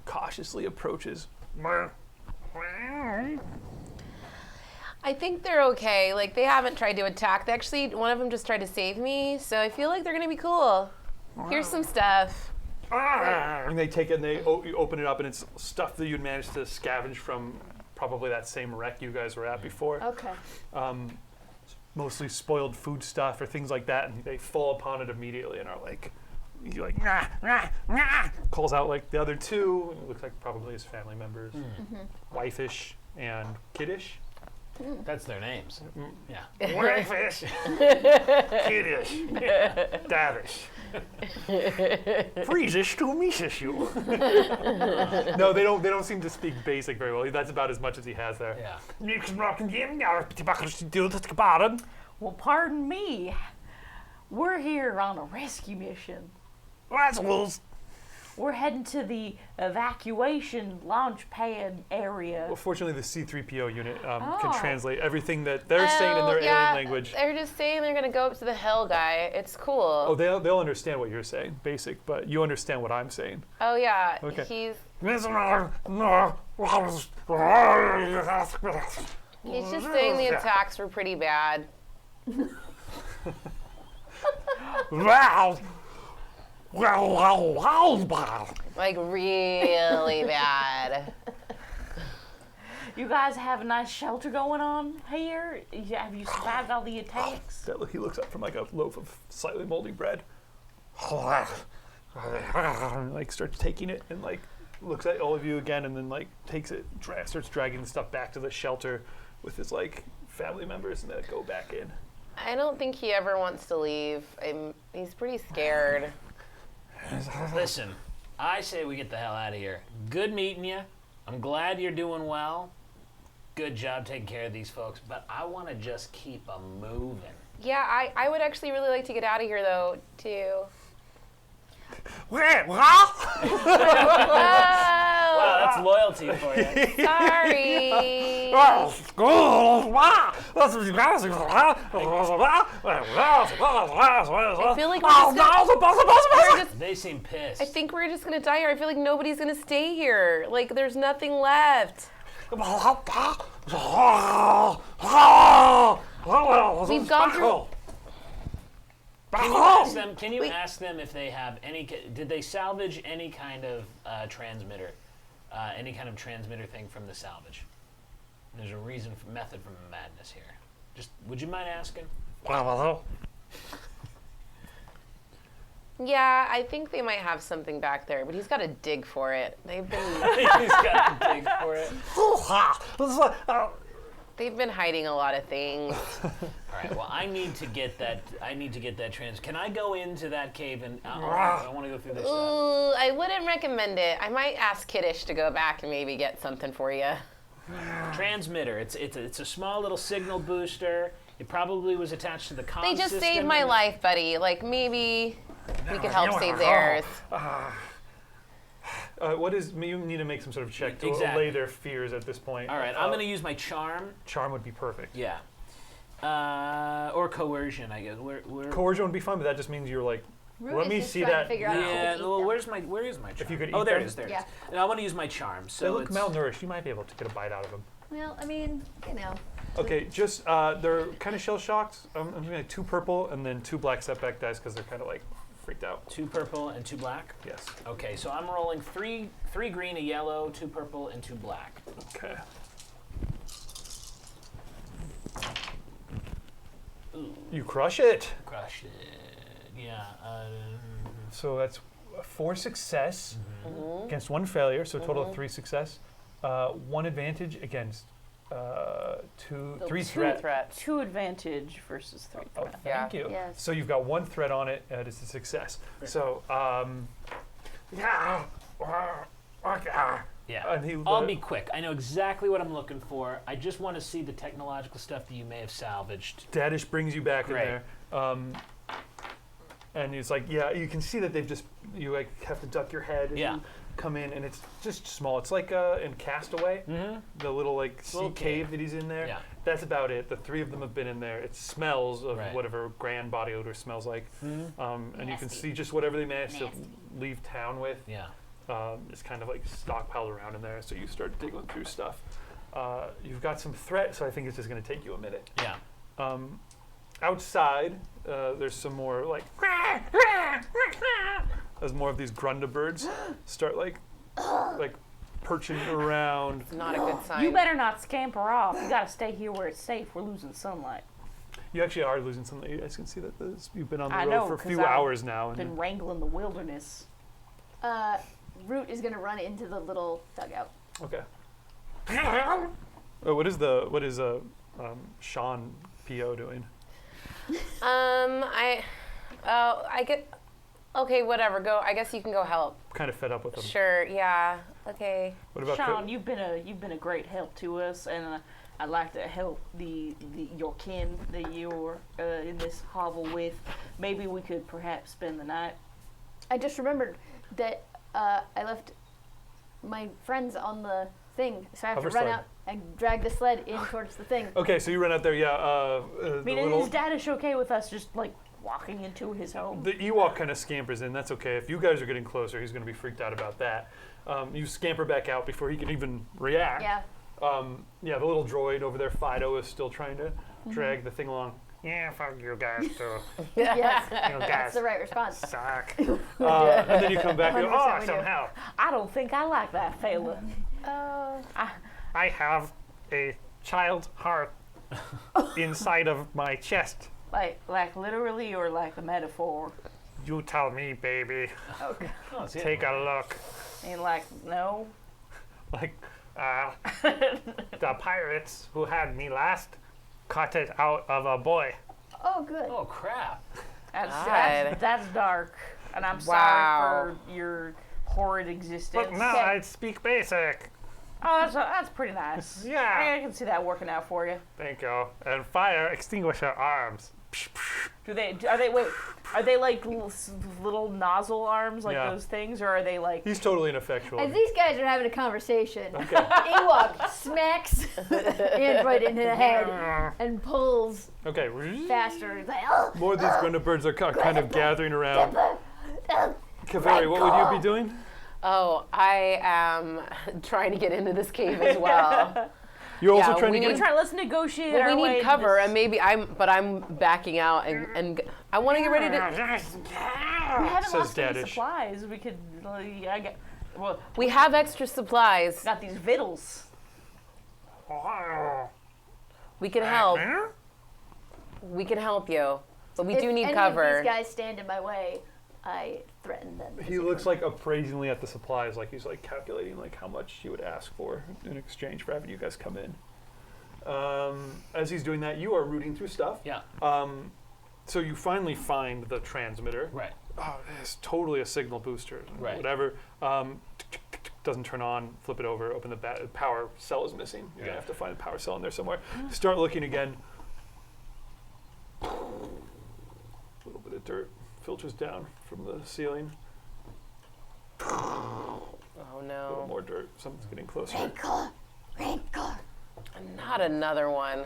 cautiously approaches. I think they're okay. Like, they haven't tried to attack. They actually, one of them just tried to save me, so I feel like they're gonna be cool. Here's some stuff. And they take it and you open it up, and it's stuff that you'd managed to scavenge from probably that same wreck you guys were at before. Okay. Mostly spoiled food stuff or things like that, and they fall upon it immediately and are like, he like nah, nah, nah, calls out like the other 2. It looks like probably his family members, wife-ish and kiddish. That's their names. Yeah. Wife-ish, kiddish, daddish, Friesish to Mishish you. No, they don't seem to speak basic very well. That's about as much as he has there. Yeah. Well, pardon me. We're here on a rescue mission. Assholes. we're heading to the evacuation launch pad area. Well, fortunately, the C-3PO unit can translate everything that they're saying in their alien language. They're just saying they're gonna go up to the hill guy. It's cool. Oh, they'll understand what you're saying, basic, but you understand what I'm saying. Oh yeah, Okay. he's just saying the attacks were pretty bad. Like really bad. You guys have a nice shelter going on here? Have you survived all the attacks? He looks up from like a loaf of slightly moldy bread. And, like starts taking it and like looks at all of you again and then like takes it, starts dragging the stuff back to the shelter with his like family members and then go back in. I don't think he ever wants to leave. He's pretty scared. Listen, I say we get the hell out of here. Good meeting you. I'm glad you're doing well. Good job taking care of these folks, but I want to just keep them moving. Yeah, I would actually really like to get out of here though, too. Wow, that's loyalty for you. Sorry. I feel like They seem pissed. I think we're just gonna die here. I feel like nobody's gonna stay here. Like there's nothing left. We've gone through. Can you ask them if they have any? Did they salvage any kind of transmitter, any kind of transmitter thing from the salvage? There's a method from madness here. Just would you mind asking? Yeah, I think they might have something back there, but he's got to dig for it. They've been He's got to dig for it. they've been hiding a lot of things. All right. Well, I need to get that. Can I go into that cave and I want to go through this stuff. Ooh, I wouldn't recommend it. I might ask Kiddish to go back and maybe get something for you. Transmitter. It's a small little signal booster. It probably was attached to the comm They just system. saved my life, buddy. Like maybe we could help save theirs. You need to make some sort of check to Exactly. allay their fears at this point. All right. I'm going to use my charm. Charm would be perfect. Yeah. Or coercion, I guess. Coercion would be fine, but that just means you're like, Root let is me just see trying to that. figure out how to Yeah. eat Well, them. where is my charm? If you could Oh, eat there them. it is. There it is. Yeah. And I want to use my charm. So They look it's- malnourished. You might be able to get a bite out of them. Well, I mean, you know. Okay, just they're kind of shell shocked. I'm doing like 2 purple and then 2 black setback dice because they're kind of like freaked out. 2 purple and 2 black. Yes. Okay, so I'm rolling 3 green, a yellow, 2 purple, and 2 black. Okay. Ooh, You crush it. crushed it. Yeah. So that's 4 success against 1 failure, so a total of 3 success. 1 advantage against 3 threat. 2 advantage versus 3 Oh, threat. thank you. Yes. So you've got 1 threat on it, and it's a success. So, Yeah. and I'll be quick. I know exactly what I'm looking for. I just want to see the technological stuff that you may have salvaged. Daddish brings you back Great. in there. And it's like, yeah, you can see that you like have to duck your head and Yeah. you come in, and it's just small. It's like in Castaway, the little like sea Little cave cave. that he's in there. Yeah. That's about it. The 3 of them have been in there. It smells of Right. whatever grand body odor smells like. And you can Nasty. see just whatever they managed to Nasty. leave town with. Yeah. It's kind of like stockpiled around in there, so you start digging through stuff. You've got some threat, so I think it's just going to take you a minute. Yeah. Outside, there's some more like as more of these Grunda birds start like perching around. It's not a good sign. You better not scamper off. You gotta stay here where it's safe. We're losing sunlight. You actually are losing something. You guys can see that you've been on the I road know, for a 'cause few I've hours now. Been And wrangling the wilderness. Root is gonna run into the little dugout. okay. What is Sean P.O. doing? I get. Okay, whatever. Go. I guess you can go help. Kind of fed up with him. Sure. Yeah. Okay. What about Sean, you've been a great help to us, and I'd like to help your kin that you're in this hovel with. Maybe we could perhaps spend the night. I just remembered that I left my friends on the thing, so I have Hover to run sled. out and drag the sled in towards the thing. Okay, so you run out there, yeah. I The mean, little- is Dadish okay with us just like walking into his home? The Ewok kind of scampers in. That's okay. If you guys are getting closer, he's going to be freaked out about that. You scamper back out before he can even react. Yeah. Yeah, the little droid over there, Fido, is still trying to drag the thing along. Yeah, fuck you guys too. Yes. You That's guys the right response. suck. And then you come back and go, 100% oh, we do. somehow. I don't think I like that fella. I have a child's heart inside of my chest. Like literally or like a metaphor? You tell me, baby. Okay. Oh, see, Take a look. And like, no. Like, the pirates who had me last cut it out of a boy. Oh, good. Oh crap! That's dark. And I'm sorry for your horrid existence. But now I speak basic. Oh, that's pretty nice. Yeah. I can see that working out for you. Thank you. And fire extinguisher arms. Are they like little nozzle arms like Yeah. those things, or are they like? He's totally ineffectual. As these guys are having a conversation, Okay. Ewok smacks Android into the head and pulls Okay. faster. He's like, oh, More of these Grundabirds are kind of gathering around. Kaveri, what would you be doing? Oh, I am trying to get into this cave as well. You're also Yeah, trying we to need- get. Let's negotiate. But our we way need to cover, this. and maybe I'm backing out, and I want to get ready to. We haven't Says lost any Dadish. supplies. We could. Well, We have extra supplies. got these vittles. We can help. We can help you, but we do need cover. If these guys stand in my way, I threaten them. He looks like appraisingly at the supplies, like he's like calculating like how much he would ask for in exchange for having you guys come in. As he's doing that, you are rooting through stuff. Yeah. So you finally find the transmitter. Right. Oh, it's totally a signal booster. Right. Whatever. Doesn't turn on. Flip it over. Open the power cell is missing. You're Yeah. gonna have to find the power cell in there somewhere. Start looking again. A little bit of dirt filters down from the ceiling. Oh A little no! more dirt. Something's getting closer. Rancor. Not another one.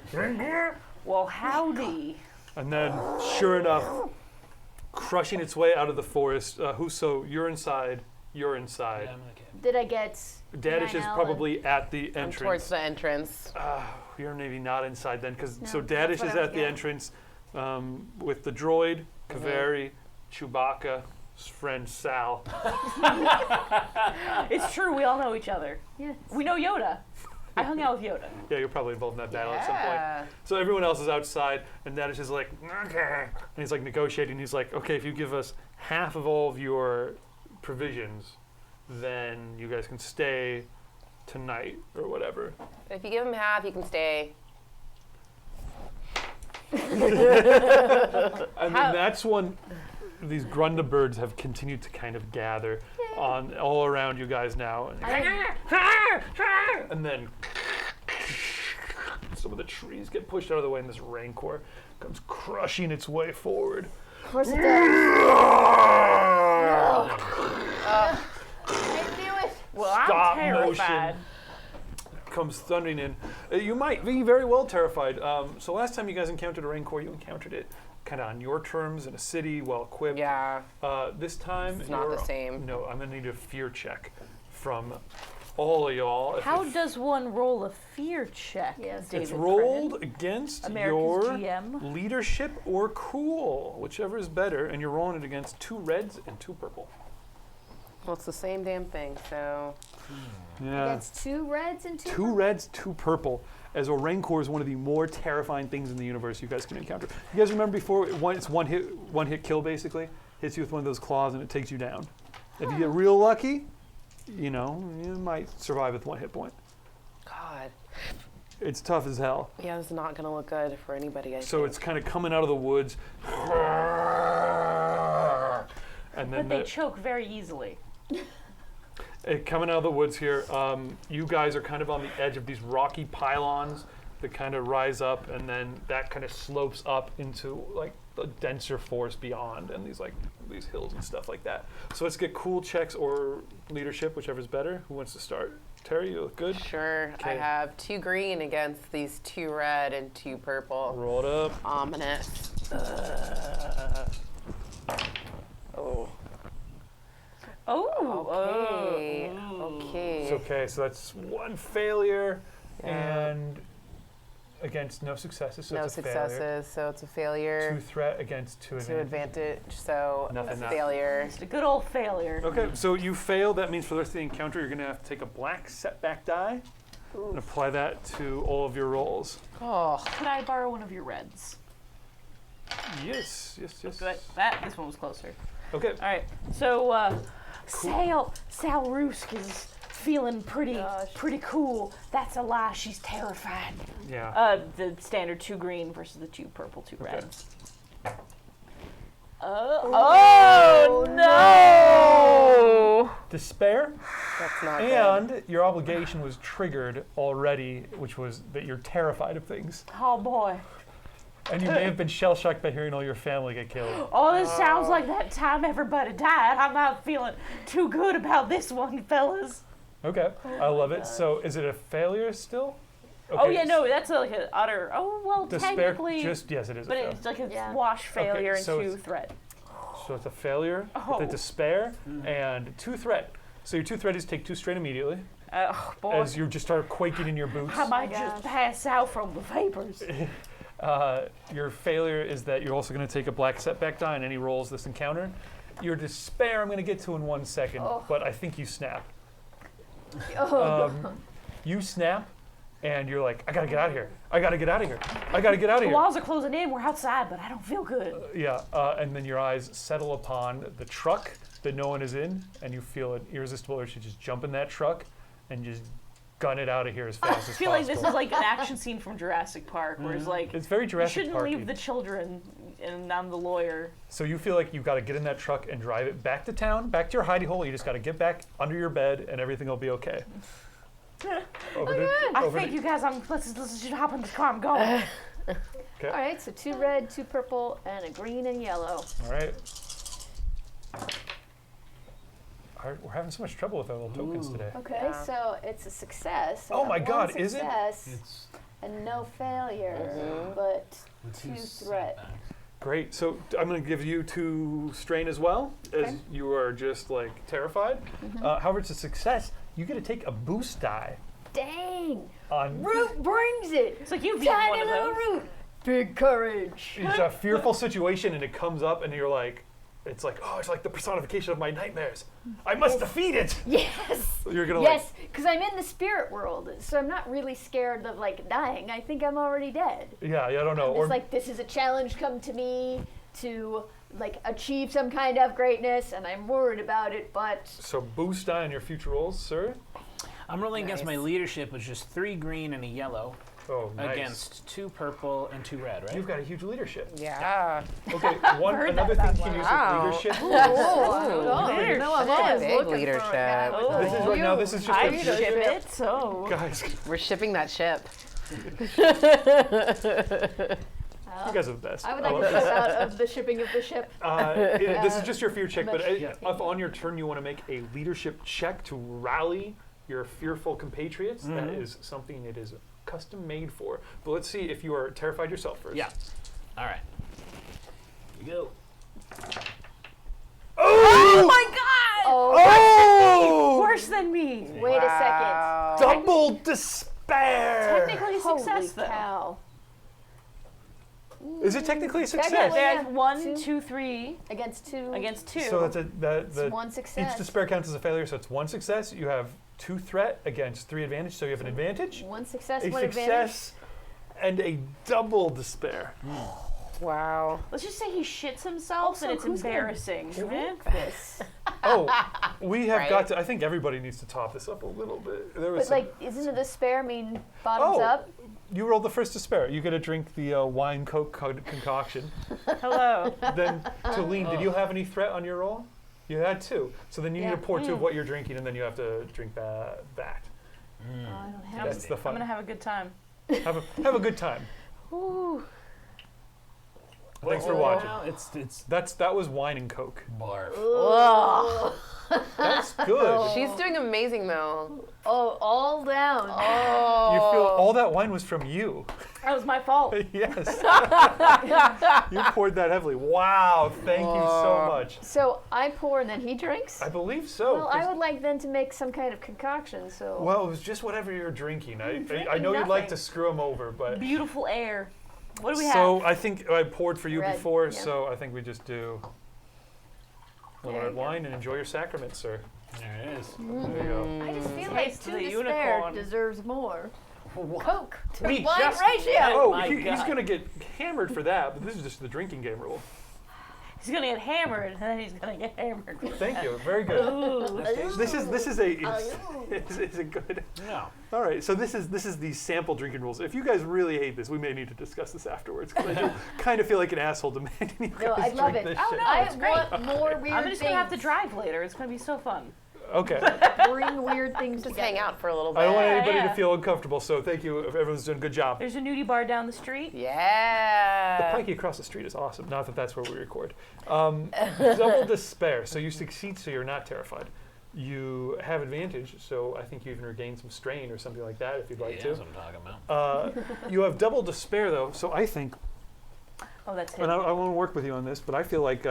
Well, howdy. And then, sure enough, crushing its way out of the forest. Huso, you're inside. You're inside. Yeah, I'm okay. Did I get? Dadish is Nine probably at the I'm entrance. towards the entrance. You're maybe not inside then, because No, so that's Dadish what is I was at the getting. entrance with the droid, Kaveri, Chewbacca, his friend Sal. It's true. We all know each other. Yes. We know Yoda. I hung out with Yoda. Yeah, you're probably involved in that battle at some point. Yeah. So everyone else is outside, and Dadish is like, okay. And he's like negotiating. He's like, okay, if you give us half of all of your provisions, then you guys can stay tonight or whatever. If you give him half, you can stay. And then that's when these Grundabirds have continued to kind of gather on all around you guys now. And then some of the trees get pushed out of the way, and this rancor comes crushing its way forward. Of course it does. I knew it. Well, Stop I'm terrified. motion comes thundering in. You might be very well terrified. So last time you guys encountered a rancor, you encountered it kind of on your terms in a city, well equipped. Yeah. This time It's not the you're- same. No, I'm gonna need a fear check from all of y'all. If How it- does one roll a fear check? Yes. David it's rolled Brennan? against America's your GM. leadership or cool, whichever is better, and you're rolling it against 2 reds and 2 purple. Well, it's the same damn thing. So Yeah. That's 2 reds and 2. 2 reds, 2 purple. As a rancor is one of the more terrifying things in the universe you guys can encounter. You guys remember before? It's one hit kill basically. Hits you with one of those claws and it takes you down. If you get real lucky, you might survive with 1 hit point. God. It's tough as hell. Yeah, this is not gonna look good for anybody. I So think. it's kind of coming out of the woods. And then But they choke very easily. coming out of the woods here, you guys are kind of on the edge of these rocky pylons that kind of rise up, and then that kind of slopes up into like the denser forest beyond, and these like these hills and stuff like that. So let's get cool checks or leadership, whichever's better. Who wants to start? Terry, you look good. Sure. I Okay. have 2 green against these 2 red and 2 purple. Roll it up. Ominous. Oh. Oh. Okay. It's okay. So that's 1 failure Yeah. and against no successes. So No it's a failure. successes, so it's a failure. 2 threat against 2 2 advantage. advantage, so Nothing, a nothing. failure. It's a good old failure. Okay, so you fail. That means for the rest of the encounter, you're going to have to take a black setback die and apply that to all of your rolls. Oh. Can I borrow one of your reds? Yes. This one was closer. Okay. All right. So Sal Rusk is feeling pretty cool. That's a lie. She's terrified. Yeah. The standard 2 green versus the 2 purple, 2 Okay. reds. Oh no! Despair. That's not good. And your obligation was triggered already, which was that you're terrified of things. Oh boy. And you may have been shell-shocked by hearing all your family get killed. Oh, this sounds like that time everybody died. I'm not feeling too good about this one, fellas. Okay, I love it. So is it a failure still? Oh Okay, yeah, no, that's like an utter. Oh well, Despair, technically, yes, it is a but failure. it's like a Yeah. wash failure so and 2 it's- threat. So it's a failure, Oh. the despair, and 2 threat. So your 2 threat is take 2 strain immediately, Oh boy, as you just start quaking in your boots. I might just pass out from the vapors. Your failure is that you're also going to take a black setback die on any rolls this encounter. Your despair, I'm going to get to in 1 second, but I think you snap. You snap, and you're like, I gotta get out of here. I gotta get out of here. I gotta get out of The here. walls are closing in. We're outside, but I don't feel good. Yeah, and then your eyes settle upon the truck that no one is in, and you feel an irresistible urge to just jump in that truck and just gun it out of here as fast as I feel possible. like this is like an action scene from Jurassic Park, where it's like, It's very you Jurassic shouldn't Park-y. leave the children, and I'm the lawyer. So you feel like you've got to get in that truck and drive it back to town, back to your hidey hole. You just got to get back under your bed, and everything will be okay. I think you guys, let's just hop in the car. I'm going. All right, so 2 red, 2 purple, and a green and yellow. All right. We're having so much trouble with our little tokens today. Okay, Yeah. so it's a success. Oh and my one God, is it? success It's and no failures, but 2 threat. Great. So I'm going to give you 2 strain as well, as Okay. you are just like terrified. However, it's a success. You get to take a boost die Dang! on. Root brings it. It's like you've eaten one Tiny of little those. root. Big courage. It's a fearful situation, and it comes up, and you're like, it's like, oh, it's like the personification of my nightmares. I must defeat it. Yes. You're gonna Yes, because I'm in the spirit world, so I'm not really scared of like dying. I think I'm already dead. Yeah, I don't know. It's like this is a challenge come to me to like achieve some kind of greatness, and I'm worried about it. But So boost die on your future rolls, sir. I'm rolling against my Nice. leadership with just 3 green and a yellow Oh, nice. against 2 purple and 2 red, right? You've got a huge leadership. Yeah. Okay, another thing you can use Wow. with leadership. you know, I'm always Big looking leadership. for a guy with This is right now. This is just I a ship it, so. guys. We're shipping that ship. You guys are the best. I would love like to this. drop out of the shipping of the ship. This is just your fear check, but Yeah. if on your turn you want to make a leadership check to rally your fearful compatriots, that is something it is custom made for. But let's see if you are terrified yourself first. Yeah. All right. Here we go. Oh my god! Oh, Worse than me. wait a Wow. Double despair! Technically a second. success, Holy though. cow. Is it technically a success? Technically. There's Yeah. 1, Two. 2, 3 Against 2. against 2. So that's It's 1 each success. despair counts as a failure, so it's 1 success. You have 2 threat against 3 advantage, so you have an advantage. 1 success, A 1 advantage. success and a double despair. Wow. Let's just say he shits himself Also, and it's who's gonna embarrassing. Drink this. Oh, we have Right. got to. I think everybody needs to top this up a little bit. There was But some, like, isn't a despair mean bottoms up? you rolled the first despair. You got to drink the wine coke concoction. Hello. Then, Talene, did you have any threat on your roll? You had 2. So then you need Yeah. to pour 2 of what you're drinking, and then you have to drink that. Oh, I don't have That's it. the I'm fun. gonna have a good time. Have a good time. Ooh. Thanks for watching. Well, it's That was wine and Coke. barf. Ugh. That's good. She's doing amazing though. Oh, all down. Oh. You feel all that wine was from you. That was my fault. Yes. You poured that heavily. Wow. Thank you so much. So I pour and then he drinks? I believe so. Well, 'cause- I would like then to make some kind of concoction, so. Well, it was just whatever you're drinking. I know you'd like nothing. to screw him over, but. Beautiful air. What do we So have? I think I poured for you Red, before, yeah. so I think we just do a little There red you go. wine and enjoy your sacrament, sir. There it is. There you go. I just feel like Taste to the despair unicorn. deserves more. Coke to We wine just- ratio. Oh, my he's God. gonna get hammered for that, but this is just the drinking game rule. He's gonna get hammered, and then he's gonna get hammered. Thank you. Very good. Ooh. This is a good. No. All right, so this is the sample drinking rules. If you guys really hate this, we may need to discuss this afterwards because I do kind of feel like an asshole demanding you guys No, I love drink it. this Oh, shit. no, I it's great. want more weird I'm things. just gonna have to drive later. It's gonna be so fun. Okay. Bring weird things Just together. hang out for a little bit. I don't want anybody yeah. to feel uncomfortable, so thank you. Everyone's doing a good job. There's a nudie bar down the street. Yeah. Pikey across the street is awesome. Not that that's where we record. Double despair. So you succeed, so you're not terrified. You have advantage, so I think you even regain some strain or something like that if you'd like That's what I'm talking about. You have double despair, though, so I think, Oh, that's and him. I want to work with you on this, but I feel like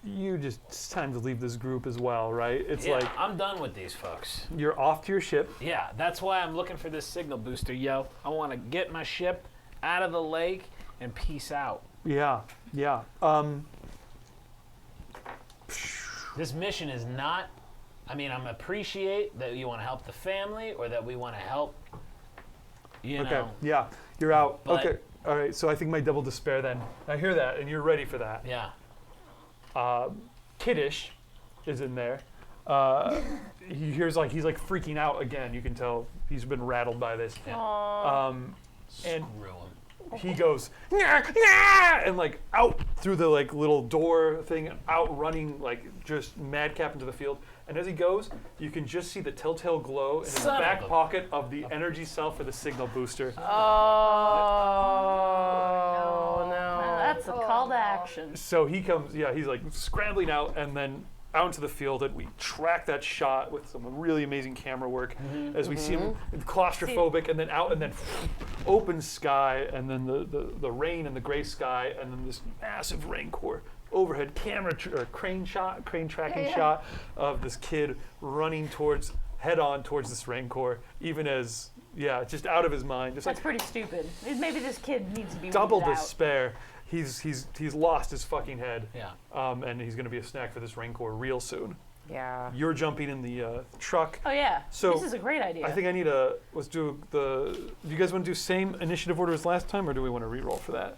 it's time to leave this group as well, right? It's Yeah, like I'm done with these folks. you're off to your ship. Yeah, that's why I'm looking for this signal booster, yo. I want to get my ship out of the lake and peace out. Yeah, yeah. This mission is not. I mean, I'm appreciate that you want to help the family or that we want to help. You Okay, know. yeah, you're out. But- Okay, all right. So I think my double despair then. I hear that, and you're ready for that. Yeah. Kiddish is in there. He hears he's freaking out again. You can tell he's been rattled by this. Yeah. And Screw 'em. he goes "Nyah, nyah," and out through the little door thing, out running just madcap into the field. And as he goes, you can just see the telltale glow in his Son of back a- pocket of the energy cell for the signal booster. Oh no. That's a call to action. So he comes, he's scrambling out and then out into the field, and we track that shot with some really amazing camera work as we see him claustrophobic and then out and then open sky and then the rain and the gray sky and then this massive rancor overhead camera crane tracking shot of this kid running head on towards this rancor, even as just out of his mind, just That's pretty stupid. Maybe this kid needs to be double weeded out. despair. He's lost his fucking head. Yeah. And he's going to be a snack for this rancor real soon. Yeah. You're jumping in the truck. Oh yeah. So, this is a great idea. I think I need do you guys want to do same initiative order as last time, or do we want to re-roll for that?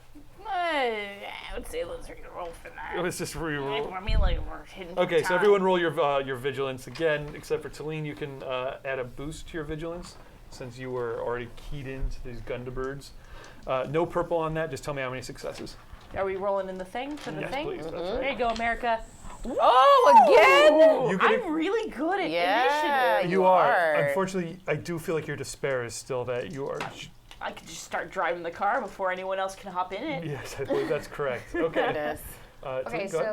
I would say let's roll for that. Let's just re-roll. I mean, we're hitting. Okay, so time. everyone roll your vigilance again, except for Talene. You can add a boost to your vigilance since you were already keyed into these Gundabirds. No purple on that. Just tell me how many successes. Are we rolling in the thing for the Yes, thing? please. That's There right. you go, America. Oh, again? You can- I'm really good at Yeah. initiative. You are. are. Unfortunately, I do feel like your despair is still that you are. I could just start driving the car before anyone else can hop in it. Yes, I believe that's correct. Okay. Goodness. Okay, Talene, go ahead.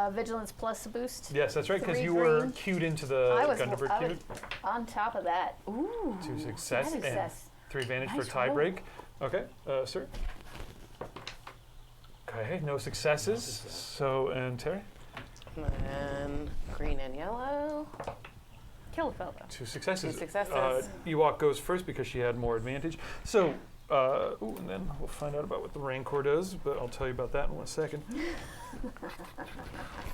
so vigilance plus a boost. Yes, that's right, because 3 you were green. queued into the I was Gundabird queue. on top of that. Ooh. 2 success that is and success. 3 advantage Nice for tie roll. break. Okay, sir. Okay, no successes. So, and Terry? And green and yellow. Kill a fella. 2 successes. 2 successes. Ewok goes first because she had more advantage. So, and then we'll find out about what the Rancor does, but I'll tell you about that in 1 second.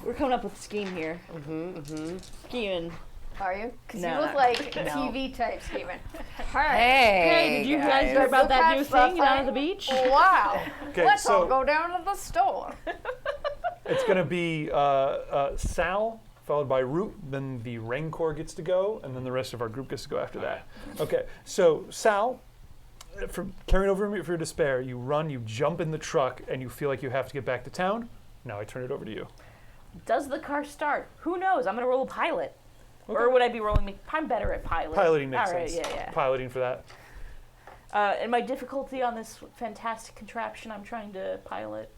We're coming up with a scheme here. Scheming. Are you? Because No, you look like a no. TV type Steven. Hey, did you guys hear about that new thing down at the beach? Wow. Okay, Let's all so go down to the store. it's going to be Sal, followed by Root, then the Rancor gets to go, and then the rest of our group gets to go after that. Okay, so Sal, from carrying over for your despair, you run, you jump in the truck, and you feel like you have to get back to town. Now I turn it over to you. Does the car start? Who knows? I'm gonna roll a pilot. Okay. Or would I be rolling? I'm better at pilot. Piloting makes All right, sense. yeah. Piloting for that. And my difficulty on this fantastic contraption I'm trying to pilot.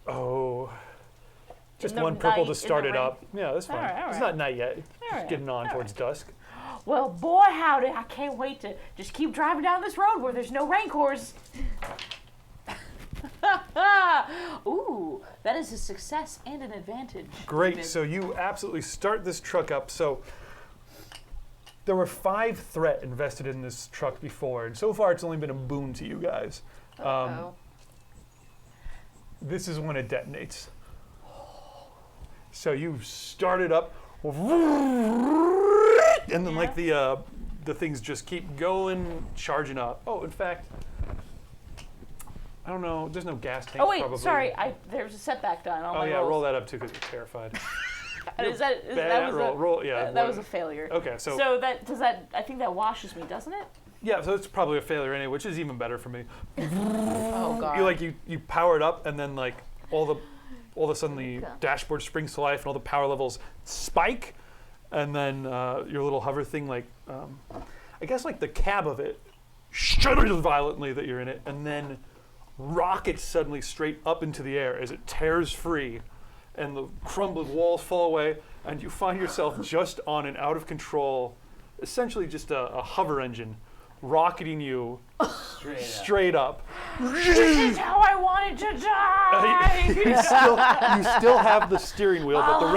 Oh. Just the one purple night, to in start the it rain. up. Yeah, that's fine. All right, all It's right. not night yet. It's All just right, getting on all towards dusk. Well, boy, howdy, I can't wait to just keep driving down this road where there's no rancors. Ooh, that is a success and an advantage. Great. David. So you absolutely start this truck up. So there were 5 threat invested in this truck before, and so far it's only been a boon to you guys. Uh-oh. This is when it detonates. So you start it up, and then like the things just keep going, charging up. Oh, in fact, I don't know. There's no gas tank. Oh wait, probably. sorry, there's a setback done on Oh my yeah, rolls. roll that up too because you're terrified. That Bad was roll. Yeah. that was a failure. Okay, so So I think that washes me, doesn't it? yeah, so it's probably a failure anyway, which is even better for me. Oh God. You power it up, and then like all of a sudden the dashboard springs to life, and all the power levels spike, and then your little hover thing, like I guess like the cab of it shudders violently that you're in it, and then rockets suddenly straight up into the air as it tears free, and the crumbling walls fall away, and you find yourself just on an out of control, essentially just a hover engine, rocketing you straight up. This is how I wanted to die. You still have the steering wheel, but the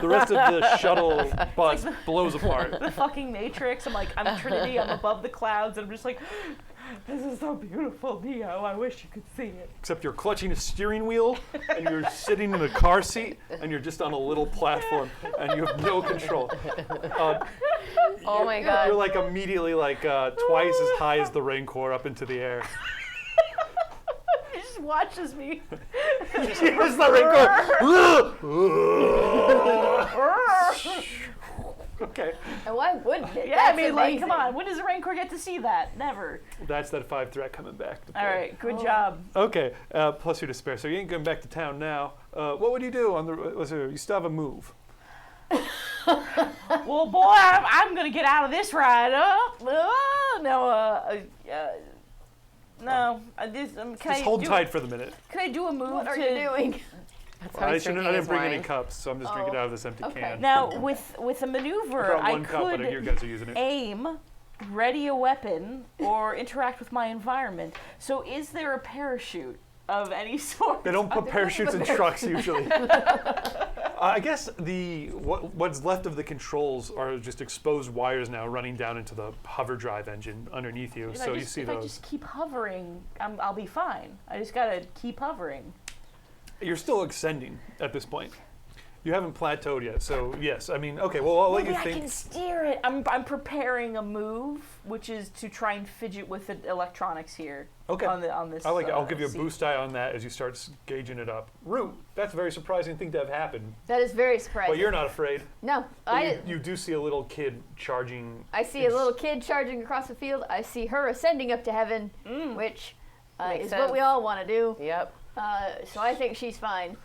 rest of the shuttle bus blows apart. The fucking Matrix. I'm Trinity. I'm above the clouds, and I'm just like, this is so beautiful, Neo. I wish you could see it. Except you're clutching a steering wheel, and you're sitting in a car seat, and you're just on a little platform, and you have no control. Oh my God. You're like immediately like twice as high as the Rancor up into the air. He just watches me. It's the Rancor. Okay, And why wouldn't it? Yeah, That's I mean, like, amazing. come on. When does a Rancor get to see that? Never. that's that 5 threat coming back. To All play. right, good job. Okay, plus your despair. So you ain't going back to town now. What would you do on the? You still have a move. Well, boy, I'm gonna get out of this ride. No. Can Just I hold do, tight for the minute. Can I do a move What are to you doing? That's how I he's drinking didn't his bring wine. any cups, so I'm just drinking Oh, out of this empty okay. can. now with a I maneuver? brought I one cup, but you could guys are using it. aim, ready a weapon, or interact with my environment. So, is there a parachute of any sort? They don't put parachutes in trucks usually. I guess what's left of the controls are just exposed wires now running down into the hover drive engine underneath you. If So I you just, see if those. I just keep hovering, I'll be fine. I just gotta keep hovering. You're still ascending at this point. You haven't plateaued yet. So yes, I mean, okay. Well, I'll let Maybe you I think. can steer it. I'm preparing a move, which is to try and fidget with the electronics here. Okay. On this. I like it. I'll give you a seat. boost die on that as you start gauging it up. Root, that's a very surprising thing to have happen. That is very surprising. But you're not afraid. No, But you do see a little kid charging. I see a little kid charging across the field. I see her ascending up to heaven, which Makes is what we sense. all want to do. Yep. So I think she's fine.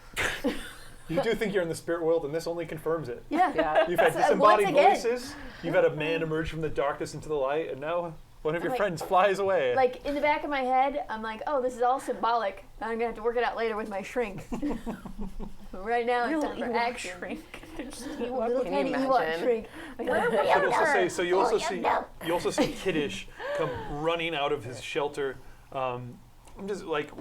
You do think you're in the spirit world, and this only confirms it. Yeah. Yeah. You've had Once disembodied again. voices. You've had a man emerge from the darkness into the light, and now one of your Like- friends flies away. Like in the back of my head, I'm like, oh, this is all symbolic. I'm gonna have to work it out later with my shrink. But right now, it's Little time for Ewok action. shrink. There's A Ewok little Can you tiny Ewok imagine? shrink. Like, I should also say, so you Oh, also see Kiddish come running out of his shelter. I'm just like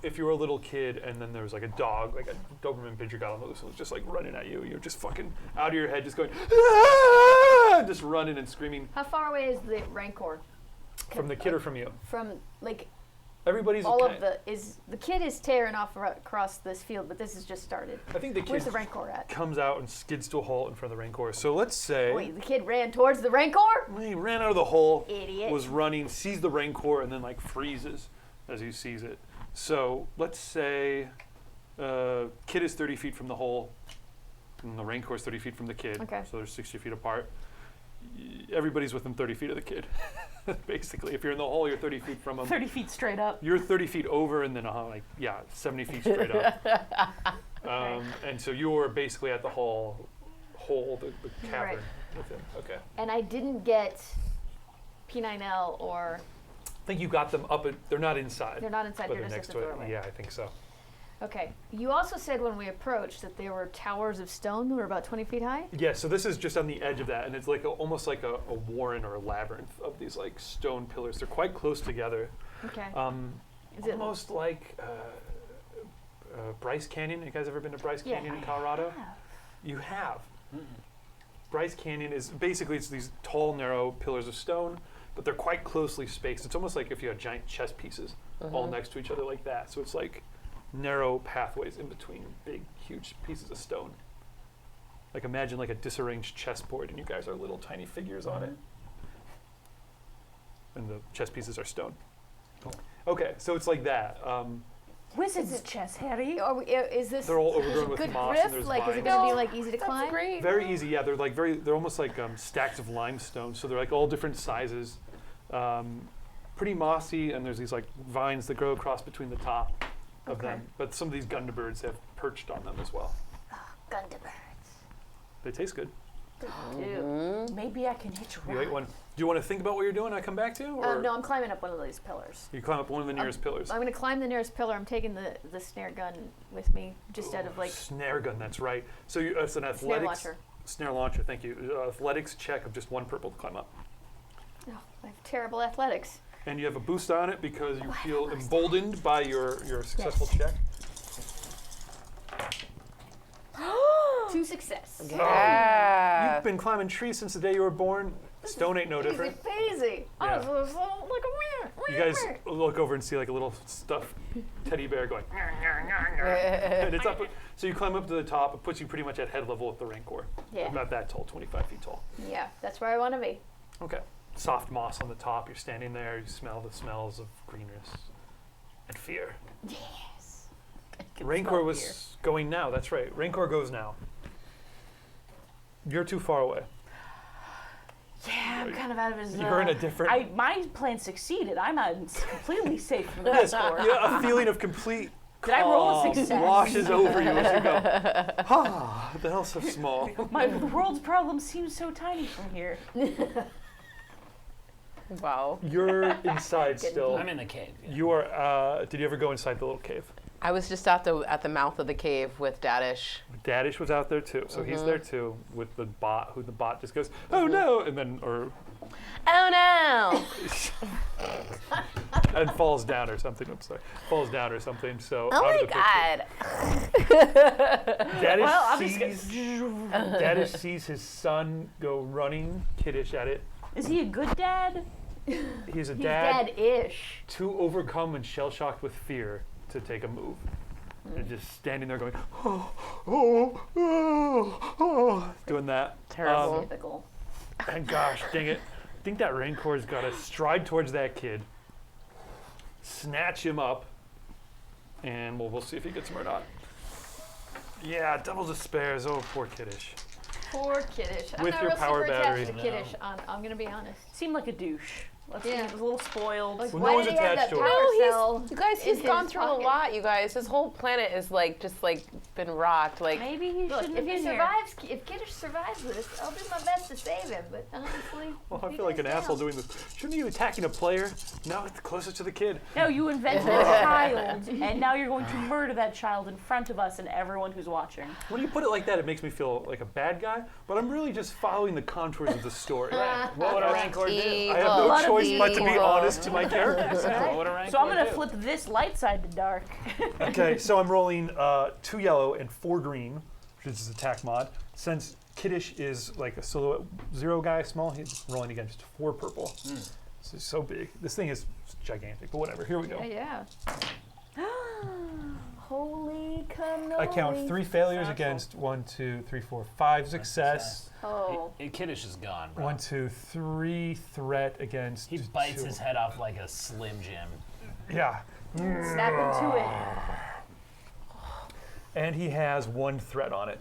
if you were a little kid and then there was like a dog, like a Doberman Pinscher got on loose and was just like running at you. You're just fucking out of your head, just going, "Ah!" Just running and screaming How far away is the Rancor from the kid or from you. from like Everybody's all okay. of the kid is tearing off across this field, but this has just started. I think the Where's kid the Rancor at? comes out and skids to a halt in front of the Rancor. So let's say Wait, the kid ran towards the Rancor? he ran out of the hole, Idiot. was running, sees the Rancor, and then like freezes as he sees it. So let's say kid is 30 feet from the hole, and the Rancor is 30 feet from the kid. Okay. So they're 60 feet apart. Everybody's within 30 feet of the kid. Basically, if you're in the hole, you're 30 feet from him. 30 feet straight up. You're 30 feet over, and then 70 feet straight up. And so you're basically at the hole, the cavern Right. with him. Okay. And I didn't get P9L or I think you got them up. They're not inside. they're not inside. but You're they're just next at the to it. doorway. Yeah, I think so. Okay. You also said when we approached that there were towers of stone that were about 20 feet high. Yeah, so this is just on the edge of that, and it's like almost like a warren or a labyrinth of these like stone pillars. They're quite close together. Okay. Is it Almost like Bryce Canyon. You guys ever been to Bryce Yeah, Canyon in I Colorado? You have. Bryce Canyon is basically it's these tall, narrow pillars of stone, but they're quite closely spaced. It's almost like if you had giant chess pieces all next to each other like that. So it's like narrow pathways in between big, huge pieces of stone. Like imagine like a disarranged chessboard, and you guys are little tiny figures on it, and the chess pieces are stone. Okay, so it's like that. Wizard's chess, Harry. Are we, is this They're all is it overgrown with good moss grip? and there's Like, is it vines. going to be like easy to climb? That's great. Very easy, yeah. They're like they're almost like stacks of limestone. So they're like all different sizes, pretty mossy, and there's these like vines that grow across between the top of them. But some of these Gundabirds have perched on them as well. Gundabirds. They taste good. Dude. Maybe I can hitch a You ate ride. one. Do you want to think about what you're doing? I come back to you, or No, I'm climbing up one of these pillars. you climb up one of the nearest pillars? I'm going to climb the nearest pillar. I'm taking the snare gun with me, just out of like Snare gun. That's right. So it's an snare athletics launcher. snare launcher. Thank you. Athletics check of just 1 purple to climb up. Oh, I have terrible athletics. And you have a boost on it because you feel emboldened by your successful check. 2 success. Yeah. You've been climbing trees since the day you were born. Stone ain't no different. Easy peasy. Yeah. I was like a You guys look over and see like a little stuffed teddy bear going, and it's up. So you climb up to the top. It puts you pretty much at head level with the rancor. Yeah. About that tall, 25 feet tall. Yeah, that's where I want to be. Okay. Soft moss on the top. You're standing there. You smell the smells of greenness and fear. Yes. Rancor was going now. That's right. Rancor goes now. You're too far away. Yeah, I'm kind of out of his. You're in a different. My plan succeeded. I'm not completely safe from the Discord. Yeah, a feeling of complete Did I roll a calm success? washes over you as you go. Ah, the hell's so small. The world's problems seem so tiny from here. Wow. You're inside still. I'm in the cave. yeah. You are. Did you ever go inside the little cave? I was just at the mouth of the cave with Dadish. Dadish was out there too, so he's there too with the bot. Who the bot just goes, oh no, and then Oh no! and falls down or something. I'm sorry, falls down or something. So Oh out my of the picture. god! Dadish Well, I'm sees Dadish sees his son go running kiddish at it. Is he a good dad? He's a He's dad. dead-ish. Too overcome and shell-shocked with fear to take a move. And just standing there going, doing that. Terrible. Typical. And gosh, dang it. I think that Rancor's got to stride towards that kid, snatch him up, and we'll see if he gets him or not. Yeah, double despairs. Oh, poor kiddish. Poor kiddish. I'm With not your real power super battery. attached to kiddish. I'm going to be honest. Seemed like a douche. Yeah. He was a little spoiled. Like, Well, no why one's did he have attached that to power it. cell? You guys, he's in gone his through pocket? a lot. You guys, his whole planet is like just like been rocked. Like Maybe he Look, shouldn't if have he been here. survives, if Kiddish survives this, I'll do my best to save him. But honestly, Well, if I he feel like goes an asshole down- doing this. Shouldn't you be attacking a player? No, it's closer to the kid. No, you invented a child, and now you're going to murder that child in front of us and everyone who's watching. When you put it like that, it makes me feel like a bad guy, but I'm really just following the contours of the story. What would a rancor do? evil. I have no Lot of choice but to be evil. honest to my characters. What would a rancor So I'm gonna do? flip this light side to dark. Okay, so I'm rolling 2 yellow and 4 green, which is his attack mod. Since Kiddish is like a silhouette 0 guy, small, he's rolling against 4 purple. This is so big. This thing is gigantic, but whatever. Here we go. Yeah. Holy cannoli. I count 3 failures Satchel. against 1, 2, 3, 4, 5 success. Oh. Kiddish is gone, bro. 1, 2, 3 threat against. He bites 2. his head off like a Slim Jim. Yeah. Snap into it. And he has 1 threat on it.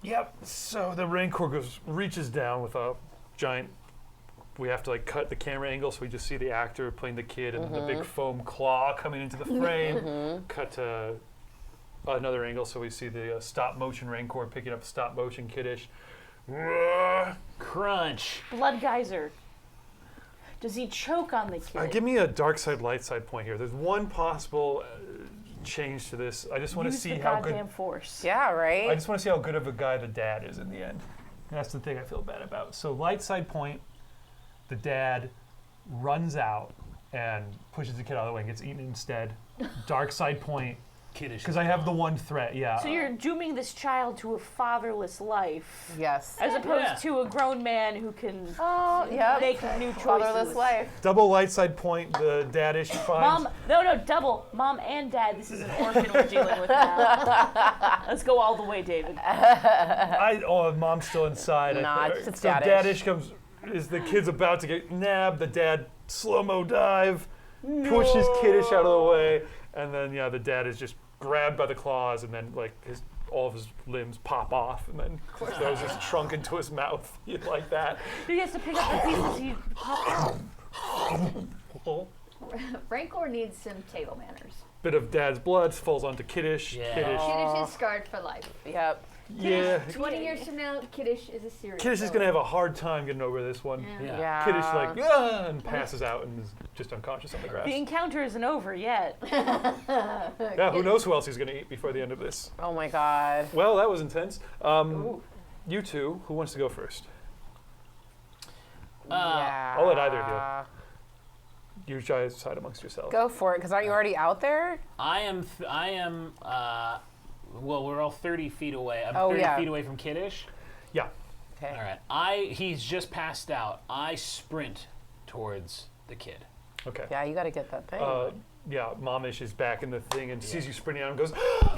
Yep. So the Rancor reaches down with a giant. We have to like cut the camera angle so we just see the actor playing the kid and the big foam claw coming into the frame. Cut to another angle so we see the stop motion Rancor picking up stop motion Kiddish. Crunch. Blood geyser. Does he choke on the kid? Give me a dark side, light side point here. There's one possible change to this. I just want to Use see the how goddamn good. force. Yeah, right? I just want to see how good of a guy the dad is in the end. And that's the thing I feel bad about. So light side point, the dad runs out and pushes the kid out of the way and gets eaten instead. Dark side point, Kiddish. because I have the one threat. Yeah. So you're dooming this child to a fatherless life, Yes. as opposed Yeah. to a grown man who can Oh, yep. make new choices. Fatherless life. Double light side point. The dadish finds. Mom, no, double. Mom and dad. This is an orphan we're dealing with now. Let's go all the way, David. Mom's still inside. Nah, so it's dadish. dadish comes. Is the kid's about to get nabbed? The dad slow-mo dive, pushes kiddish out of the way, and then the dad is just grabbed by the claws, and then like all of his limbs pop off, and then throws his trunk into his mouth like that. He has to pick up the pieces he popped out. Rancor needs some table manners. Bit of dad's blood falls onto kiddish. Yeah. Kiddish. Kiddish is scarred for life. Yep. Yeah. 20 years from now, Kiddish is a serious Kiddish is gonna have a hard time getting over this one. Yeah. Yeah. Kiddish like and passes out and is just unconscious on the grass. The encounter isn't over yet. Yeah, who knows who else he's gonna eat before the end of this? Oh my God. Well, that was intense. You two, who wants to go first? Yeah. I'll let either of you guys decide amongst yourselves. Go for it, because aren't you already out there? I am. Well, we're all 30 feet away. I'm Oh, 30 yeah. feet away from Kiddish. Yeah. Okay. All right. He's just passed out. I sprint towards the kid. Okay. Yeah, you got to get that thing. Yeah, Momish is back in the thing and sees you sprinting out and goes,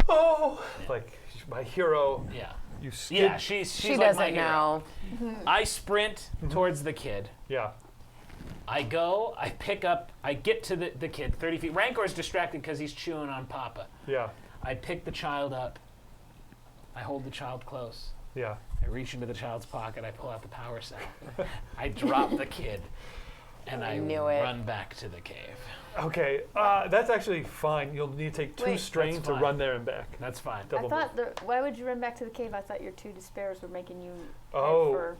"Oh!" Like my hero. Yeah. You skid. Yeah. She's she like does my it hero. now. I sprint towards the kid. Yeah. I go. I pick up. I get to the kid 30 feet. Rancor's distracted because he's chewing on Papa. Yeah. I pick the child up. I hold the child close. Yeah. I reach into the child's pocket. I pull out the power cell. I drop the kid, and I knew it. run back to the cave. Okay. That's actually fine. You'll need to take 2 Wait. strain That's to fine. run there and back. That's fine. I Double thought, why would you run back to the cave? I thought your 2 despairs were making you head Oh. for...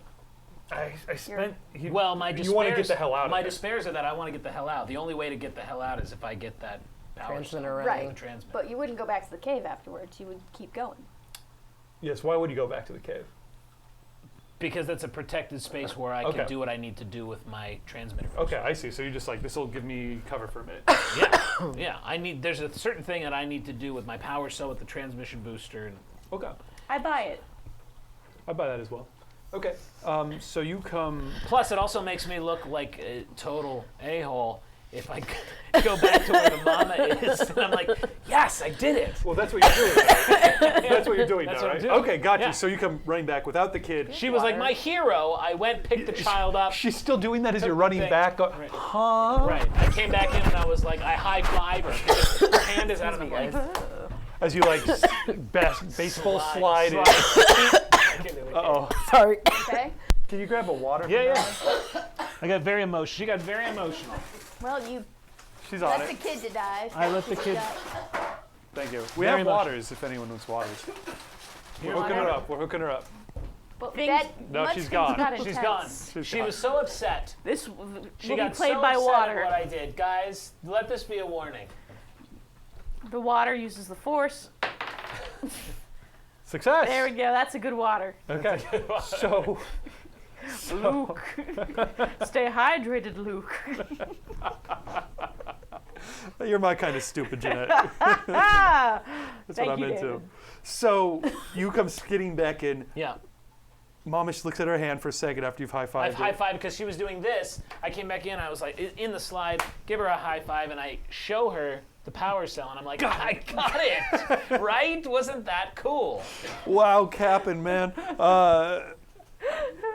I spent. Well, my You want to get the hell out of My there. despairs are that I want to get the hell out. The only way to get the hell out is if I get that power Transmitter cell. running. Right. The transmitter. But you wouldn't go back to the cave afterwards. You would keep going. Yes. Why would you go back to the cave? Because that's a protected space where I Okay. can do what I need to do with my transmitter. Okay, I see. So you're just like, this will give me cover for a minute. Yeah, yeah. There's a certain thing that I need to do with my power cell with the transmission booster. And Okay. I buy it. I buy that as well. Okay. So you come. plus, it also makes me look like a total a-hole if I go back to where the mama is, and I'm like, yes, I did it. Well, that's what you're doing. Right? That's what you're doing That's now, what I'm right? doing. Okay, got Yeah. you. So you come running back without the kid. She was like my hero. I went, picked the child up. She's still doing that as you're Took the running thing. back. Right. Huh? Right. I came back in and I was like, I high five her. Her hand is out of the way. As you like baseball slide in. Uh-oh. Sorry. Okay? Can you grab a water? Yeah, from yeah. I got very emotional. She got very emotional. Well, you her? She's on let the it. kid to die. I let the kid. Thank you. We Very have much. waters if anyone wants waters. We're hooking her up. We're hooking her up. But Things- that No, much she's things gone. got She's intense. gone. She's She gone. was so upset. This She will be got played so by upset water. at what I did. Guys, let this be a warning. The water uses the force. Success. There we go. That's a good water. Okay. So Luke. Stay hydrated, Luke. you're my kind of stupid, Jeanette. Ah! That's Thank what I'm you, into. David. So you come skidding back in. Yeah. Momish looks at her hand for a second after you've I high-fived high her. five because she was doing this. I came back in. I was like, in the slide, give her a high five, and I show her the power cell, and I'm like, I got it, right? Wasn't that cool? Wow, Cap'n, man.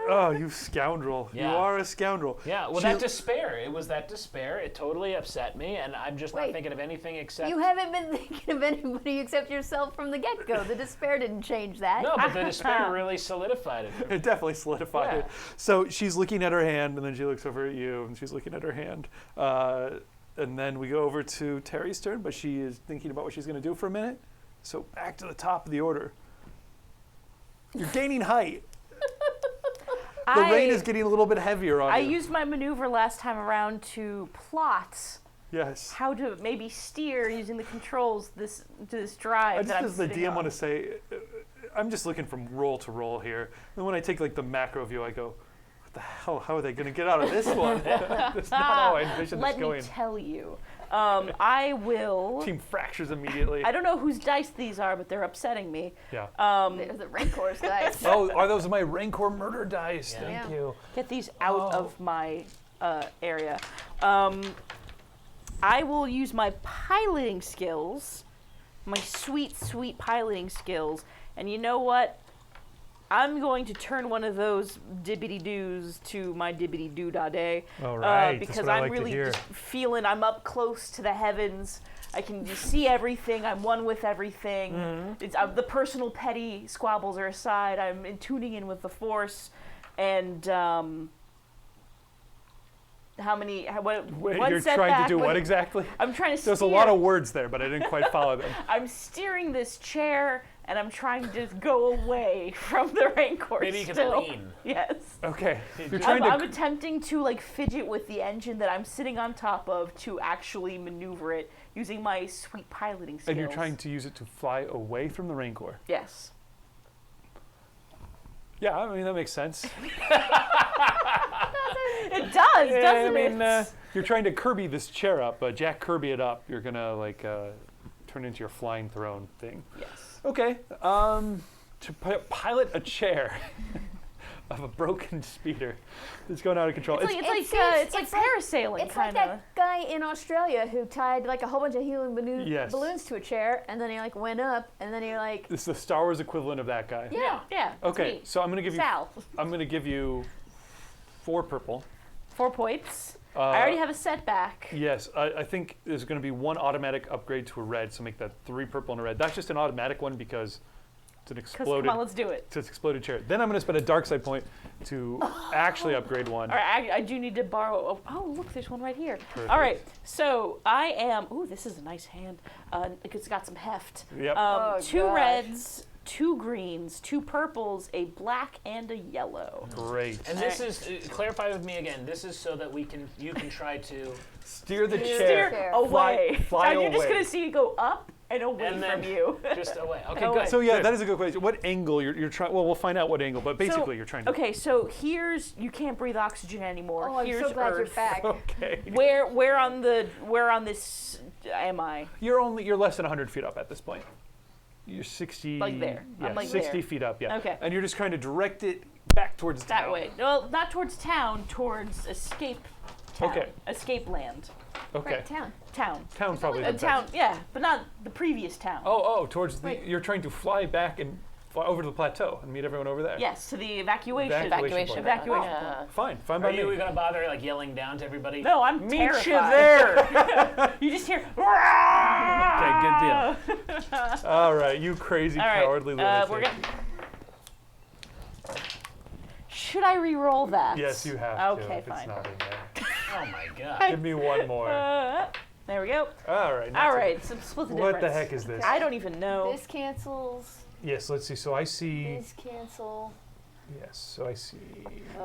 Oh, you scoundrel. Yeah. You are a scoundrel. Yeah. Well, She- that despair. It was that despair. It totally upset me, and I'm just not Wait. thinking of anything except. You haven't been thinking of anybody except yourself from the get-go. The despair didn't change that. No, but the despair really solidified it. For me. It definitely solidified Yeah. it. So she's looking at her hand, and then she looks over at you, and she's looking at her hand. And then we go over to Terry's turn, but she is thinking about what she's going to do for a minute. So back to the top of the order. You're gaining height. The rain is getting a little bit heavier on I you. used my maneuver last time around to plot Yes. how to maybe steer using the controls this drive I that just, I'm as the sitting DM, on. want to say, I'm just looking from roll to roll here. And when I take like the macro view, I go, what the hell? How are they going to get out of this one? That's not how I envisioned Let this me going. tell you. I will. Team fractures immediately. I don't know whose dice these are, but they're upsetting me. Yeah. They're the Rancor's dice. Oh, are those my Rancor murder dice? Yeah. Thank Yeah. you. Get these out of my area. I will use my piloting skills, my sweet, sweet piloting skills. And you know what? I'm going to turn one of those dibbity-doos to my dibbity-doo-da-day. All right. That's Because what I I'm like to really hear. just feeling I'm up close to the heavens. I can just see everything. I'm one with everything. Mm-hmm. It's, the personal petty squabbles are aside. I'm tuning in with the Force. And Wait, one you're setback, trying to do what exactly? I'm trying to There's a steer. lot of words there, but I didn't quite follow them. I'm steering this chair, and I'm trying to go away from the Rancor. Maybe you can still. lean. Yes. Okay. You're trying I'm to. attempting to like fidget with the engine that I'm sitting on top of to actually maneuver it using my sweet piloting skills. And you're trying to use it to fly away from the Rancor. Yes. Yeah, I mean, that makes sense. It does, doesn't it? You're trying to Kirby this chair up, Jack Kirby it up. You're gonna like turn into your flying throne thing. Yes. Okay. To pilot a chair of a broken speeder that's going out of control. It's like parasailing It's like kind of. that guy in Australia who tied like a whole bunch of helium Yes. balloons to a chair, and then he like went up, and then he like It's the Star Wars equivalent of that guy. yeah. Yeah. it's Okay, me. so I'm gonna give you. Sal. I'm gonna give you 4 purple. 4 points. I already have a setback. Yes, I think there's going to be 1 automatic upgrade to a red, so make that 3 purple and a red. That's just an automatic one because it's an Because exploded. come on, let's do it. It's an exploded chair. Then I'm going to spend a dark side point to actually upgrade one. All right, I do need to borrow. Oh, look, there's one right here. Perfect. All right, so I am. Ooh, this is a nice hand. It's got some heft. Yep. Oh, 2 gosh. reds, 2 greens, 2 purples, a black, and a yellow. Great. And this is clarify with me again. This is so that you can try to Steer the Steer. chair. Fair. Away. Fly Now you're just away. gonna see it go up and away and then from you. just away. Okay, Away. good. So yeah, good. that is a good question. What angle you're trying? Well, we'll find out what angle, but basically you're trying to. Okay, so here's you can't breathe oxygen anymore. Oh, I'm here's so glad Earth. you're back. Okay. Where on this am I? You're less than 100 feet up at this point. You're 60. Like there. Yeah, I'm like 60 there. feet up. Yeah. Okay. And you're just trying to direct it back towards That town. way. Well, not towards town, towards escape town. Okay. Escape land. Okay. Right, town. Town. Town probably. A the town, best. yeah, but not the previous town. Oh, towards the. Wait. You're trying to fly back and fly over to the plateau and meet everyone over there. Yes, to the evacuation. Evacuation point. Evacuation Yeah. point. Fine by Are you me. gonna bother like yelling down to everybody? No, I'm Meet terrified. you there. You just hear. Okay, good deal. All right, you crazy All right, cowardly lunatic. we're gonna. Should I re-roll that? Yes, you have to. Okay, if fine. It's not in there. Oh my god. Give me one more. There we go. All right. All right, so split the difference. What the heck is this? I don't even know. This cancels. Yes, let's see. So I see. This cancel. Yes, so I see.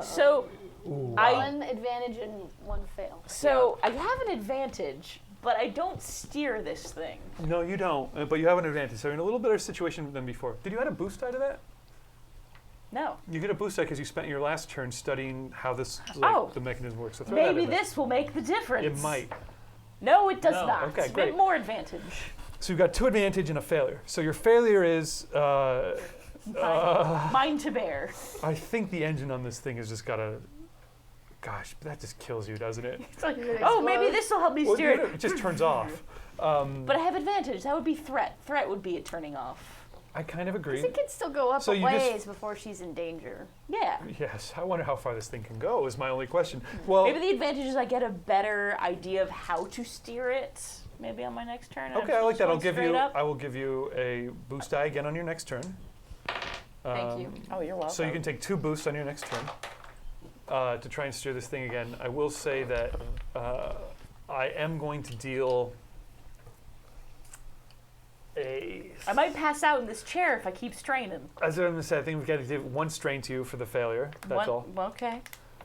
So Ooh, I- wow. 1 advantage and 1 fail. So I have an advantage, but I don't steer this thing. No, you don't. But you have an advantage. So you're in a little better situation than before. Did you add a boost die to that? No. You get a boost die because you spent your last turn studying how this the mechanism works. So throw that Maybe in there. this will make the difference. It might. No, it does No. not. Okay, Bit great. more advantage. So you've got 2 advantage and a failure. So your failure is. Mine to bear. I think the engine on this thing has just got a. Gosh, that just kills you, doesn't it? It's like, It oh, maybe explodes. this will help me Well, steer it. it just turns off. But I have advantage. That would be threat. Threat would be it turning off. I kind of agree. It can still go up So a you just- ways before she's in danger. Yeah. Yes, I wonder how far this thing can go. Is my only question. Well, Maybe the advantage is I get a better idea of how to steer it. Maybe on my next turn. and okay, I'm I like just that. I'll going give straight you. up. I will give you a boost die again on your next turn. Thank you. Oh, you're welcome. So you can take 2 boosts on your next turn to try and steer this thing again. I will say that I am going to deal a I might pass out in this chair if I keep straining. As I'm gonna say, I think we've got to give 1 strain to you for the failure. That's all. Well, okay.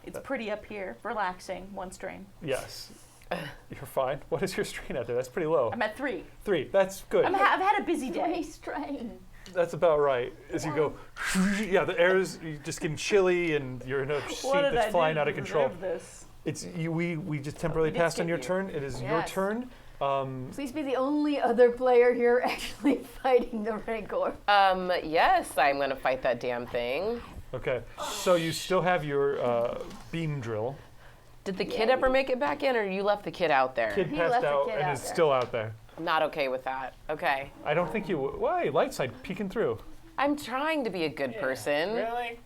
It's pretty up here. Relaxing. 1 strain. Yes. You're fine. What is your strain out there? That's pretty low. I'm at 3. 3. That's good. I've had a busy day. Very strange. That's about right. As you go, yeah, the air is just getting chilly, and you're in a seat What did I that's do flying to out of control. deserve this? It's you. We just temporarily did passed on skip your you. turn. It is your Yes. turn. Please be the only other player here actually fighting the rancor. Yes, I'm gonna fight that damn thing. Okay. So you still have your beam drill. Did the kid ever make it back in, or you left the kid out there? Kid He passed left the out kid and out is there. still out there. I'm not okay with that. Okay. I don't think you. Why? Light side peeking through. I'm trying to be a good person. Really?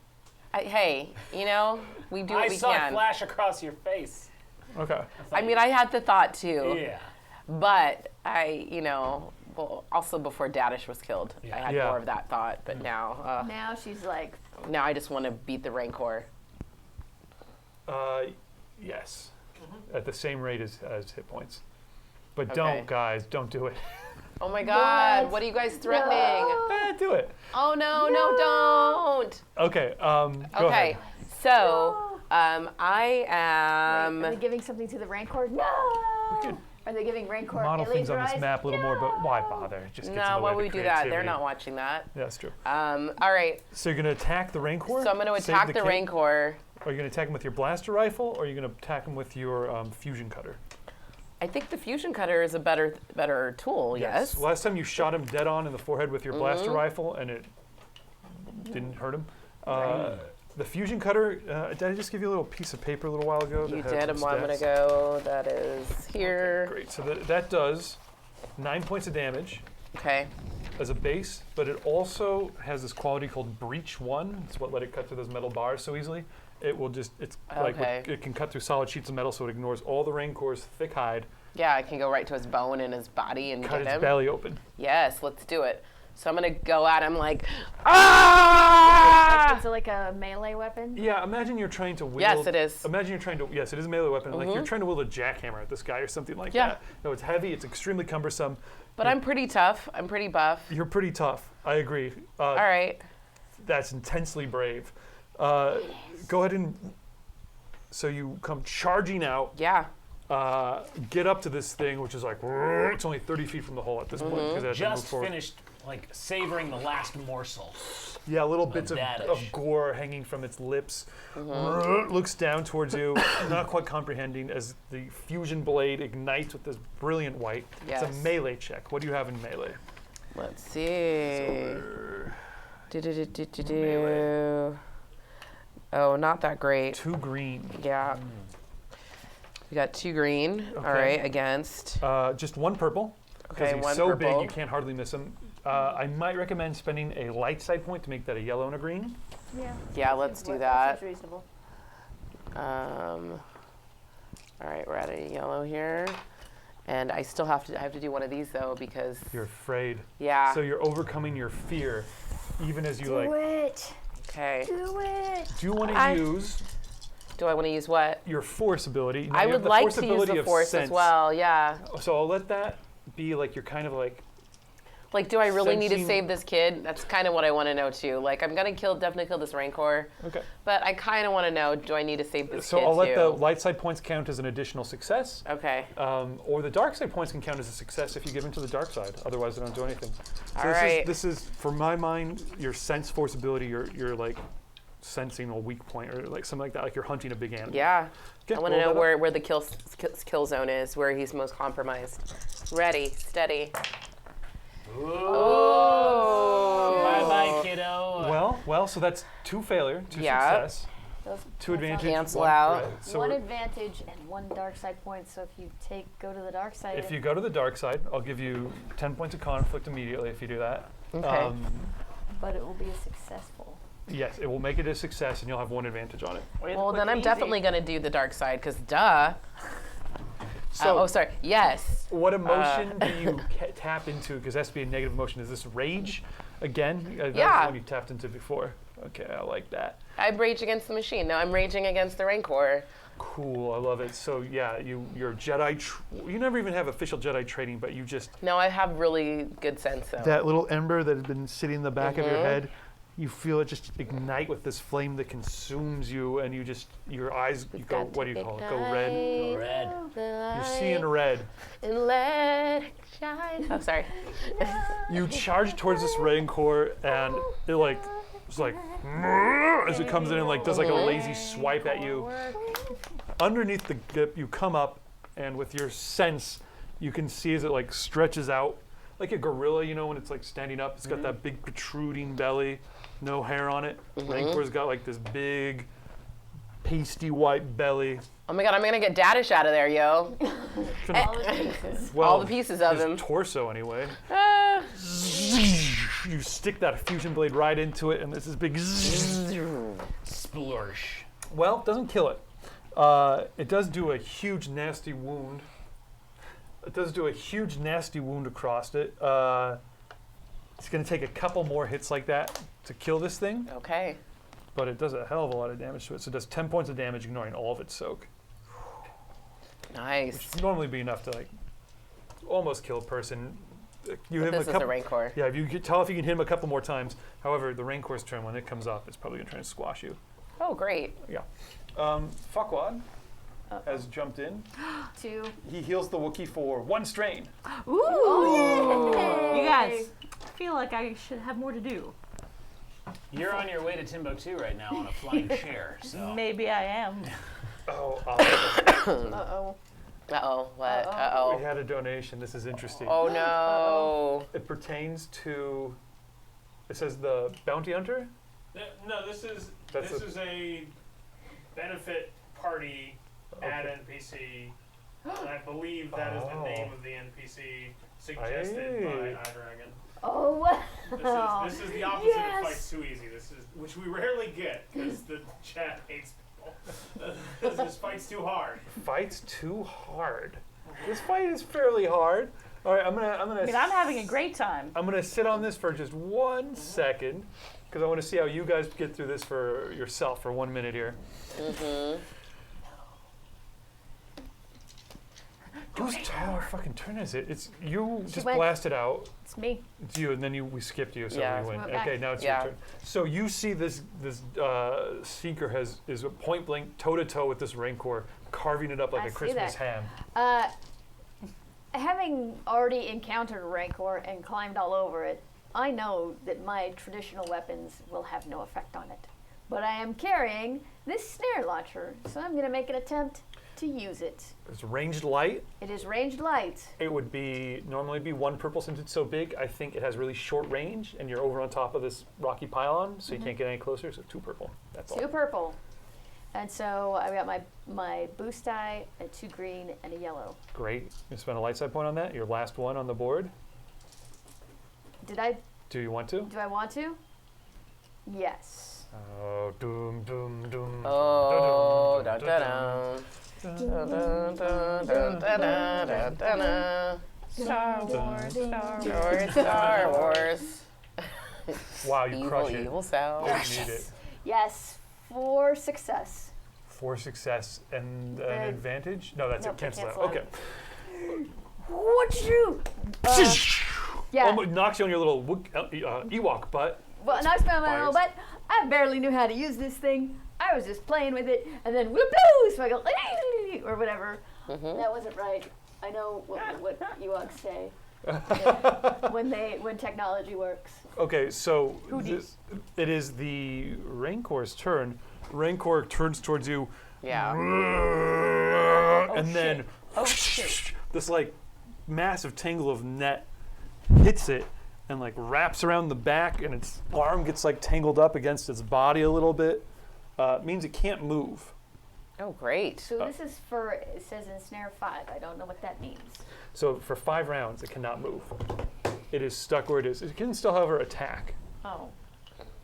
Hey, you know, we do what I we saw it can. flash across your face. Okay. I mean, I had the thought too, Yeah. but well, also before Dadish was killed, I had Yeah. more of that thought. But now Now she's like, I just want to beat the Rancor. Yes. At the same rate as hit points. But Okay. don't, guys. Don't do it. Oh my God! What? What are you guys threatening? Do it. Oh no! Don't! Okay. Go Okay, ahead. so I wait, am. are they giving something to the rancor? No! could Are they giving rancor Model things on this laser eyes? map a little more, but why bother? It just gets in No, the why way would of we the do that? They're creativity. not watching that. Yeah, that's true. All right, So you're going to attack the Rancor? so I'm going to Save attack the kid? Rancor. Are you going to attack him with your blaster rifle, or are you going to attack him with your fusion cutter? I think the fusion cutter is a better tool. Yes. Last time you shot him dead on in the forehead with your blaster rifle, and it didn't hurt him. The fusion cutter, did I just give you a little piece of paper a little while ago? You that had did a some moment stats? ago. That is here. Great. So that does 9 points of damage Okay. as a base, but it also has this quality called Breach 1. It's what let it cut through those metal bars so easily. It will just, it's like, Okay. it can cut through solid sheets of metal, so it ignores all the Rancor's thick hide, Yeah, I can go right to his bone and his body and cut get its him. belly open. Yes, let's do it. So I'm gonna go at him like, ah! It's like a melee weapon. Yeah, imagine you're trying to wield. Yes, it is. Imagine you're trying to. Yes, it is a melee weapon. Like you're trying to wield a jackhammer at this guy or something like Yeah. that. No, it's heavy. It's extremely cumbersome. But I'm pretty tough. I'm pretty buff. You're pretty tough. I agree. All right. That's intensely brave. Go ahead and. So you come charging out. Yeah. Get up to this thing, which is like it's only 30 feet from the hole at this point because it has to move Just forward. finished like savoring the last morsel. Yeah, little bits of Dadish. gore hanging from its lips. Looks down towards you, not quite comprehending as the fusion blade ignites with this brilliant white. It's Yes. a melee check. What do you have in melee? Let's see. Do-do-do-do-do-do. Oh, not that great. 2 green. Yeah. We got 2 green. All right, against. Just 1 purple. Because Okay, he's 1 so purple. big you can't hardly miss him. I might recommend spending a light side point to make that a yellow and a green. Yeah. Yeah, let's do Seems that. reasonable. All right, we're at a yellow here. And I still have to do one of these though because You're afraid. yeah. So you're overcoming your fear, even as you Do like. it. Okay. Do it. Do you want I- to use Do I want to use what? your force ability? Now I you have would the like force to use ability the of force sense. as well. Yeah. So I'll let that be like you're kind of like. Like, do I really need to Sensing- save this kid? That's kind of what I want to know too. Like, I'm gonna definitely kill this Rancor, Okay. but I kind of want to know: do I need to save this So kid I'll let too? the light side points count as an additional success, Okay. or the dark side points can count as a success if you give them to the dark side. Otherwise, they don't do anything. So All this right. this is, for my mind, your sense force ability. You're like sensing a weak point or like something like that. Like you're hunting a big animal. Yeah. Okay, I want to roll know that up. where the kill zone is, where he's most compromised. Ready, steady. Oh. Bye bye, kiddo. Well. So that's 2 failure, 2 Yeah. success, Those 2 advantage. Cancel 1 out. threat. So one we're- advantage and 1 dark side point. So if you go to the dark side, if you go to the dark side, I'll give you 10 points of conflict immediately if you do that. Okay. but it will be a successful. Yes, it will make it a success, and you'll have 1 advantage on it. Well, then I'm definitely gonna do the dark side, cause duh. So, oh, sorry. Yes. what emotion do you tap into? Because it has to be a negative emotion. Is this rage again? That's Yeah. the one you tapped into before. Okay, I like that. I rage against the machine. No, I'm raging against the Rancor. Cool, I love it. So yeah, you're Jedi. You never even have official Jedi training, but you just No, I have really good sense though. that little ember that has been sitting in the back of your head. You feel it just ignite with this flame that consumes you, and you just your eyes you go. What do you call it? Go red. Go red. You're seeing red. And let it shine. Oh, sorry. You charge towards this rancor, and it like it's like as it comes in and like does like a lazy swipe at you. Underneath the grip, you come up, and with your sense, you can see as it like stretches out, like a gorilla. You know when it's like standing up, it's got that big protruding belly, no hair on it. Rancor's got like this big, pasty white belly. Oh my god, I'm gonna get Daddish out of there, yo. Well, All the pieces of his him. torso anyway. Ah. You stick that fusion blade right into it, and this is big. Splorsh. Well, it doesn't kill it. It does do a huge, nasty wound. It does do a huge, nasty wound across it. It's going to take a couple more hits like that to kill this thing, Okay. but it does a hell of a lot of damage to it. So it does 10 points of damage, ignoring all of its soak, Nice. which would normally be enough to like almost kill a person. You But hit him this a is couple. a Rancor. Yeah, if you can tell if you can hit him a couple more times. However, the Rancor's turn, when it comes up, it's probably going to try and squash you. Oh, great. Yeah. Fuckwad has jumped in. 2. He heals the Wookiee for 1 strain. Ooh! You guys, I feel like I should have more to do. You're on your way to Timbuktu right now on a flying chair, so. Maybe I am. Oh, Uh-oh. Uh-oh. What? we Uh-oh. had a donation. This is interesting. Oh, no. It pertains to. It says the bounty hunter. No, this is That's this a- is a benefit party ad NPC. And I believe that is the name of the NPC suggested by Aye. iDragon. Oh, wow. This is the opposite Yes. of Fights Too Easy. This is which we rarely get because the chat hates people. This is Fights Too Hard. Fights too hard. This fight is fairly hard. All right, I'm I mean, I'm having a great time. I'm gonna sit on this for just 1 second because I want to see how you guys get through this for yourself for 1 minute here. Whose fucking turn is it? It's you. Just went. blasted out. It's me. It's you, and then we skipped you, so Yeah. we went. Went back. Okay, now it's Yeah. your turn. So you see this seeker is a point blank, toe to toe with this Rancor, carving it up like I a see Christmas that. ham. Having already encountered a Rancor and climbed all over it, I know that my traditional weapons will have no effect on it. But I am carrying this snare launcher, so I'm going to make an attempt to use it. It's ranged light. It is ranged light. It would normally be 1 purple since it's so big. I think it has really short range, and you're over on top of this rocky pylon, so you can't get any closer. So 2 purple. That's 2 all. purple. And so I've got my boost die, a 2 green, and a yellow. Great. You spend a light side point on that. Your last one on the board. Did I? Do you want to? Do I want to? Yes. Oh, doom, doom, doom. Oh, dun, dun, dun, dun, dun, dun. Dun, dun, dun, dun, dun, dun, dun, dun. Star Wars, Star Wars. Or Star Wars. Wow, you Evil, crush it. evil sound. You need it. Yes. For success. 4 success and an Uh, advantage? No, that's nope, it. Cancel that. cancel Okay. What'd you do? Yeah. Almost knocks you on your little Ewok butt. Well, and I spent my little Fires. butt. I barely knew how to use this thing. I was just playing with it, and then whoop-oo, so I go, or whatever. That wasn't right. I know what Ewoks say when technology works. Okay, so Hoodies. it is the Rancor's turn. Rancor turns towards you, Yeah. and then this like massive tangle of net hits it and like wraps around the back, and its arm gets like tangled up against its body a little bit. Means it can't move. Oh, great. So this is for, it says in snare 5. I don't know what that means. So for 5 rounds, it cannot move. It is stuck where it is. It can still, however, attack. Oh.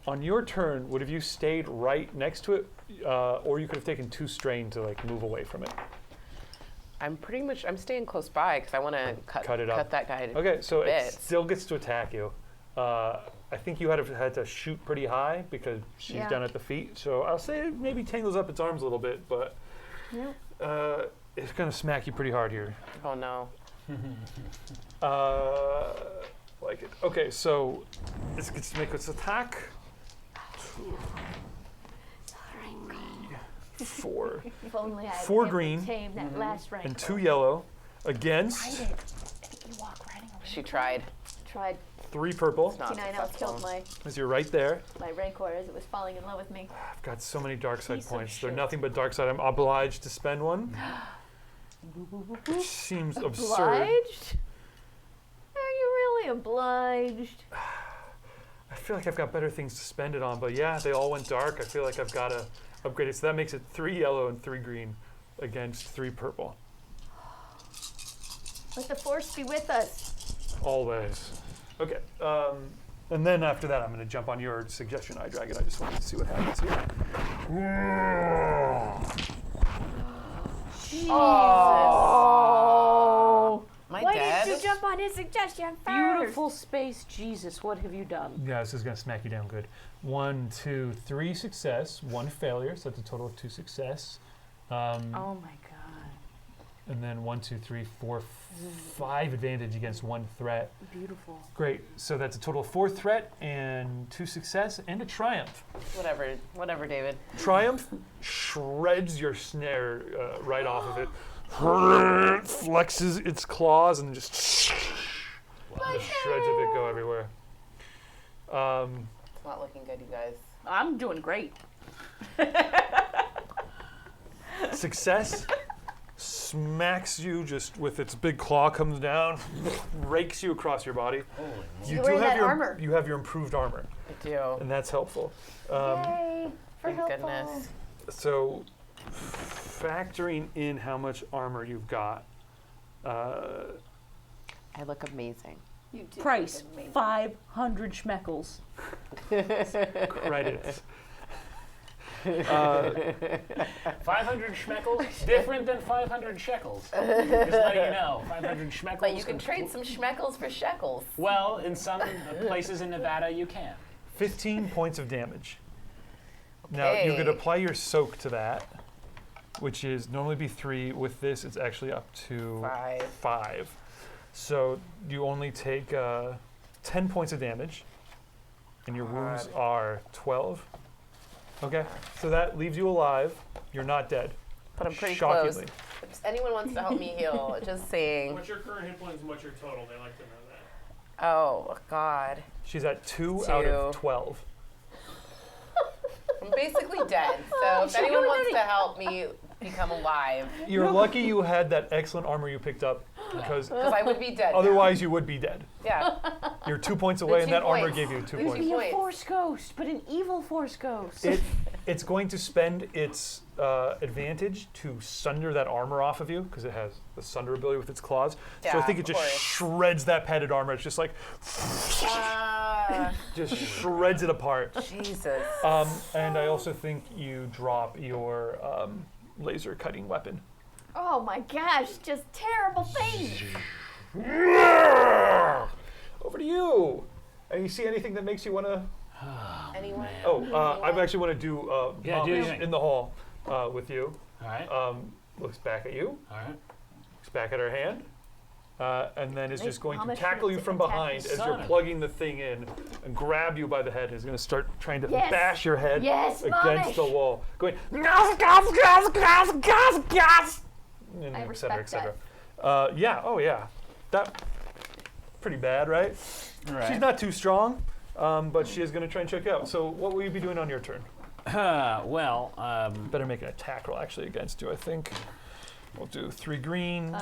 On your turn, would have you stayed right next to it, or you could have taken 2 strain to like move away from it? I'm staying close by because I want to Cut it up. cut that guy to Okay, so it bits. still gets to attack you. I think you had to shoot pretty high because she's Yeah. down at the feet. So I'll say it maybe tangles up its arms a little bit, but It's gonna smack you pretty hard here. Oh no. Like it. Okay, so it's gets to make its attack. 2, 3, 4, If only I had 4 been able to green tame that last rancor. and 2 yellow against I did. You walk right over. She tried. Tried 3 purple. Not 59 successful. killed my As you're right there. rancor as it was falling in love with me. I've got so many dark side Piece of points. They're shit. nothing but dark side. I'm obliged to spend one. Which seems absurd. Obliged? Are you really obliged? I feel like I've got better things to spend it on, but yeah, they all went dark. I feel like I've got to upgrade it. So that makes it 3 yellow and 3 green against 3 purple. Let the force be with us. Always. Okay. And then after that, I'm going to jump on your suggestion, iDragon. I just wanted to see what happens here. Oh. Am I Why dead? didn't you jump on his suggestion first? Beautiful space, Jesus, what have you done? Yeah, this is going to smack you down good. 1, 2, 3 success, 1 failure, so that's a total of 2 success. Oh my god. And then 1, 2, 3, 4, 5 advantage against 1 threat. Beautiful. Great. So that's a total of 4 threat and 2 success and a triumph. Whatever, David. Triumph shreds your snare right off of it. Flexes its claws and just shreds of it go everywhere. It's not looking good, you guys. I'm doing great. Success smacks you just with its big claw, comes down, rakes you across your body. You You're wearing that armor. You have your improved armor, I do. and that's helpful. Yay. For Thank helpful. goodness. So, factoring in how much armor you've got, I look amazing. You do Price, look amazing. 500 schmeckles. credits. 500 schmeckles, different than 500 shekels. Just letting you know, 500 schmeckles. But you can trade some schmeckles for shekels. Well, in some places in Nevada, you can. 15 points of damage. Now, you could Okay. apply your soak to that, which is normally be 3. With this, it's actually up to 5. So you only take 10 points of damage, and your wounds are 12. Okay, so that leaves you alive. You're not dead. But I'm pretty Shockingly. close. If anyone wants to help me heal, just saying. What's your current hit points and what's your total? They like to know that. Oh, God. She's at 2 out of 12. I'm basically dead. So if anyone wants to help me become alive, You're lucky you had that excellent armor you picked up, because because I would be dead. now. otherwise you would be dead. Yeah. You're 2 points away, and 2 that armor points. gave you 2 Lose points. me. Be a Points. force ghost, but an evil force ghost. It's going to spend its advantage to sunder that armor off of you, because it has the sunder ability with its claws. So I Yeah, think it of just course. shreds that padded armor. It's just like, just shreds it apart. Jesus. And I also think you drop your laser cutting weapon. Oh my gosh, just terrible things. Over to you. And you see anything that makes you want to? Anyone? I actually want to do Yeah, Mom do is your thing. in the hall with you. All right. Looks back at you. All right. Looks back at her hand. And then is Nice just going to Amish tackle you to from attack behind the as you're sun. plugging the thing in and grab you by the head. Is going to start trying to Yes. bash your head Yes, against Amish. the wall. Going, and I et respect cetera, et cetera. Yeah. That, pretty bad, right? Right. She's not too strong, but she is going to try and choke you out. So what will you be doing on your turn? Well, Better make an attack roll actually against you, I think. We'll do 3 green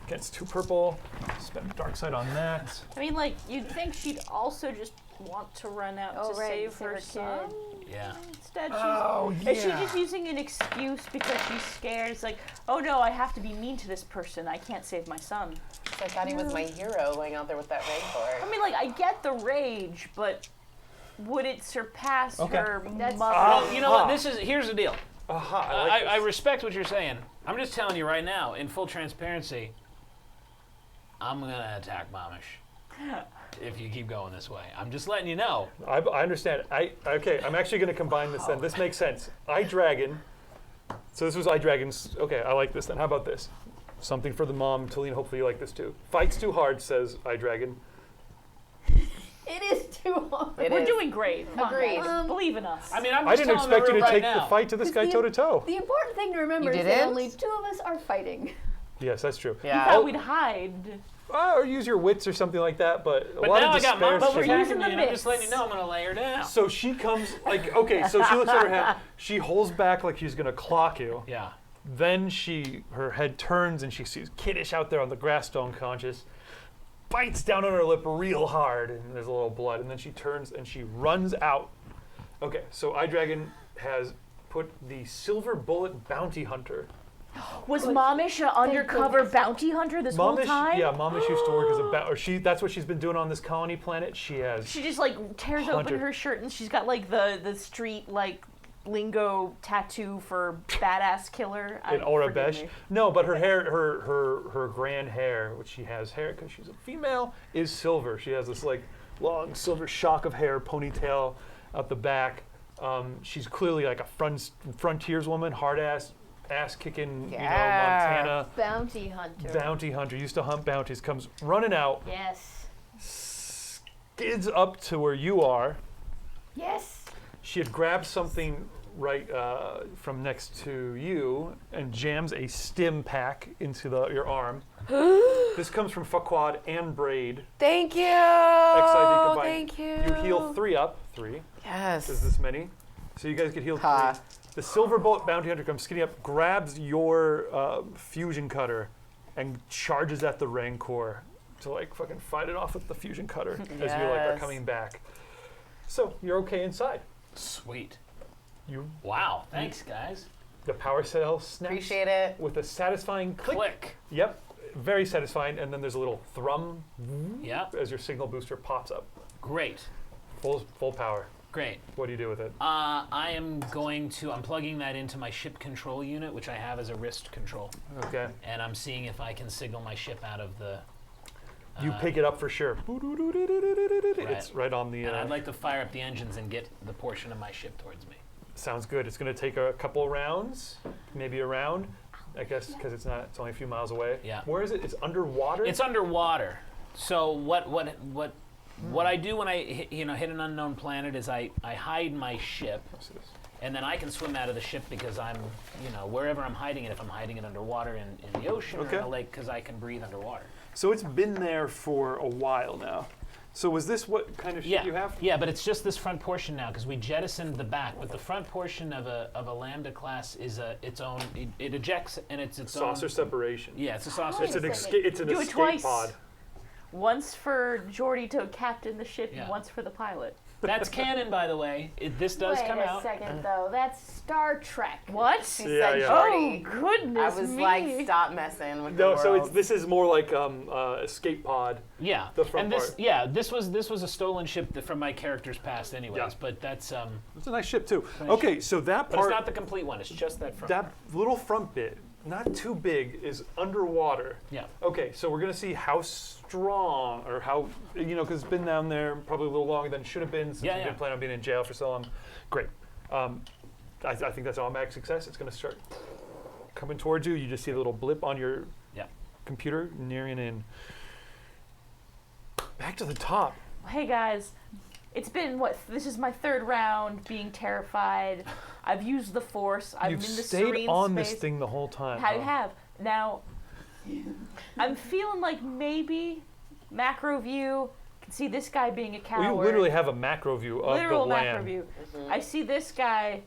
against 2 purple. Spend dark side on that. I mean, like, you'd think she'd also just want to run out Oh, to right, save save her her son. yeah. Instead, Oh, is she just using an excuse because she's scared? It's like, oh no, I have to be mean to this person. I can't save my son. I thought he was my hero going out there with that rancor. I mean, like, I get the rage, but would it surpass Okay. her That's- mother? Well, you know what? Here's the deal. Aha, I like I this. respect what you're saying. I'm just telling you right now, in full transparency, I'm gonna attack Momish if you keep going this way. I'm just letting you know. I understand. I'm actually going to combine this then. This makes sense. iDragon So this was iDragon's. Okay, I like this then. How about this? Something for the mom. Talene, hopefully you like this too. Fights too hard, says iDragon. It is too hard. It We're is. doing great. Come on, Agreed. guys. Believe in us. I mean, I'm I just didn't telling expect you to right take now. the fight to this guy toe to toe. The important thing to remember You is that didn't? only 2 of us are fighting. Yes, that's true. I Yeah. thought we'd hide. Or use your wits or something like that, but a But lot now of I got despair. mom But we're shit. using attacking the me, and I'm just bits. letting you know I'm gonna lay her down. So she comes like okay. So she looks at her hand. She holds back like she's gonna clock you. Yeah. Then her head turns and she sees Kiddish out there on the grass, stone conscious. Bites down on her lip real hard, and there's a little blood. And then she turns and she runs out. Okay, so iDragon has put the Silver Bullet Bounty Hunter. Was Momish an undercover bounty hunter this whole time? Yeah, Momish used to work as a that's what she's been doing on this colony planet. She has. She just like tears Hunter. open her shirt and she's got like the street like lingo tattoo for badass killer. In Aura forgive Besh. me. No, but her hair, her grand hair, which she has hair because she's a female, is silver. She has this like long silver shock of hair, ponytail out the back. She's clearly like a frontiers woman, hard ass kicking, Yeah. Montana Bounty hunter. bounty hunter. Used to hunt bounties. Comes running out, Yes. skids up to where you are. Yes. She had grabbed something right from next to you and jams a stim pack into your arm. This comes from Fuckwad and Braid. Thank you. XIV combined. Thank you. You heal 3 up. 3 Yes. is this many. So you guys get healed 3. Ha. The Silver Bullet Bounty Hunter comes skinny up, grabs your fusion cutter, and charges at the Rancor to like fucking fight it off with the fusion cutter as you like are Yes. coming back. So you're okay inside. Sweet. You Wow. Thanks, guys. the power cell snaps Appreciate it. with a satisfying click. Click. Yep, very satisfying. And then there's a little thrum Yep. as your signal booster pops up. Great. Full power. Great. What do you do with it? I am going to. I'm plugging that into my ship control unit, which I have as a wrist control, Okay. and I'm seeing if I can signal my ship out of the. You pick it up for sure. It's right on the. And I'd like to fire up the engines and get the portion of my ship towards me. Sounds good. It's going to take a couple rounds, maybe a round, I guess, because it's only a few miles away. Yeah. Where is it? It's underwater. It's underwater. So what I do when I hit an unknown planet is I hide my ship, and then I can swim out of the ship because I'm wherever I'm hiding it. If I'm hiding it underwater in the ocean or in a lake, because I can breathe underwater. So it's been there for a while now. So was this what kind of ship you have? Yeah, but it's just this front portion now because we jettisoned the back. But the front portion of a Lambda class is its own. It ejects and it's its Saucer own. separation. Yeah, it's a saucer. It's an escape. It's an Do it escape twice. pod. Once for Jordy to captain the ship Yeah. and once for the pilot. That's canon, by the way. This does Wait come a out. second, though. That's Star Trek. What? She Yeah, said yeah. Oh Jordy. goodness I was me. like, stop messing with No, the so world. this is more like escape pod. Yeah, The front and this part. this was a stolen ship from my character's past, anyways. Yeah. But that's It's a nice ship too. Nice Okay, so that but part, it's not the complete one. It's just that front. that little front bit, not too big, is underwater. Yeah. Okay, so we're gonna see how strong, or how, because it's been down there probably a little longer than it should have been since Yeah, you've yeah. been planning on being in jail for so long. Great. I think that's automatic success. It's gonna start coming towards you. You just see a little blip on your Yeah. computer nearing in. Back to the top. Hey guys, it's been this is my 3rd round being terrified. I've used the force. I'm You've in the stayed serene on space. this thing the whole time. I huh? have. Now, I'm feeling like maybe macro view can see this guy being a coward. Well, you literally have a macro view of Literal the macro land. view. I see this guy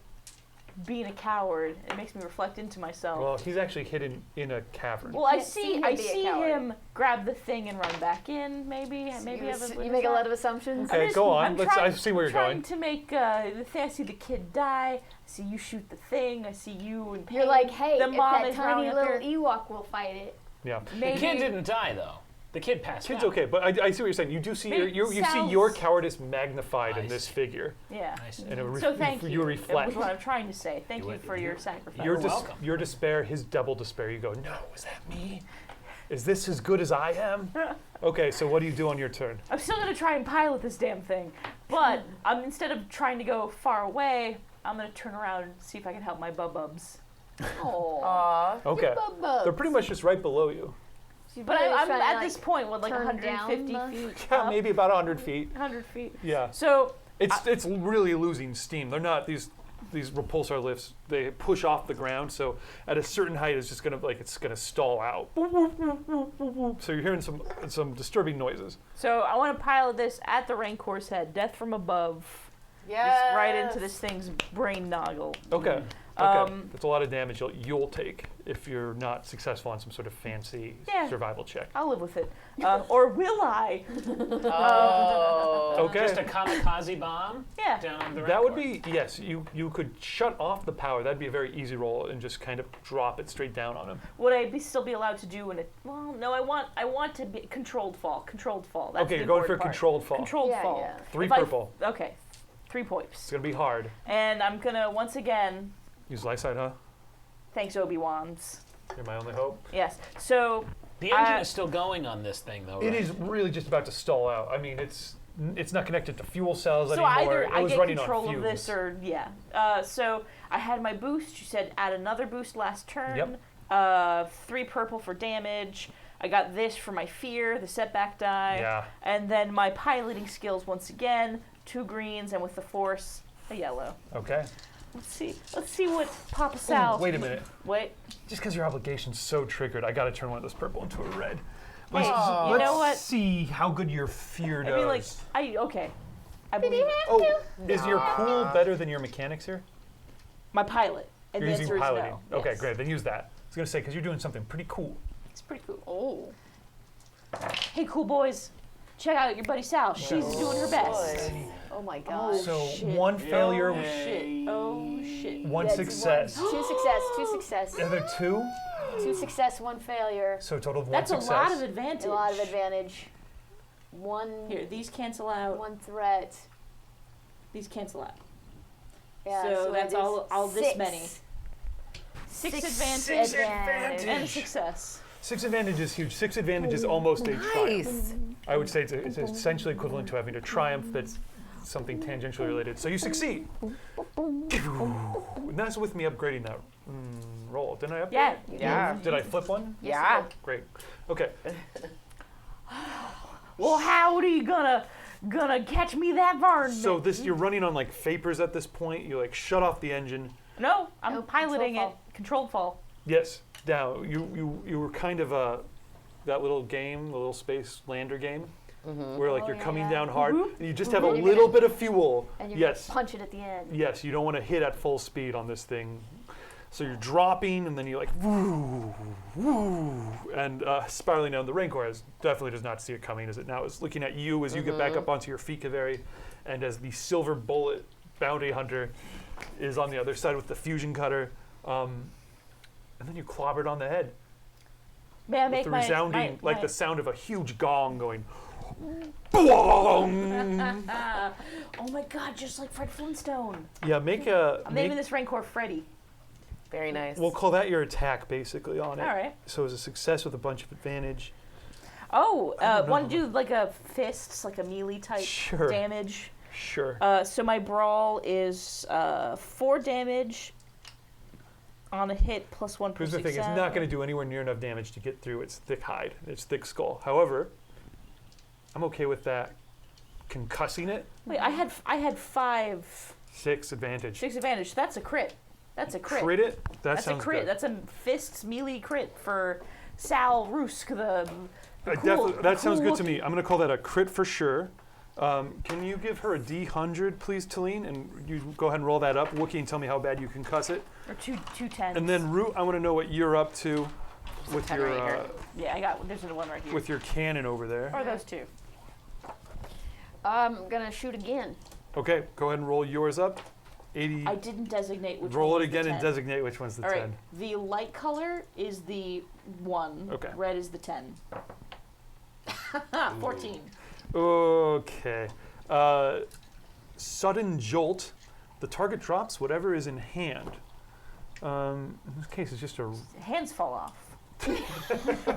being a coward. It makes me reflect into myself. Well, he's actually hidden in a cavern. Well, I can't see see him I be a see coward. him grab the thing and run back in. Maybe I have a You make a lot of assumptions. Okay, go on. I see where you're trying going. to make the thing. I see the kid die. I see you shoot the thing. I see you and You're like, hey, the if mom that is tiny running up little there. Ewok will fight it. Yeah. Maybe The kid didn't die though. The kid passed Kid's out. okay, but I see what you're saying. You do see Maybe you see sounds- your cowardice magnified I in this see. figure, Yeah. I see. and it So thank you. you That reflect was what I'm trying to say. Thank You you would- for your you- sacrifice. your You're welcome. your despair, his double despair. You go, no, is that me? Is this as good as I am? Okay, so what do you do on your turn? I'm still gonna try and pilot this damn thing, but instead of trying to go far away, I'm gonna turn around and see if I can help my bubs. Oh. Aw. Okay. Bugs. They're pretty much just right below you. But I'm at this point with like turn 150 down feet. Yeah, up, maybe about 100 feet. 100 feet. Yeah. So It's really losing steam. They're not these repulsor lifts. They push off the ground, so at a certain height, it's just gonna stall out. So you're hearing some disturbing noises. So I want to pilot this at the rancor's head, death from above, Yes. just right into this thing's brain noggle. Okay. Okay. That's a lot of damage you'll take if you're not successful on some sort of fancy Yeah. survival check. I'll live with it. Or will I? Oh. Okay. Just a kamikaze bomb Yeah. down on the That would rancor. be, yes, you could shut off the power. That'd be a very easy roll and just kind of drop it straight down on him. Would I still be allowed to do an? Well, no. I want to be controlled fall. Controlled fall. That's Okay, the you're going for a important part. controlled fall. Controlled Yeah, fall. yeah. 3 If I- purple. Okay, 3 It's points. gonna be hard. And I'm gonna once again. Use light side, huh? Thanks, Obi-Wan's. You're my only hope. Yes. So The engine is still going on this thing, though, It right? is really just about to stall out. I mean, it's not connected to fuel cells So anymore. either It I was get running control on of fumes. this, or yeah. So I had my boost. You said add another boost last turn. Yep. 3 purple for damage. I got this for my fear, the setback die. Yeah. And then my piloting skills once again, 2 greens, and with the force, a yellow. Okay. Let's see what Papa Sal. Wait a minute. Wait. Just because your obligation's so triggered, I got to turn one of those purple into a red. Hey, Let's, you know what? let's see how good your fear does. I mean, like, okay. I believe oh, is your pool better than your mechanics here? my pilot. And You're the using answer is piloting. no. Okay, Yes. great. Then use that. I was gonna say because you're doing something pretty cool. It's pretty cool. Oh. Hey, cool boys. Check out your buddy Sal. She's doing her best. Oh my god. So shit. one failure, Oh shit. Oh shit. one That's success. Two success, 2 success. The other 2, 2 success, 1 failure. so a total of 1 That's success. a lot of advantage. A lot of advantage. 1 Here, these cancel out. 1 threat. These cancel out. Yeah, So that's it is all this 6. many. 6 advantage. 6 advantage. And a success. 6 advantage is huge. 6 advantage is almost a triumph. Nice. I would say it's essentially equivalent to having a triumph that's something tangentially related. So you succeed. And that's with me upgrading that roll. Didn't I upgrade Yeah. it? Yeah. Did I flip one? Yeah. Great. Okay. Well, how are you gonna catch me that varmint? So you're running on like vapors at this point. You like shut off the engine. No, I'm Nope, piloting control it. Controlled fall. Yes. Now you were kind of that little game, the little space lander game, where like Oh, you're yeah, coming yeah. down hard and you just have a You're little gonna- bit of fuel. And you Yes. punch it at the end. Yes, you don't want to hit at full speed on this thing. So you're dropping, and then you're like, woo, woo, and spiraling down. The rancor definitely does not see it coming, as it now is looking at you as you get back up onto your feet, Kaveri, and as the silver bullet bounty hunter is on the other side with the fusion cutter, and then you clobbered on the head May I with make the my resounding, my, like the sound of a huge gong going, boom. Oh my god, just like Fred Flintstone. Yeah, make a. I'm naming this Rancor Freddy. Very nice. We'll call that your attack, basically, on it. All right. So it's a success with a bunch of advantage. Oh, don't want to know. do like a fists, like a melee type Sure. damage? Sure. So my brawl is 4 damage on a hit plus 1 per Here's the thing: it's not going to do anywhere near enough damage to get through its thick hide, its thick skull. However, I'm okay with that concussing it. Wait, I had 5, 6 advantage. 6 advantage. So that's a crit. That's a crit. Crit it? That That's a sounds crit. good. That's a fists melee crit for Sal Rusk, the That sounds good to cool me. I'm going to call that a crit for sure. Can you give her a D100, please, Talene? And you go ahead and roll that up. Wookie, and tell me how bad you can cuss it. or two tens. And then Root, I want to know what you're up to with 10 your right here. yeah, I got there's one right here. with your cannon over there. or those 2. I'm gonna shoot again. Okay, go ahead and roll yours up. 80. I didn't designate which Roll one it was the again and 10. designate which one's the All 10. right, the light color is the 1. Okay. Red is the 10. 14. Okay. Sudden jolt. The target drops whatever is in hand. In this case, it's just a. Hands fall off.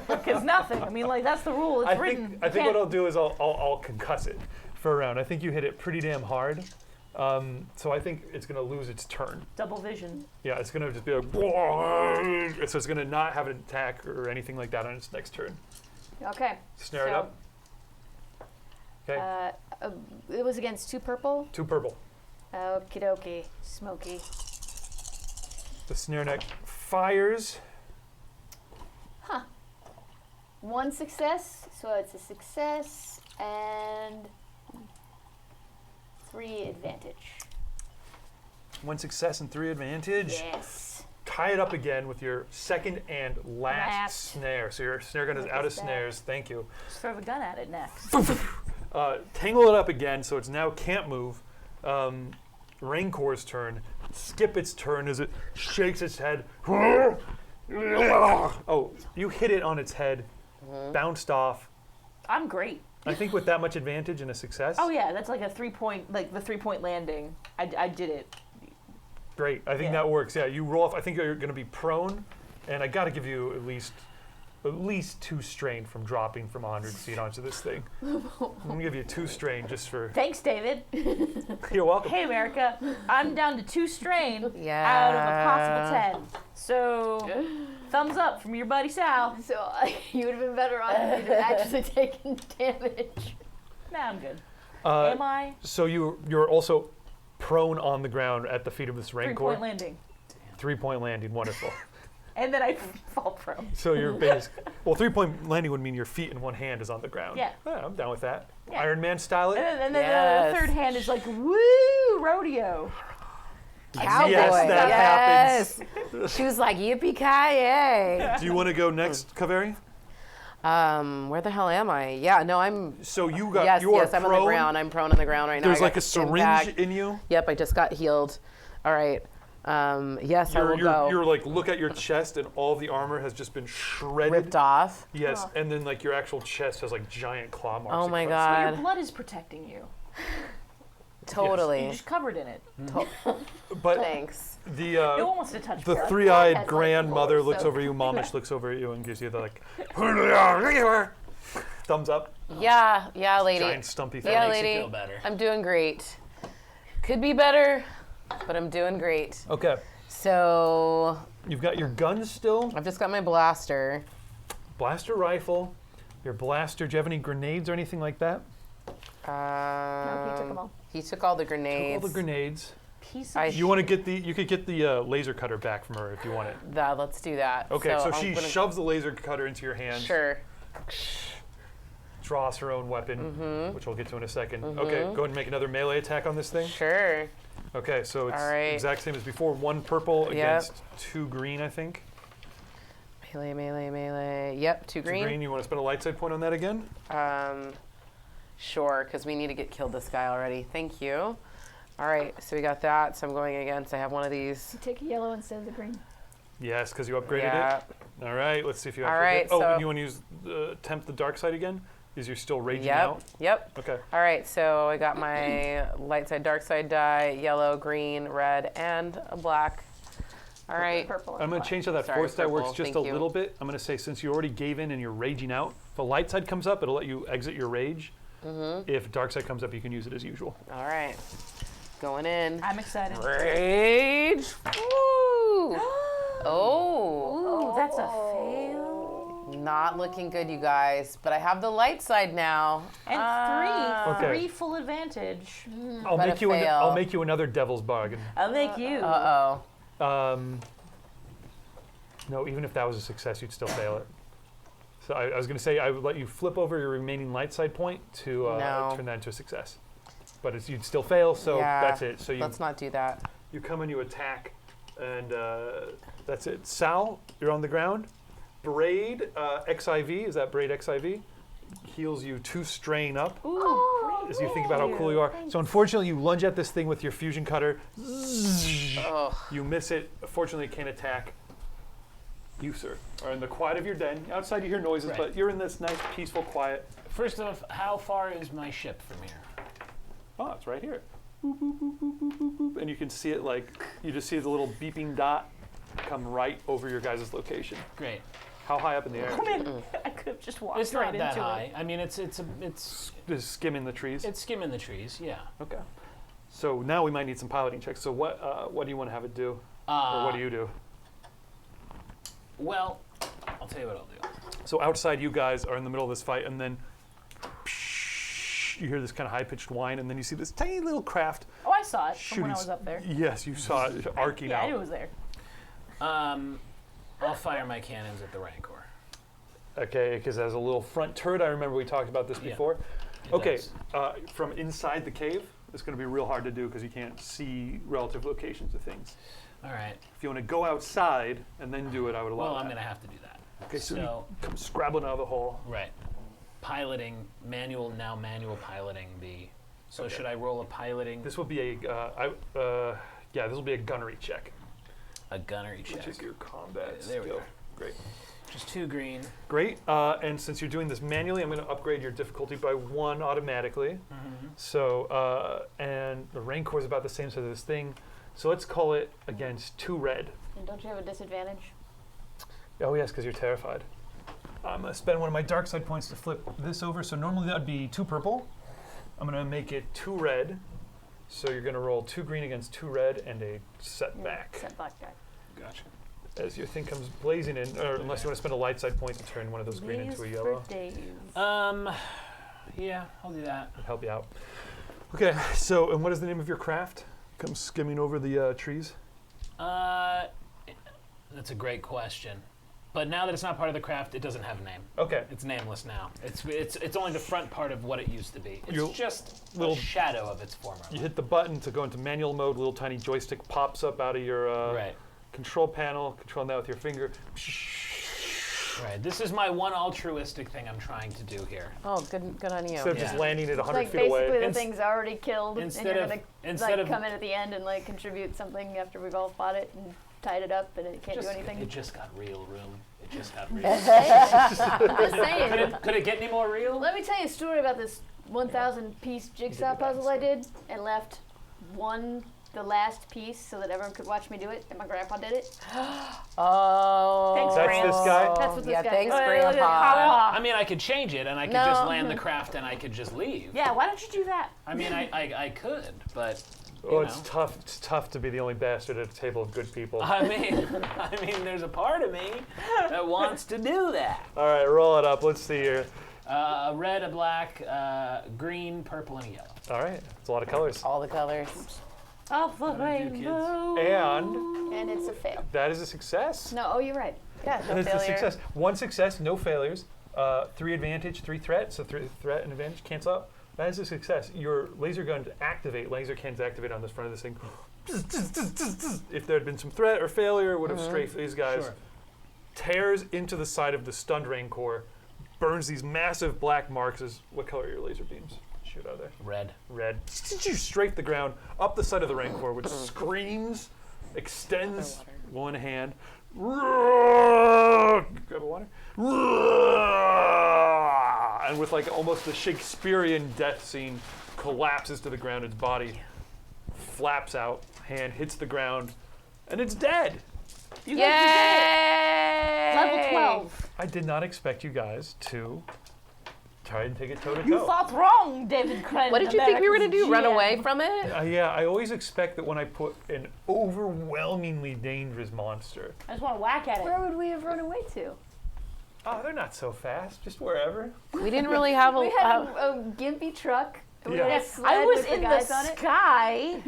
Because nothing. I mean, like that's the rule. It's I written. think You what can't- I'll do is I'll concuss it for a round. I think you hit it pretty damn hard. So I think it's going to lose its turn. Double vision. Yeah, it's going to just be like, so it's going to not have an attack or anything like that on its next turn. Okay. Snare it so, up. Okay. It was against 2 purple. 2 purple. Okie dokie. Smoky. The snare neck fires. 1 success, so it's a success, and 3 advantage. 1 success and 3 advantage. Yes. Tie it up again with your second and last snare. So your snare gun is Look out at of that. snares. Thank you. Just throw the gun at it next. Tangle it up again, so it's now can't move. Rancor's turn. Skip its turn as it shakes its head. Oh, you hit it on its head. Bounced off. I'm great. I think with that much advantage and a success. Oh yeah, that's like a 3-point, like the 3-point landing. I did it. Great. I think Yeah. that works. Yeah, you roll off. I think you're going to be prone, and I got to give you at least 2 strain from dropping from 100 feet onto this thing. I'm going to give you 2 strain just for. Thanks, David. You're welcome. Hey, America. I'm down to 2 strain Yeah. out of a possible 10. So, thumbs up from your buddy Sal. So you would have been better off if you'd have actually taken damage. Nah, I'm good. Am I? So you're also prone on the ground at the feet of this Rancor. 3-point landing. 3-point landing. Wonderful. And then I fall prone. So your base. Well, 3-point landing would mean your feet in one hand is on the ground. Yeah. I'm down with that. Yeah. Iron Man style it. And then Yes. the third hand is like, woo, rodeo. Cowboy. Yes, that Yes. She was like, yippee-ki-yay. Do you want to go next, Kaveri? Where the hell am I? Yeah, no, I'm. So you got. Yes, you are yes, I'm prone. on the ground. I'm prone on the ground right now. There's I like got a syringe impact. in you. Yep, I just got healed. All right. Yes, I will go. You're like, look at your chest, and all the armor has just been shredded. Ripped off. Yes, and then like your actual chest has like giant claw marks. Oh my across it. Your god. blood is protecting you. Totally. You're just covered in it. But Thanks. the No one wants to touch the blood. three-eyed That's like grandmother full of looks soap. over you, Momish looks over at you, and gives you the like thumbs up, Yeah, lady. giant stumpy thing. Yeah, Makes you lady. feel better. I'm doing great. Could be better, but I'm doing great. Okay, So you've got your guns still, I've just got my blaster. blaster rifle, your blaster. Do you have any grenades or anything like that? No, he took them all. He took all the Took grenades. all the grenades. Piece I of You want to get the? You could get the laser cutter back from her if you want it. Let's do that. Okay, so I'm she gonna- shoves the laser cutter into your hand. Sure. Draws her own weapon, Mm-hmm. which we'll get to in a 2nd. Okay, go ahead and make another melee attack on this thing. Sure. Okay, so it's All right. exact same as before. 1 purple Yep. against 2 green, I think. Melee. Yep, 2 2 green. green. You want to spend a light side point on that again? Sure, because we need to get killed this guy already. Thank you. All right, so we got that. So I'm going against. I have one of these. You take a yellow instead of the green. Yes, because you upgraded Yeah. it. All right, let's see if you All actually right, hit. Oh, so- and you want to use tempt the dark side again? Is you're still raging Yep. out? Yep. Okay. All right, so I got my light side, dark side die, yellow, green, red, and a black. All right. Purple. and I'm going to black. change how that Sorry, force die works purple, just a thank you. little bit. I'm going to say since you already gave in and you're raging out, if a light side comes up, it'll let you exit your rage. If dark side comes up, you can use it as usual. All right. Going in. I'm excited. Rage. Woo. Oh. Ooh, that's a fail. Not looking good, you guys. But I have the light side now. And Okay. three full advantage. I'll But make a you fail. I'll make you another devil's bargain. I'll make you. Uh-oh. No, even if that was a success, you'd still fail it. So I was going to say I would let you flip over your remaining light side point to No. turn that into a success. But you'd still fail, so Yeah, that's it. So Let's not do that. you come and you attack, and that's it. Sal, you're on the ground. Braid, XIV, is that Braid XIV? Heals you 2 strain up Ooh, as you think about how cool you are. So unfortunately, you lunge at this thing with your fusion cutter. Oh. You miss it. Fortunately, it can't attack. You, sir, are in the quiet of your den. Outside, you hear noises, Right. but you're in this nice, peaceful quiet. First off, how far is my ship from here? Oh, it's right here. Boop, boop, boop, boop, boop, boop, boop. And you can see it like, you just see the little beeping dot come right over your guys' location. Great. How high up in the air? come in. I could have just walked It's right not that into high. it. I mean, it's Just skimming the trees. skimming the trees. Yeah. Okay. So now we might need some piloting checks. So what do you want to have it do? Or what do you do? Well, I'll tell you what I'll do. So outside, you guys are in the middle of this fight, and then you hear this kind of high-pitched whine, and then you see this tiny little craft. Oh, I saw it from when I shooting was up there. Yes, you saw it arcing Yeah, out. I knew it was there. I'll fire my cannons at the rancor. Okay, because as a little front turret, I remember we talked about this Yeah, before. it Okay, does. from inside the cave, it's going to be real hard to do because you can't see relative locations of things. All right. If you want to go outside and then do it, I would allow Well, that. I'm gonna have to do that. Okay, so you So come scrabbling out of the hole. right, piloting manual piloting the. So Okay. should I roll a piloting? This will be a, this will be a gunnery check, A gunnery which check. is your combat There we skill. are. Great. Just 2 green. Great. And since you're doing this manually, I'm going to upgrade your difficulty by 1 automatically. So, and the rancor is about the same size as this thing. So let's call it against 2 red. And don't you have a disadvantage? Oh yes, because you're terrified. I'm going to spend one of my dark side points to flip this over. So normally that would be 2 purple. I'm going to make it 2 red. So you're going to roll 2 green against 2 red and a setback. Setback guy. Gotcha. As your thing comes blazing in, or unless you want to spend a light side point to turn one of those green into a These yellow. for days. Yeah, I'll do that. It'll help you out. Okay, so, and what is the name of your craft? Comes skimming over the trees? That's a great question. But now that it's not part of the craft, it doesn't have a name. Okay. It's nameless now. It's only the front part of what it used to be. It's You'll- just little- a shadow of its former. You hit the button to go into manual mode, little tiny joystick pops up out of your Right. control panel, controlling that with your finger. Right. This is my one altruistic thing I'm trying to do here. Oh, good on you. Instead of just Yeah. landing at 100 Like feet away. basically the Ins- thing's already killed, and instead you're of- gonna instead like of- come in at the end and like contribute something after we've all fought it and tied it up, and it can't do anything. It just got real, room. It just got real. I'm just saying. Could it get any more real? Let me tell you a story about this 1,000 piece jigsaw puzzle I did and left the last piece so that everyone could watch me do it, and my grandpa did it. Oh. Thanks, That's Grandpa. this guy? That's what this yeah, guy thanks, did. Grandpa. I mean, I could change it, and I could No. just land the craft, and I could just leave. Yeah, why don't you do that? I mean, I could, but Oh, you it's know. tough. It's tough to be the only bastard at a table of good people. I mean, there's a part of me that wants to do that. All right, roll it up. Let's see here. A red, a black, green, purple, and a yellow. All right, it's a lot of colors. All the colors. Of the do, kids? rainbow. And And it's a fail. that is a success. No, oh, you're right. Yeah, no That's a failure. success. 1 success, no failures. 3 advantage, 3 threat. So 3 threat and advantage cancel out. That is a success. Your laser gun to activate, laser cans activate on this front of this thing. If there had been some threat or failure, it would have strafed these guys. Sure. Tears into the side of the stunned rancor, burns these massive black marks. What color are your laser beams? Shoot out of there. Red. Red. You strafe the ground up the side of the rancor, which screams, extends one hand. Grab a water. And with like almost the Shakespearean death scene, collapses to the ground. Its body flaps out, hand hits the ground, and it's dead. You guys did Yay! it. Level 12. I did not expect you guys to try and take it toe to You toe. thought wrong, David Crenn. What did you think we were going to do? Run America's away GM. from it? Yeah, I always expect that when I put an overwhelmingly dangerous monster, I just want to whack at it. Where would we have run away to? oh, they're not so fast, just wherever. We didn't really have We had a. a gimpy truck. We Yeah. had a sled I was with the in the guys on it. sky,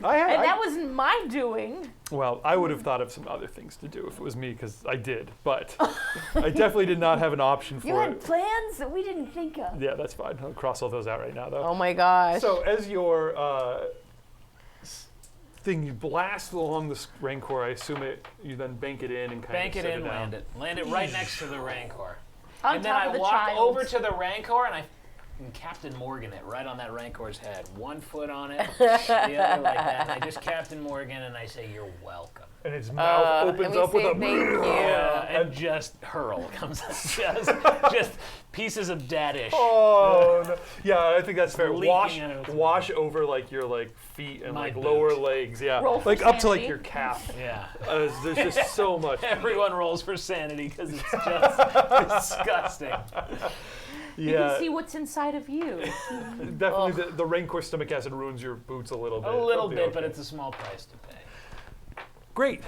I and that wasn't my doing. well, I would have thought of some other things to do if it was me, because I did, but I definitely did not have an option for You had it. plans that we didn't think of. Yeah, that's fine. I'll cross all those out right now, though. Oh my gosh. So as your thing blasts along the rancor, I assume you then bank it in and kind Bank of it set in, down. land it right next to the rancor. On And then top I of the walk child. over to the rancor and I Captain Morgan it right on that rancor's head. 1 foot on it, the other like that. And I just Captain Morgan and I say, "You're welcome." And its mouth and opens we up with say a thank you. And just hurl comes out. just pieces of daddish. Oh, no. Yeah, I think that's fair. Leaking Wash, out of its wash over like your feet and My like boot. lower legs. Yeah, Roll for like up to like sanity. your calf. Yeah. There's just so much. Everyone rolls for sanity because it's just disgusting. You Yeah, can see what's inside of you. definitely the rancor stomach acid ruins your boots a little bit. A little It'll be bit, but okay. it's a small price to pay. Great.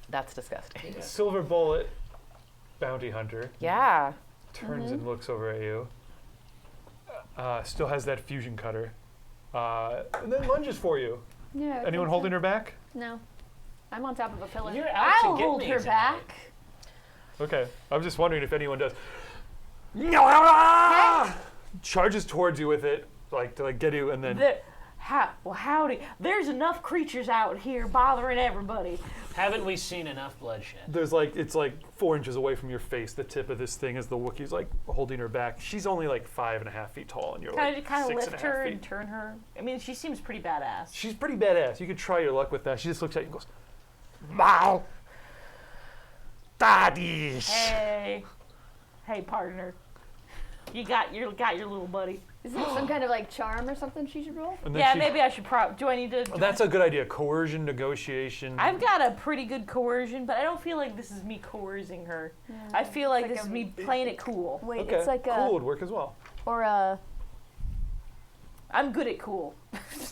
That's disgusting. Silver Bullet, bounty hunter, Yeah. turns and looks over at you. Still has that fusion cutter. And then lunges for you. Yeah. I Anyone think holding so. her back? No. I'm on top of a pillar. You're out I'll to get hold me her tonight. back. Okay. I'm just wondering if anyone does. Charges towards you with it, like to get you, and then Howdy. There's enough creatures out here bothering everybody. Haven't we seen enough bloodshed? there's like it's like 4 inches away from your face. The tip of this thing is the Wookiee's like holding her back. She's only like 5.5 feet tall, and you're Kind like of 6.5 lift her feet. and turn her. I mean, she seems pretty badass. She's pretty badass. You could try your luck with that. She just looks at you and goes, "Wow, daddies." Hey, partner. You got your little buddy. Is there some kind of like charm or something she should roll? And then Yeah, she- maybe I should do I need to? That's a good idea. Coercion, negotiation. I've got a pretty good coercion, but I don't feel like this is me coercing her. I feel like this is me playing it cool. Wait, Okay, it's like cool a would work as well. or a I'm good at cool.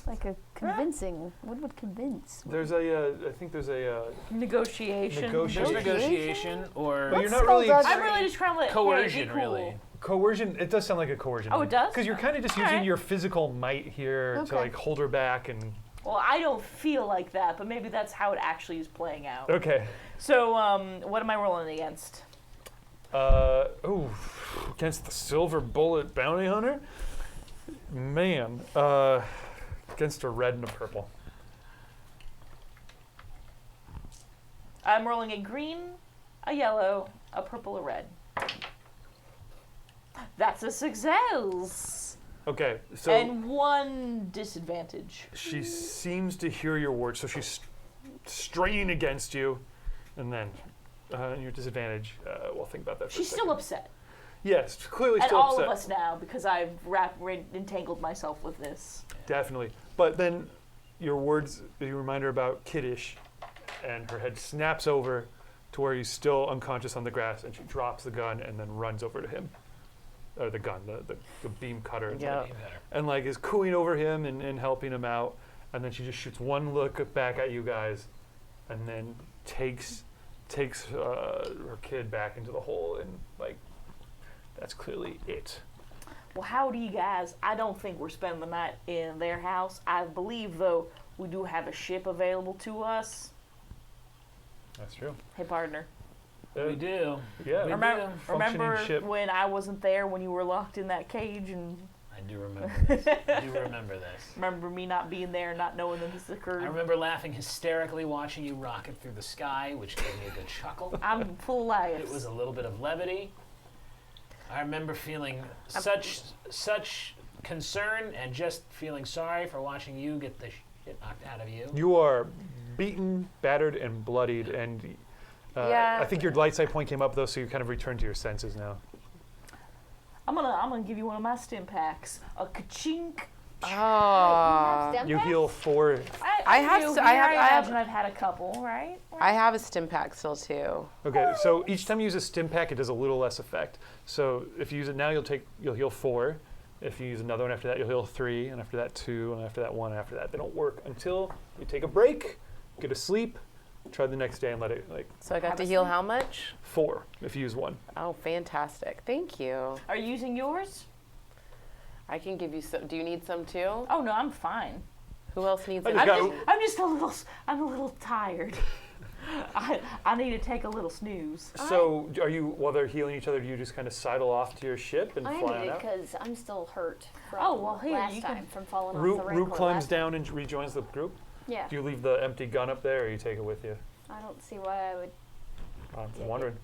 like a convincing. What would convince? There's a, I think there's a. Negotiation. Negotiation. There's negotiation or But you're What's not really spelled I'm really just trying to let coercion, hey, be cool. really. coercion. It does sound like a coercion. Oh, it does? Because you're kind of just using Alright. your physical might here to Okay. like hold her back and. Well, I don't feel like that, but maybe that's how it actually is playing out. Okay. So, what am I rolling against? Against the Silver Bullet bounty hunter. Man, against a red and a purple. I'm rolling a green, a yellow, a purple, a red. That's a success. Okay, so And one disadvantage. she seems to hear your words, so she's straining against you, and then your disadvantage. We'll think about that. For She's a second. still upset. Yes, clearly And still all upset. of us now, because I've entangled myself with this. Definitely. But then your words, you remind her about Kiddish, and her head snaps over to where he's still unconscious on the grass, and she drops the gun and then runs over to him. Or the gun, the beam cutter. and Yeah. like- And like is cooing over him and helping him out. And then she just shoots one look back at you guys, and then takes her kid back into the hole, and like that's clearly it. Well, howdy, you guys. I don't think we're spending the night in their house. I believe, though, we do have a ship available to us. That's true. Hey, partner. We do. Yeah. We Remember, do. remember ship. when I wasn't there when you were locked in that cage, and I do remember this. I do remember this. remember me not being there, not knowing that this occurred? I remember laughing hysterically watching you rocket through the sky, which gave me a good chuckle. I'm full of life. It was a little bit of levity. I remember feeling such concern and just feeling sorry for watching you get the shit knocked out of you. You are beaten, battered, and bloodied, and Yeah. I think your light side point came up though, so you kind of returned to your senses now. I'm gonna give you one of my stim packs. A ka-chink. Oh. You heal 4. I have do. s- Here, I have- I I have- imagine I've had a couple, right? I have a stim pack still too. Okay, so each time you use a stim pack, it does a little less effect. So if you use it now, you'll heal 4. If you use another one after that, you'll heal 3, and after that 2, and after that 1, and after that. They don't work until you take a break, get to sleep, try the next day, and let it like So I got Have to a heal sleep. how much? 4 if you use 1. Oh, fantastic. Thank you. Are you using yours? I can give you some. Do you need some too? Oh no, I'm fine. Who else needs I it? just got- I'm a little tired. I need to take a little snooze. So are you, while they're healing each other, do you just kind of sidle off to your ship and I fly need on it out? because I'm still hurt from Oh, well, here, last you can- time from falling off Root, the Root rancor climbs last time. down and rejoins the group. Yeah, Do you leave the empty gun up there, or you take it with you? I don't see why I would. I'm wondering.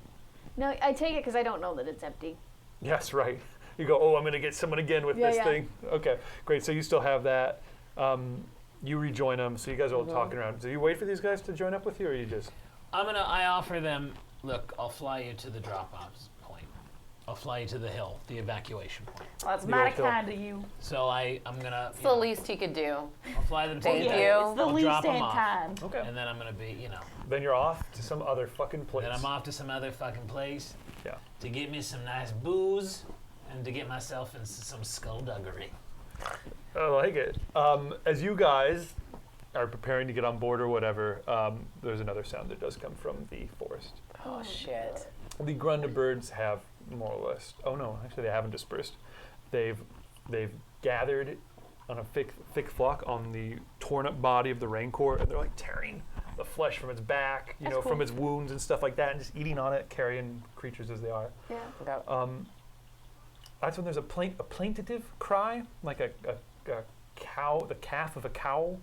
No, I take it because I don't know that it's empty. Yes, right. You go, oh, I'm going to get someone again with Yeah, this yeah. thing. Okay, great. So you still have that. You rejoin them, so you guys are all Mm-hmm. talking around. Do you wait for these guys to join up with you, or you just... I offer them, look, I'll fly you to the drop-off point. I'll fly you to the hill, the evacuation point. Well, that's You mighty go, Phil. kind of you. So I'm gonna, It's the least he could do. I'll fly them to Thank the you. hill, It's the I'll least drop 'em in off, time. Okay. and then I'm gonna be, Then you're off to some other fucking place. then I'm off to some other fucking place. Yeah. to get me some nice booze and to get myself into some skullduggery. I like it. As you guys are preparing to get on board or whatever, there's another sound that does come from the forest. Oh shit. The Grunda birds have more or less. Oh no, actually they haven't dispersed. They've gathered on a thick flock on the torn up body of the rancor, and they're like tearing the flesh from its back, from its wounds and stuff like that, and just eating on it, carrying creatures as they are. Yeah. That's when there's a plaintive cry, like a cow, the calf of a cow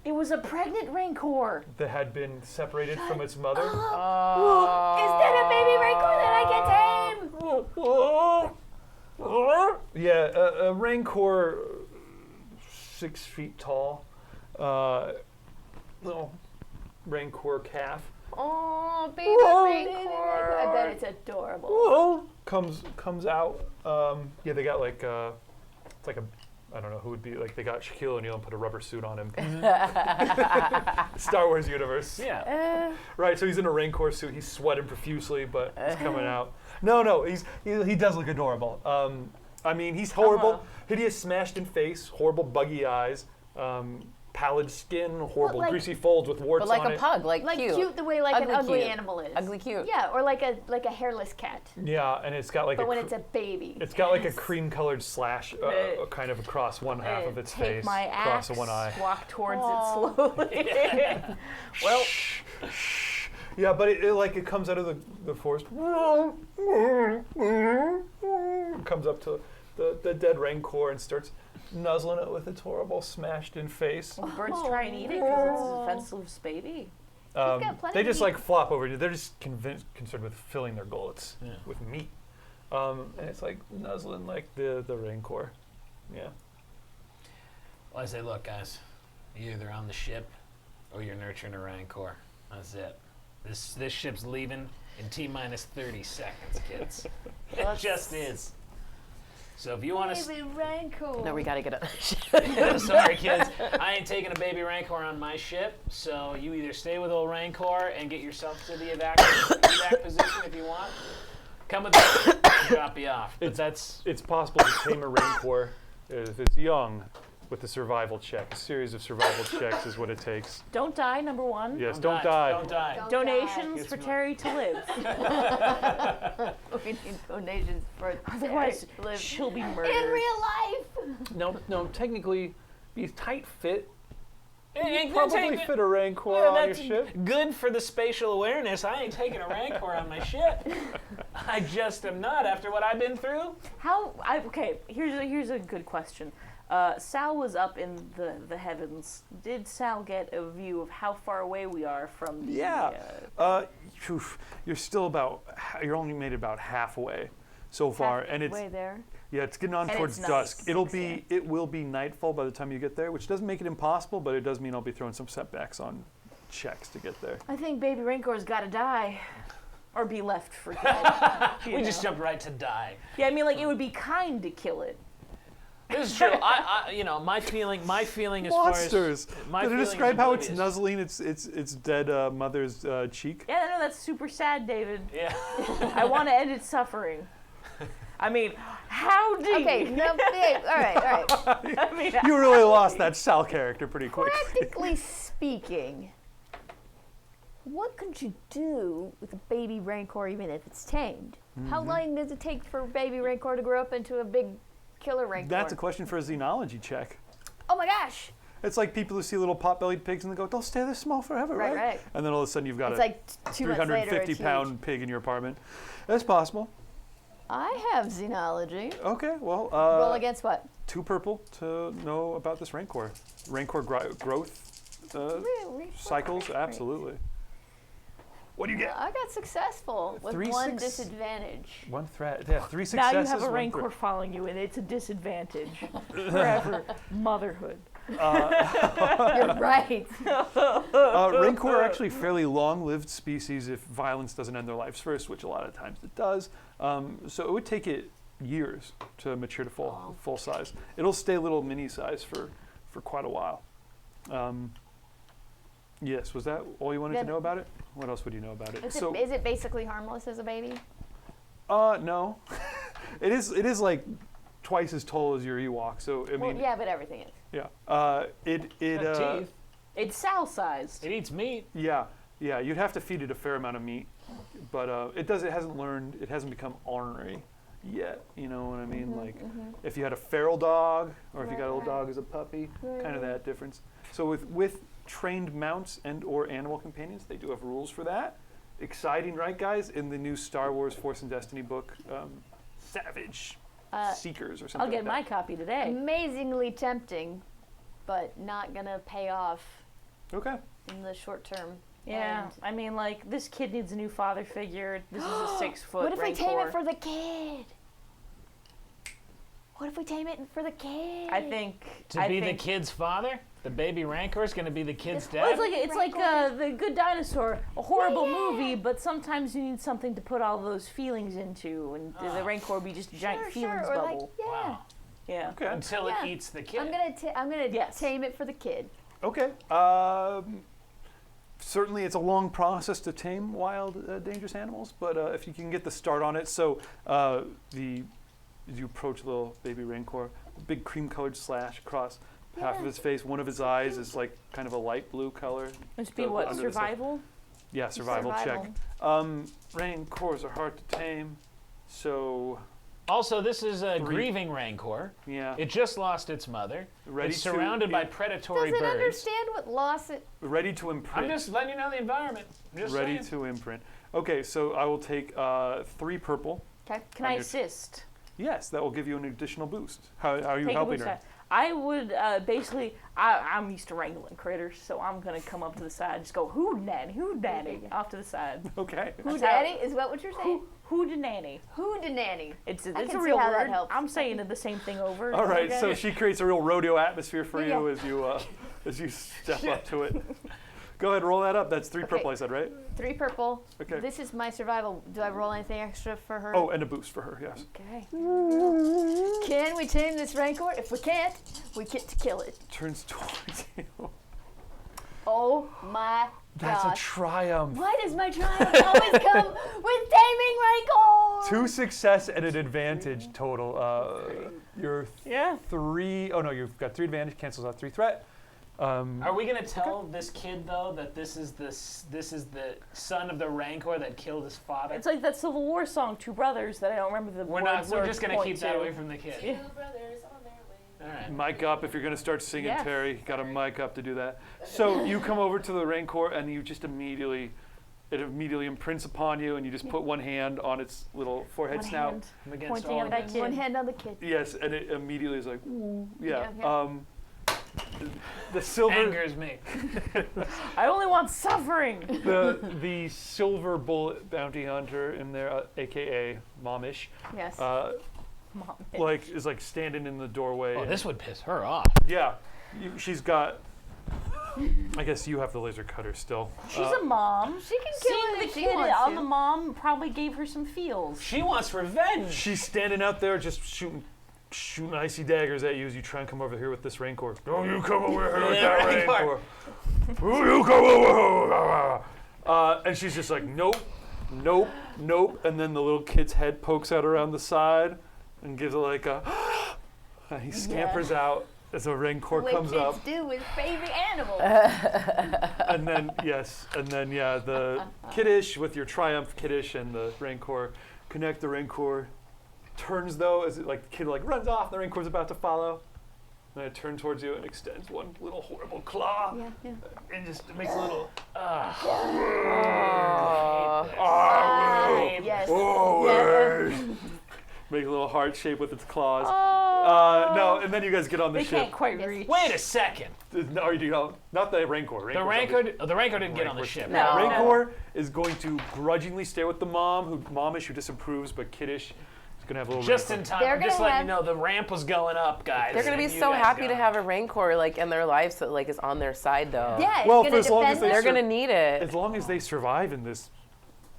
It was a pregnant rancor. that had been separated from its mother. Is that a baby rancor that I can tame? Yeah, a rancor 6 feet tall, little rancor calf Oh, baby rancor. I bet it's adorable. comes out. They got like it's like a, I don't know who would be, like they got Shaquille O'Neal and put a rubber suit on him. Star Wars universe. Yeah. Right, so he's in a rancor suit. He's sweating profusely, but he's coming out. No, he does look adorable. I mean, he's horrible, hideous, smashed in face, horrible buggy eyes, pallid skin, horrible like- greasy folds with warts But like on a it. pug, like cute. The way like Ugly an ugly cute. animal is. Ugly cute. Yeah, or like a hairless cat. Yeah, and it's got like But a when it's a baby. it's got like a cream-colored slash kind of across one half of its Take face, my across axe, one eye. walk towards it slowly. Well, yeah, but it comes out of the forest, comes up to the dead rancor and starts nuzzling it with its horrible smashed-in face. Birds try and eat it because it's a defenseless baby. got plenty They to just eat. like flop over you. They're just concerned with filling their gullets Yeah. with meat, and it's like nuzzling like the rancor. Yeah. Well, I say, look, guys, you're either on the ship or you're nurturing a rancor. That's it. This ship's leaving in T-minus 30 seconds, kids. It just is. So if you want to... Baby rancor. No, we gotta get it. Sorry, kids. I ain't taking a baby rancor on my ship, so you either stay with old rancor and get yourself to the evac position if you want. Come with me. I'll drop you off. But It's possible to tame a rancor if it's young with a survival check. A series of survival checks is what it takes. Don't die, number one. Yes, don't die. Don't die. Don't Donations die. for Terry to live. We need donations for Otherwise, to live she'll be in murdered. real life. No, technically, he's tight fit. Hey, Probably fit a rancor Yeah, on your that's ship. good for the spatial awareness. I ain't taking a rancor on my ship. I just am not after what I've been through. Okay, here's a good question. Sal was up in the heavens. Did Sal get a view of how far away we are from the... Yeah. You're still you're only made about halfway so far, and it's way there. yeah, it's getting on And towards it's dusk. night. It will be nightfall by the time you get there, which doesn't make it impossible, but it does mean I'll be throwing some setbacks on checks to get there. I think Baby Rancor's got to die. Or be left for dead. We just jumped right to die. Yeah, I mean, like, it would be kind to kill it. This is true. My feeling as Monsters. far as my Did it feeling describe is how it's oblivious. nuzzling its dead mother's cheek? Yeah, no, that's super sad, David. Yeah. I want to end its suffering. I mean, how do Okay, you... no, yeah, all right. I mean, You really lost that Sal character pretty quick. Practically speaking, what could you do with a baby rancor even if it's tamed? How long does it take for a baby rancor to grow up into a big killer rancor? That's a question for a xenology check. Oh my gosh! It's like people who see little pot-bellied pigs and they go, they'll stay this small forever, right? Right. And then all of a sudden you've got It's a like 2 months later, it's 350-pound pig in your apartment. That's possible. I have xenology. Okay, well, Roll against what? 2 purple to know about this rancor. Rancor growth Really? cycles, absolutely. What do you get? I got successful with 3, 1 6. disadvantage. 1 threat. Yeah, 3 now successes. you have a 1 rancor threat. following you, and it's a disadvantage forever. Motherhood. You're right. Rancor are actually fairly long-lived species if violence doesn't end their lives first, which a lot of times it does. So it would take it years to mature to full size. It'll stay little mini size for quite a while. Yes, was that all you wanted to That- know about it? What else would you know about it? Is it basically harmless as a baby? No. It is like twice as tall as your Ewok. So I Well, mean, yeah, but everything is. yeah. Teeth. It's Sal-sized. It eats meat. Yeah. You'd have to feed it a fair amount of meat, but it hasn't learned. It hasn't become ornery yet. You know what I mean? Like if you had a feral dog, or if you got a little dog as a puppy, kind of that difference. So with trained mounts and or animal companions, they do have rules for that. Exciting, right, guys? In the new Star Wars Force and Destiny book, Savage Seekers or something. I'll get like my copy today. Amazingly tempting, but not gonna pay off that. Okay. in the short term. Yeah, And I mean, like, this kid needs a new father figure. This is a 6-foot what if we tame rancor. it for the kid? What if we tame it for the kid? I think To be the kid's father? The baby Rancor is going to be the kid's Well, dad? it's like The Good Dinosaur, a horrible movie, but sometimes you need something to put all those feelings into, and the Rancor be just a giant feelings or bubble. Like, yeah. Wow. Yeah. Okay. Until Yeah. it eats the kid. I'm gonna Yes. tame it for the kid. Okay. Certainly, it's a long process to tame wild, dangerous animals, but if you can get the start on it, so as you approach the little baby Rancor, big cream-colored slash across half of Yeah. his face. One of his eyes is like kind of a light blue color. Must be So what, under the survival? Yeah, survival check. Rancors are hard to tame, so Also, this is a 3. grieving Rancor. yeah. It just lost its mother. Ready It's surrounded by yeah, predatory Does it birds. understand what loss it? ready to imprint. I'm just letting you know the environment. Just ready saying. to imprint. Okay, so I will take 3 purple. Okay. Can on I your- assist? Yes, that will give you an additional boost. How are you Take a helping boost her? shot. I would basically, I'm used to wrangling critters, so I'm going to come up to the side, just go, hoo nanny, off to the side. Okay. Who That's how- daddy? Is that what you're saying? Hoo de nanny. Who de nanny? It's I a can real see how word. that helps. I'm saying the same thing over. All right, okay? so she creates a real rodeo atmosphere for Yeah. you as you step up to it. Go ahead, roll that up. That's 3 purple, I said, right? 3 purple. Okay. This is my survival. Do I roll anything extra for her? Oh, and a boost for her, yes. Okay. Can we tame this Rancor? If we can't, we get to kill it. Turns towards you. Oh my That's a gosh. triumph. Why does my triumph always come with taming Rancor? 2 success and an advantage total. You're Yeah. 3. Oh no, you've got 3 advantage. Cancels out 3 threat. Are we gonna tell this kid though that this is the son of the Rancor that killed his father? It's like that Civil War song, Two Brothers, that I don't remember the We're words not. We're or just gonna point keep that to. away from the kid. Yeah. All right. Mic up if you're going to start singing, Yeah. Terry. Got a mic up to do that. So you come over to the Rancor and you just immediately imprints upon you, and you just put one hand on its little forehead One snout. hand I'm against pointing all at of that this. kid. One hand on the kid. Yes, and it immediately is like, ooh, yeah. Yeah, The silver, Angers me. I only want suffering. the silver bullet bounty hunter in there, aka Momish, Yes. Mom. like is like standing in the doorway. Oh, and- this would piss her off. yeah, she's got. I guess you have the laser cutter still. She's a mom. she can kill Seeing it the if she kid wants on to. the mom probably gave her some feels. She wants revenge. She's standing out there just shooting icy daggers at you as you try and come over here with this Rancor. Don't you come over here with that Rancor. Rancor. Who you come over here? And she's just like, nope, nope, nope. And then the little kid's head pokes out around the side and gives it like a, and he scampers out as a Rancor What comes kids up. do with baby animals. And then, yeah, the Kiddish with your Triumph Kiddish and the Rancor connect. The Rancor turns though, as it, like the kid like runs off, the Rancor's about to follow. And it turns towards you and extends one little horrible claw yeah. and just makes a little Yes. make a little heart shape with its claws. Oh. No, and then you guys get on the They ship. can't quite reach. Wait a second. No, you don't. Not the Rancor. The Rancor didn't get on the Rancor- ship. No. Rancor is going to grudgingly stay with the momish who disapproves, but Kiddish is going to have a little Just Rancor. in time. They're I'm just gonna letting have- you know the ramp was going up, guys. They're gonna be and you so guys happy got to it. have a Rancor like in their lives that like is on their side though. Yeah, it's Well, gonna for as long as defend they They're them. gonna need it. As long as they survive in this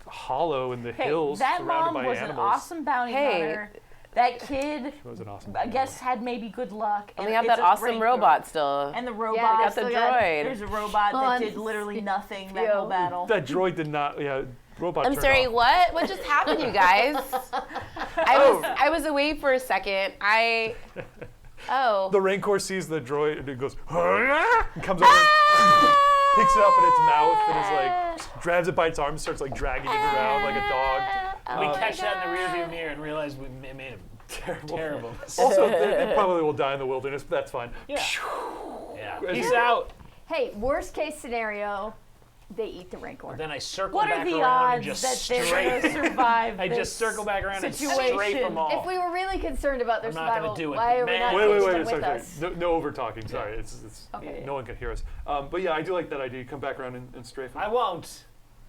hollow in the Hey, hills that surrounded mom by was animals. an awesome bounty Hey. hunter. That kid, She was an awesome. I guess, had maybe good luck. And we have that it's a awesome Rancor. robot still. And the Yeah, robot. they got the still got- droid. There's a robot that On did literally nothing that Yo. whole battle. That droid did not. Yeah, robot I'm turned sorry, off. what? What just happened, you guys? I was away for a second. The rancor sees the droid and it goes, and comes over and picks it up in its mouth and is like, grabs it by its arm and starts like dragging it around like a dog. We catch that in the rearview mirror and realize we made a terrible mistake. Also, they probably will die in the wilderness, but that's fine. Yeah. As Peace you- out. Hey, worst case scenario, they eat the rancor. Then I circle What back are the around and odds just that they're going to straight. survive I this just circle back around and situation? strafe them all. If we were really concerned about their I'm not gonna survival, do it, why are we man. not Wait, taking them with sorry. us? No over talking. Sorry, it's Okay. no one can hear us. But yeah, I do like that idea. You come back around and strafe them. I won't.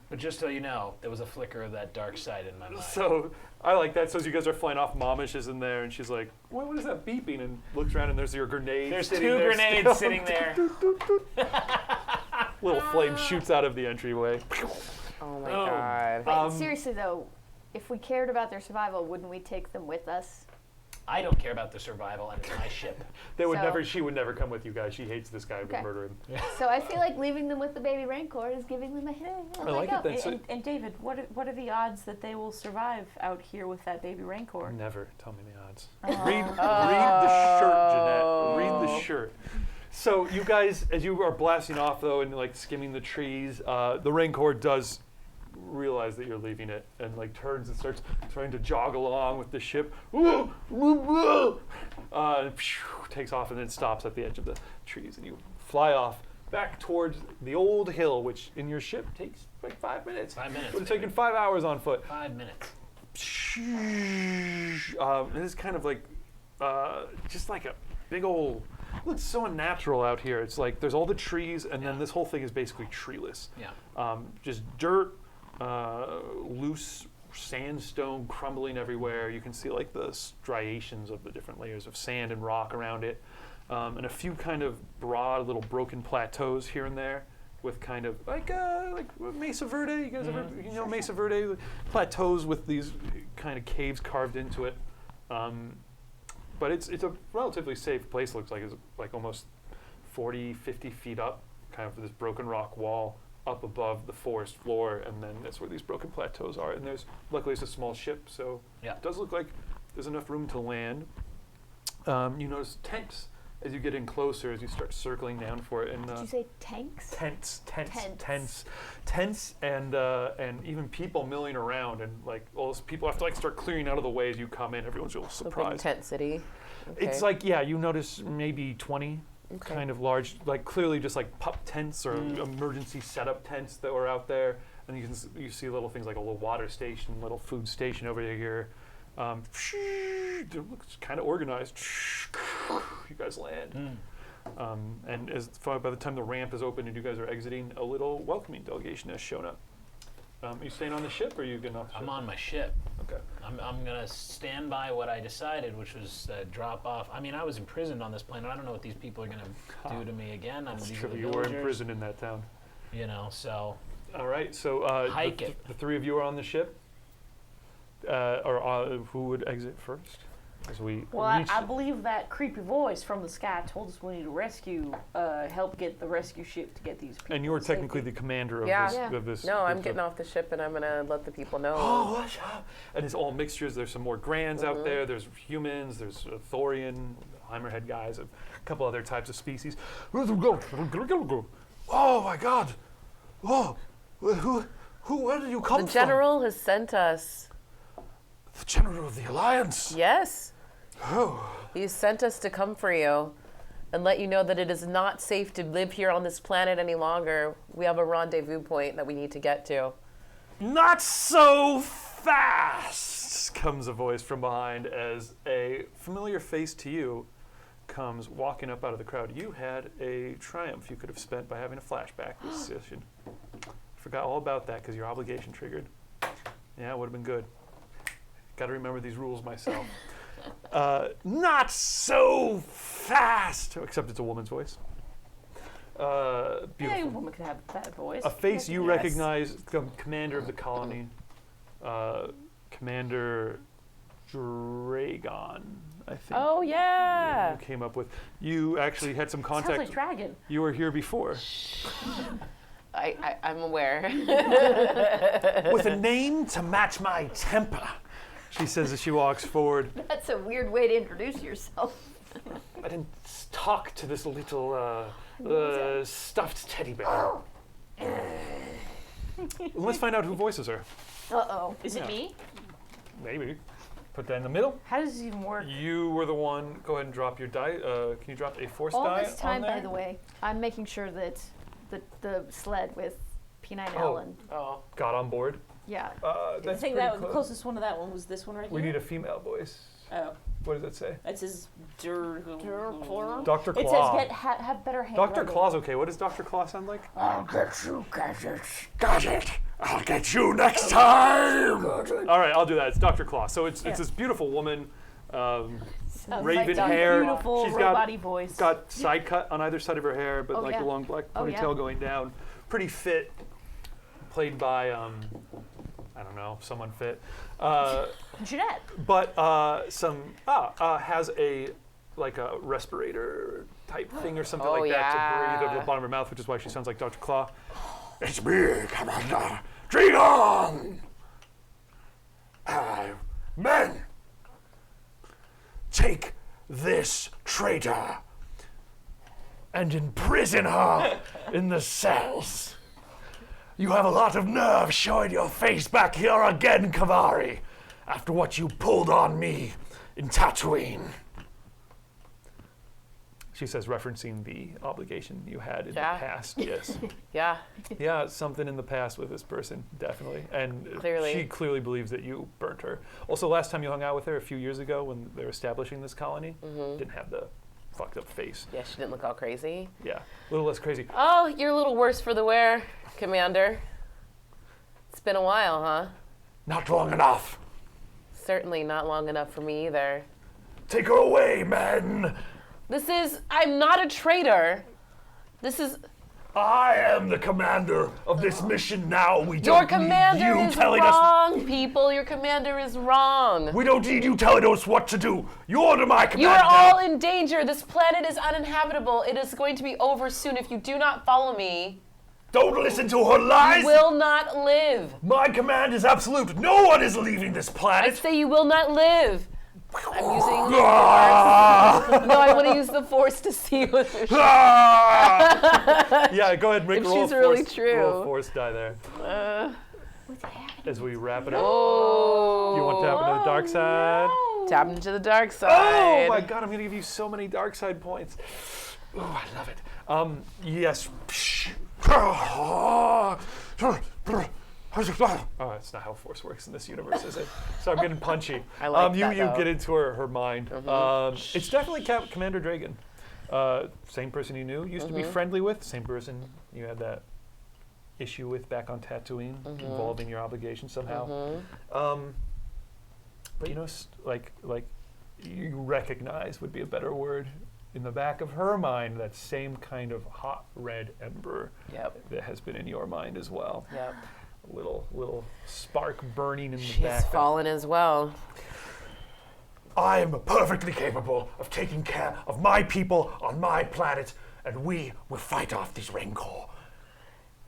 But just so you know, there was a flicker of that dark side in my mind. So I like that. So as you guys are flying off, Momish is in there, and she's like, "What is that beeping?" And looks around, and there's your grenade. There's sitting two there grenades still. sitting there. Little flame shoots out of the entryway. Oh my Oh. god. Wait, seriously though, if we cared about their survival, wouldn't we take them with us? I don't care about the survival, and it's my ship. They would So- never. She would never come with you guys. She hates this guy. Would Okay. murder him. So I feel like leaving them with the baby rancor is giving them a hit. I like it then. So And David, what are the odds that they will survive out here with that baby rancor? never tell me the odds. Oh. Read the shirt, Jeanette. Read the shirt. So you guys, as you are blasting off though, and like skimming the trees, the rancor does realize that you're leaving it, and like turns and starts trying to jog along with the ship. And takes off and then stops at the edge of the trees, and you fly off back towards the old hill, which in your ship takes like 5 minutes. 5 minutes. Would have taken 5 hours on foot. 5 minutes. It is kind of like just like a big old. Looks so unnatural out here. It's like there's all the trees, and then this whole thing is basically treeless. Yeah. Just dirt, loose sandstone crumbling everywhere. You can see like the striations of the different layers of sand and rock around it, and a few kind of broad little broken plateaus here and there, with kind of like Mesa Verde. You guys ever Mesa Verde plateaus with these kind of caves carved into it. But it's a relatively safe place. Looks like it's like almost 40, 50 feet up, kind of this broken rock wall up above the forest floor, and then that's where these broken plateaus are. And there's luckily it's a small ship, so it does look like there's enough room to land. You notice tents as you get in closer, as you start circling down for it. And Did you say tanks? Tents, and even people milling around, and like all those people have to like start clearing out of the way as you come in. Everyone's a little So big surprised. tent city. Okay. It's like you notice maybe 20 Okay. kind of large, like clearly just like pup tents or emergency setup tents that were out there, and you see little things like a little water station, little food station over here. It looks kind of organized. You guys land. And by the time the ramp is open and you guys are exiting, a little welcoming delegation has shown up. Are you staying on the ship, or are you getting off the ship? I'm on my ship. Okay. I'm gonna stand by what I decided, which was drop off. I mean, I was imprisoned on this planet. I don't know what these people are gonna do to me again. That's These true. are the You were in villagers, prison in that town. So All right. So Hike the, it. the three of you are on the ship. Who would exit first? As we Well, reach. I believe that creepy voice from the sky told us we need to rescue, help get the rescue ship to get these people. And you were safely. technically the commander of Yeah. this. Yeah. Of this No, I'm group getting of- off the ship and I'm gonna let the people know. Oh, what's up? And it's all mixtures. There's some more Grands out there. There's humans. There's Thorian, Heimerhead guys, a couple other types of species. Oh my God! Oh, where did you come The from? general has sent us. The general of the Alliance. Yes. Oh. He sent us to come for you and let you know that it is not safe to live here on this planet any longer. We have a rendezvous point that we need to get to. Not so fast, comes a voice from behind as a familiar face to you comes walking up out of the crowd. You had a triumph you could have spent by having a flashback this session. Forgot all about that because your obligation triggered. Yeah, it would have been good. Got to remember these rules myself. Not so fast, except it's a woman's voice. Beautiful. Any woman could have that voice. A face you Yes. recognize, commander of the colony, Commander Dragon, I think. Oh, yeah. You came up with. You actually had some Sounds contact. like dragon. You were here before. I'm aware. With a name to match my temper, she says as she walks forward. That's a weird way to introduce yourself. I didn't talk to this little stuffed teddy bear. Let's find out who voices her. Uh-oh. Is it me? Maybe. Put that in the middle. How does this even work? You were the one. Go ahead and drop your die. Can you drop a force All die this time, on there? by the way, I'm making sure that the sled with P9L Oh. and Oh. Got on board. yeah. I That's think pretty that the close. closest one to that one was this one right We here. need a female voice. Oh, What does it say? it says Dr. It Claw. says have better handwriting. Dr. Claw's okay. What does Dr. Claw sound like? I'll get you, gadget. Got it. I'll get you next time. All right, I'll do that. It's Dr. Claw. So it's this beautiful woman, raven like hair. Beautiful She's robot-y voice. got side cut on either side of her hair, but Oh, like yeah. the long black Oh, ponytail yeah. going down. Pretty fit. Played by I don't know, someone fit. Jeanette. But has a like a respirator type thing or something Oh, like that to yeah. breathe over the bottom of her mouth, which is why she sounds like Dr. Claw. It's me, Commander Dragon! Men! Take this traitor and imprison her in the cells. You have a lot of nerve showing your face back here again, Kavari, after what you pulled on me in Tatooine. She says, referencing the obligation you had in Yeah. the past. Yes. Yeah. Yeah, something in the past with this person, definitely. And Clearly. she clearly believes that you burnt her. Also, last time you hung out with her a few years ago when they were establishing this colony, didn't have the fucked up face. Yeah, she didn't look all crazy. Yeah, a little less crazy. Oh, you're a little worse for the wear, Commander. It's been a while, huh? Not long enough. Certainly not long enough for me either. Take her away, men. I'm not a traitor. I am the commander of this mission now. We Your don't commander need you is telling us. wrong, people. Your commander is wrong. We don't need you telling us what to do. You're my commander. You are all in danger. This planet is uninhabitable. It is going to be over soon if you do not follow me. Don't listen to her lies. You will not live. My command is absolute. No one is leaving this I planet. say you will not live. I'm using the Ah! force. No, I want to use the force to see what Ah! Yeah, go ahead and make If a roll she's of really force, true. roll of force die there. As we wrap it up. Oh. You want to tap into the dark side? Tap into the dark Oh side. my god, I'm going to give you so many dark side points. Oh, I love it. Yes. Oh, that's not how force works in this universe, is it? So I'm getting punchy. I like you that, you though. get into her mind. It's definitely Commander Dragon. Same person you knew, used to be friendly with, same person you had that issue with back on Tatooine, involving your obligation somehow. But you know, like you recognize would be a better word. In the back of her mind, that same kind of hot red ember Yep. that has been in your mind as well. Yep. A little spark burning in the She's back. fallen as well. I am perfectly capable of taking care of my people on my planet, and we will fight off these rancor.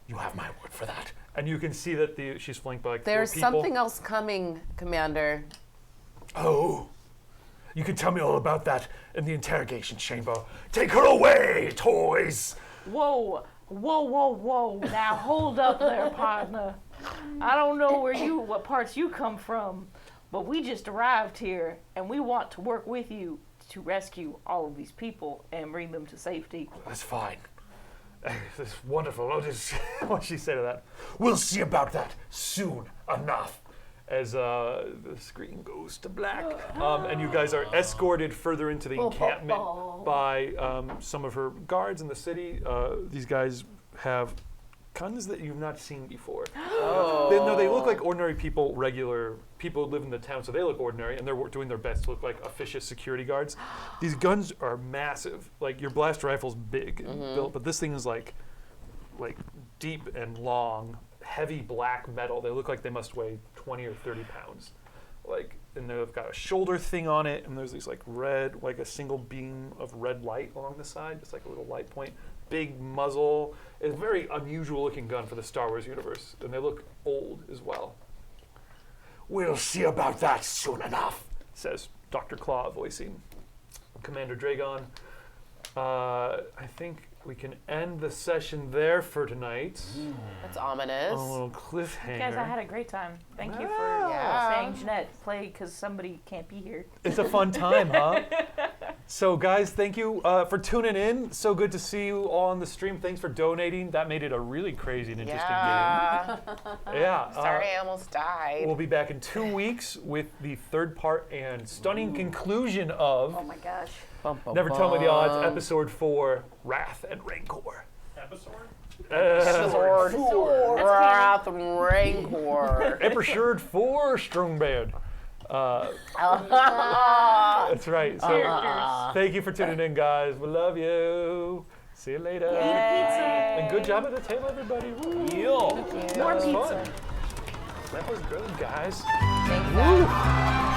You have my word for that. And you can see that she's flanked by like There's 4 people. something else coming, Commander. Oh, you can tell me all about that in the interrogation chamber. Take her away, toys. Whoa, whoa, whoa, whoa. Now hold up there, partner. I don't know what parts you come from, but we just arrived here and we want to work with you to rescue all of these people and bring them to safety. That's fine. That's wonderful. What she say to that? We'll see about that soon enough. As the screen goes to black, and you guys are escorted further into the encampment by some of her guards in the city. These guys have guns that you've not seen before. They look like ordinary people, regular people who live in the town, so they look ordinary, and they're doing their best to look like officious security guards. These guns are massive. Like, your blast rifle's big and built, but this thing is like deep and long, heavy black metal. They look like they must weigh 20 or 30 pounds. Like, and they've got a shoulder thing on it, and there's these like red, like a single beam of red light along the side, just like a little light point. Big muzzle. It's a very unusual looking gun for the Star Wars universe, and they look old as well. We'll see about that soon enough. Says Dr. Claw, voicing Commander Dragon. I think we can end the session there for tonight. That's ominous. A little cliffhanger. Guys, I had a great time. Thank you for Yeah. saying Jeanette play because somebody can't be here. It's a fun time, huh? So, guys, thank you for tuning in. So good to see you all on the stream. Thanks for donating. That made it a really crazy and interesting Yeah. game. Yeah. Sorry, I almost died. We'll be back in 2 weeks with the third part and stunning conclusion of Oh my gosh. Never Tell Me the Odds, Episode 4, Wrath and Rancor. Episode? Sword, Wrath, and Rancor. Episode 4, Strong Band. That's right. So, thank you for tuning in, guys. We love you. See you later. And good job at the table, everybody. Woo. More That was pizza. fun. That was good, guys. Thanks, guys.